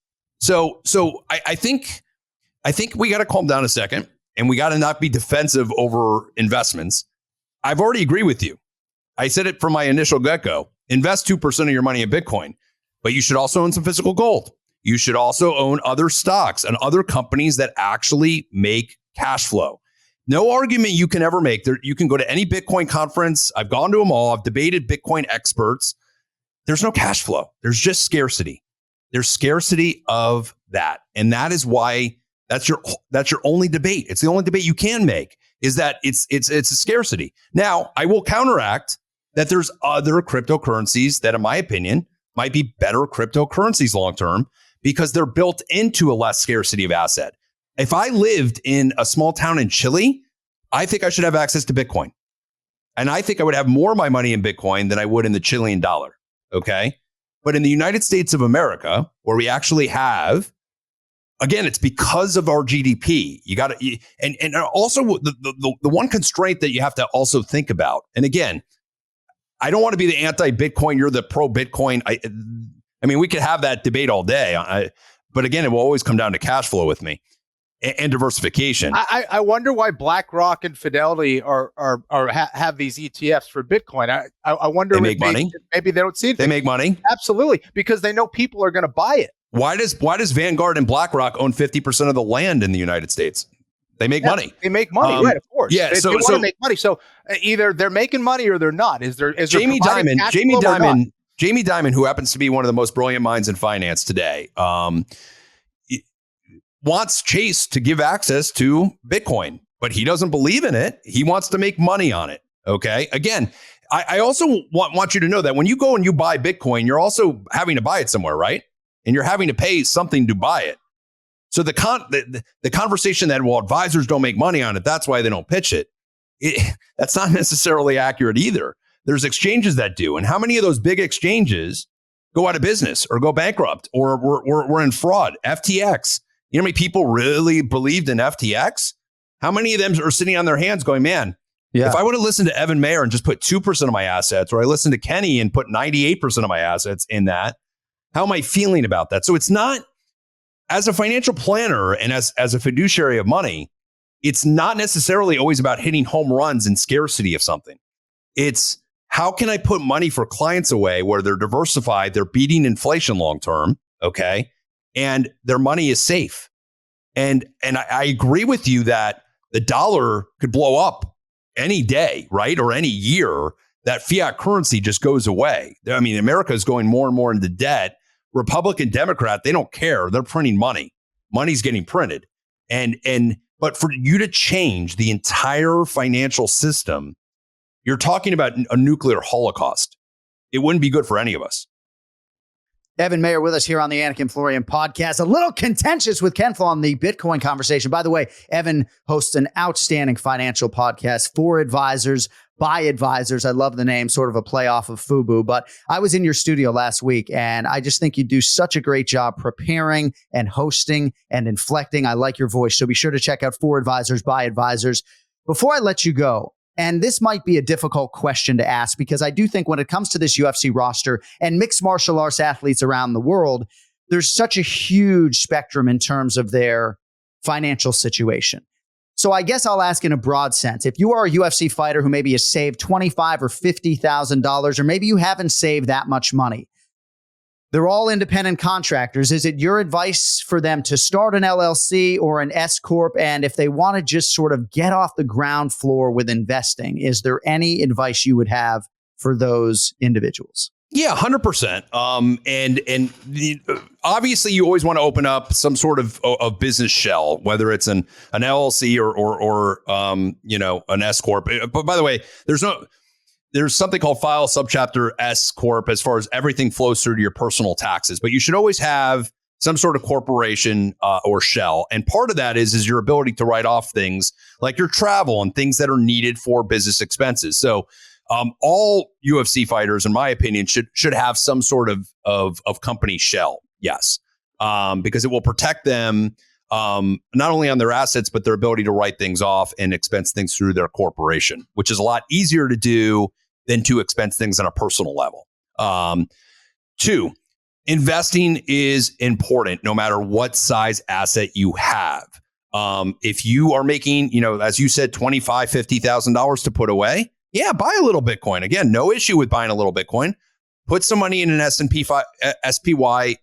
So I think we got to calm down a second, and we got to not be defensive over investments. I've already agreed with you. I said it from my initial get-go. Invest 2% of your money in Bitcoin, but you should also own some physical gold. You should also own other stocks and other companies that actually make cash flow. No argument you can ever make. You can go to any Bitcoin conference. I've gone to them all. I've debated Bitcoin experts. there's no cash flow. There's just scarcity. There's scarcity of that. And that is why that's your only debate. It's the only debate you can make, is that it's a scarcity. Now, I will counteract that there's other cryptocurrencies that, in my opinion, might be better cryptocurrencies long term because they're built into a less scarcity of asset. If I lived in a small town in Chile, I think I should have access to Bitcoin. And I think I would have more of my money in Bitcoin than I would in the Chilean dollar. Okay. But in the United States of America, where we actually have, again, it's because of our GDP. You got to, and also the one constraint that you have to also think about. And again, I don't want to be the anti-Bitcoin. You're the pro-Bitcoin. I mean, we could have that debate all day. But again, it will always come down to cash flow with me and diversification. I wonder why BlackRock and Fidelity have these ETFs for Bitcoin. I wonder they make money. Maybe they don't see it. They make money. Absolutely, because they know people are going to buy it. Why does Vanguard and BlackRock own 50% of the land in the United States? They make money. They make money, right? Of course. Yeah. They want to make money. So either they're making money or they're not. Is there Jamie Dimon, who happens to be one of the most brilliant minds in finance today, wants Chase to give access to Bitcoin, but he doesn't believe in it. He wants to make money on it. Okay. Again, I also want you to know that when you go and you buy Bitcoin, you're also having to buy it somewhere, right? And you're having to pay something to buy it. So the conversation that, well, advisors don't make money on it, that's why they don't pitch it. That's not necessarily accurate either. There's exchanges that do. And how many of those big exchanges go out of business or go bankrupt or were in fraud? FTX. You know how many people really believed in FTX? How many of them are sitting on their hands going, man, if I would have listened to Evan Mayer and just put 2% of my assets, or I listened to Kenny and put 98% of my assets in that, how am I feeling about that? So it's not, as a financial planner and as a fiduciary of money, it's not necessarily always about hitting home runs and scarcity of something. It's how can I put money for clients away where they're diversified, they're beating inflation long term, okay? And their money is safe. And I agree with you that the dollar could blow up any day, right? Or any year, that fiat currency just goes away. I mean, America is going more and more into debt. Republican, Democrat, they don't care. They're printing money. Money's getting printed. But for you to change the entire financial system, you're talking about a nuclear holocaust. It wouldn't be good for any of us. Evan Mayer with us here on the Anik Florian podcast. A little contentious with KenFlo on the Bitcoin conversation. By the way, Evan hosts an outstanding financial podcast for advisors, by advisors. I love the name, sort of a play off of FUBU. But I was in your studio last week, and I just think you do such a great job preparing and hosting and inflecting. I like your voice. So be sure to check out For Advisors, by Advisors. Before I let you go, and this might be a difficult question to ask, because I do think when it comes to this UFC roster and mixed martial arts athletes around the world, there's such a huge spectrum in terms of their financial situation. So I guess I'll ask in a broad sense, if you are a UFC fighter who maybe has saved $25,000 or $50,000, or maybe you haven't saved that much money, they're all independent contractors. Is it your advice for them to start an LLC or an S Corp? And if they want to just sort of get off the ground floor with investing, is there any advice you would have for those individuals? Yeah, 100%. Obviously, you always want to open up some sort of business shell, whether it's an LLC or an S Corp. But by the way, there's something called file subchapter S Corp as far as everything flows through to your personal taxes. But you should always have some sort of corporation or shell. And part of that is your ability to write off things like your travel and things that are needed for business expenses. So all UFC fighters, in my opinion, should have some sort of company shell. Yes, because it will protect them not only on their assets, but their ability to write things off and expense things through their corporation, which is a lot easier to do than to expense things on a personal level. 2, investing is important no matter what size asset you have. If you are making, as you said, $25,000, $50,000 to put away, yeah, buy a little Bitcoin. Again, no issue with buying a little Bitcoin. Put some money in an SPY,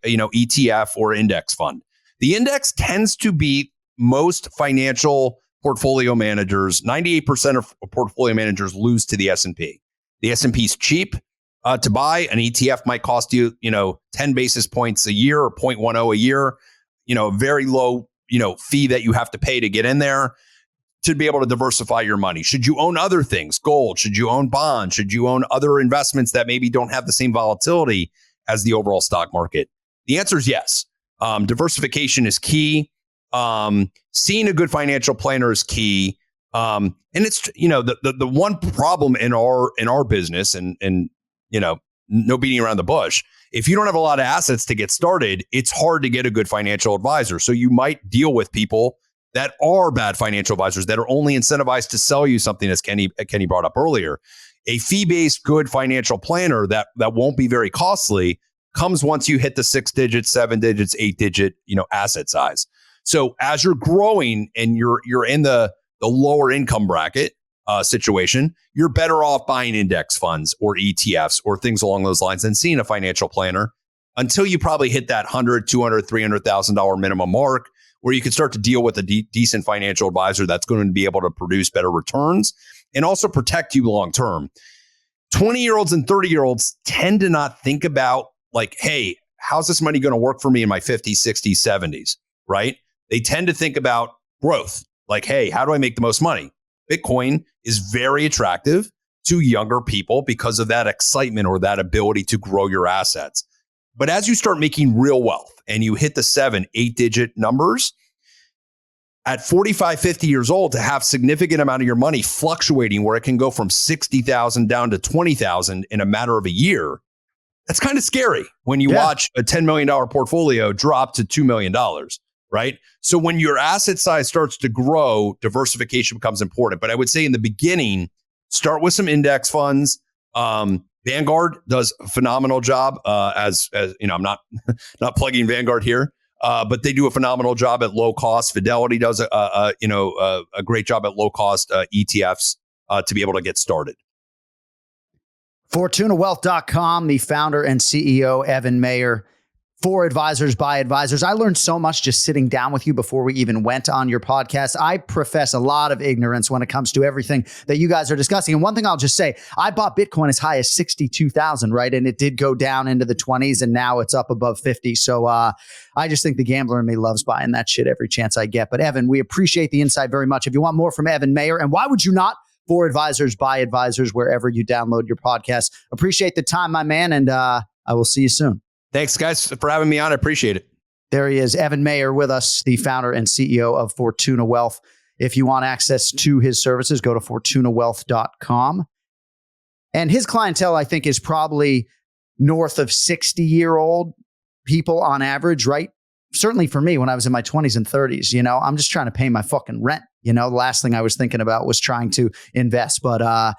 ETF or index fund. The index tends to beat most financial portfolio managers. 98% of portfolio managers lose to the S&P. The S&P is cheap. to buy. An ETF might cost you, 10 basis points a year or 0.10 a year, a very low, fee that you have to pay to get in there to be able to diversify your money. Should you own other things? Gold? Should you own bonds? Should you own other investments that maybe don't have the same volatility as the overall stock market? The answer is yes. Diversification is key. Seeing a good financial planner is key. And it's, the one problem in our business and no beating around the bush. If you don't have a lot of assets to get started, it's hard to get a good financial advisor. So you might deal with people that are bad financial advisors that are only incentivized to sell you something, as Kenny brought up earlier. A fee-based good financial planner that won't be very costly comes once you hit the 6 digits, 7 digits, 8 digit, asset size. So as you're growing and you're in the lower income bracket situation, you're better off buying index funds or ETFs or things along those lines than seeing a financial planner until you probably hit that $100,000, $200,000, $300,000 minimum mark, where you can start to deal with a decent financial advisor that's going to be able to produce better returns and also protect you long term. 20-year-olds and 30-year-olds tend to not think about like, hey, how's this money going to work for me in my 50s, 60s, 70s, right? They tend to think about growth. Like, hey, how do I make the most money? Bitcoin is very attractive to younger people because of that excitement or that ability to grow your assets. But as you start making real wealth and you hit the 7, 8 digit numbers, at 45, 50 years old, to have significant amount of your money fluctuating where it can go from 60,000 down to 20,000 in a matter of a year, that's kind of scary when you watch a $10 million portfolio drop to $2 million, right? So when your asset size starts to grow, diversification becomes important. But I would say in the beginning, start with some index funds. Vanguard does a phenomenal job. As I'm not plugging Vanguard here, but they do a phenomenal job at low cost. Fidelity does a great job at low cost ETFs to be able to get started. FortunaWealth.com, the founder and CEO, Evan Mayer. For advisors, by advisors. I learned so much just sitting down with you before we even went on your podcast. I profess a lot of ignorance when it comes to everything that you guys are discussing. And one thing I'll just say, I bought Bitcoin as high as 62,000, right? And it did go down into the 20s and now it's up above 50. So I just think the gambler in me loves buying that shit every chance I get. But Evan, we appreciate the insight very much. If you want more from Evan Mayer, and why would you not? For advisors, by advisors, wherever you download your podcast. Appreciate the time, my man. And I will see you soon. Thanks, guys, for having me on. I appreciate it. There he is, Evan Mayer with us, the founder and CEO of Fortuna Wealth. If you want access to his services, go to FortunaWealth.com. And his clientele, I think, is probably north of 60-year-old people on average, right? Certainly for me, when I was in my 20s and 30s, I'm just trying to pay my fucking rent. The last thing I was thinking about was trying to invest. But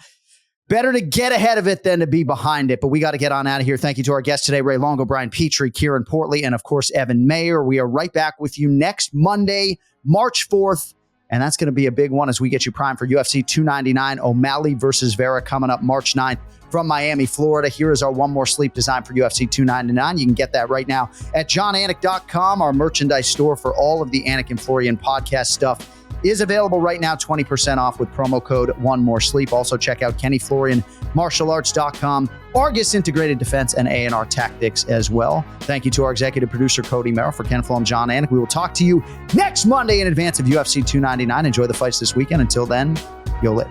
better to get ahead of it than to be behind it. But we got to get on out of here. Thank you to our guests today, Ray Longo, Brian Petrie, Kieren Portley, and of course, Evan Mayer. We are right back with you next Monday, March 4th. And that's going to be a big one as we get you primed for UFC 299, O'Malley versus Vera, coming up March 9th from Miami, Florida. Here is our One More Sleep design for UFC 299. You can get that right now at johnanik.com, our merchandise store for all of the Anik and Florian podcast stuff. Is available right now, 20% off with promo code One More Sleep. Also check out KennyFlorianMartialArts.com, Argus Integrated Defense, and A&R Tactics as well. Thank you to our executive producer, Cody Merrill. For KenFlo and John Anik, we will talk to you next Monday in advance of UFC 299. Enjoy the fights this weekend. Until then, yo lit.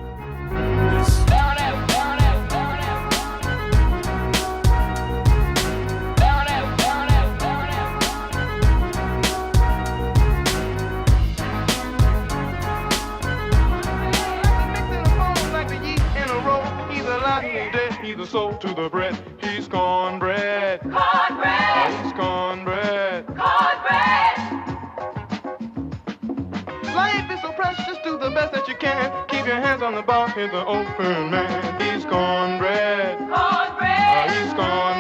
The soul to the bread, he's cornbread. Cornbread! He's cornbread. Cornbread! Life is so precious, do the best that you can. Keep your hands on the bar, hit the open man. He's cornbread. Cornbread! He's cornbread.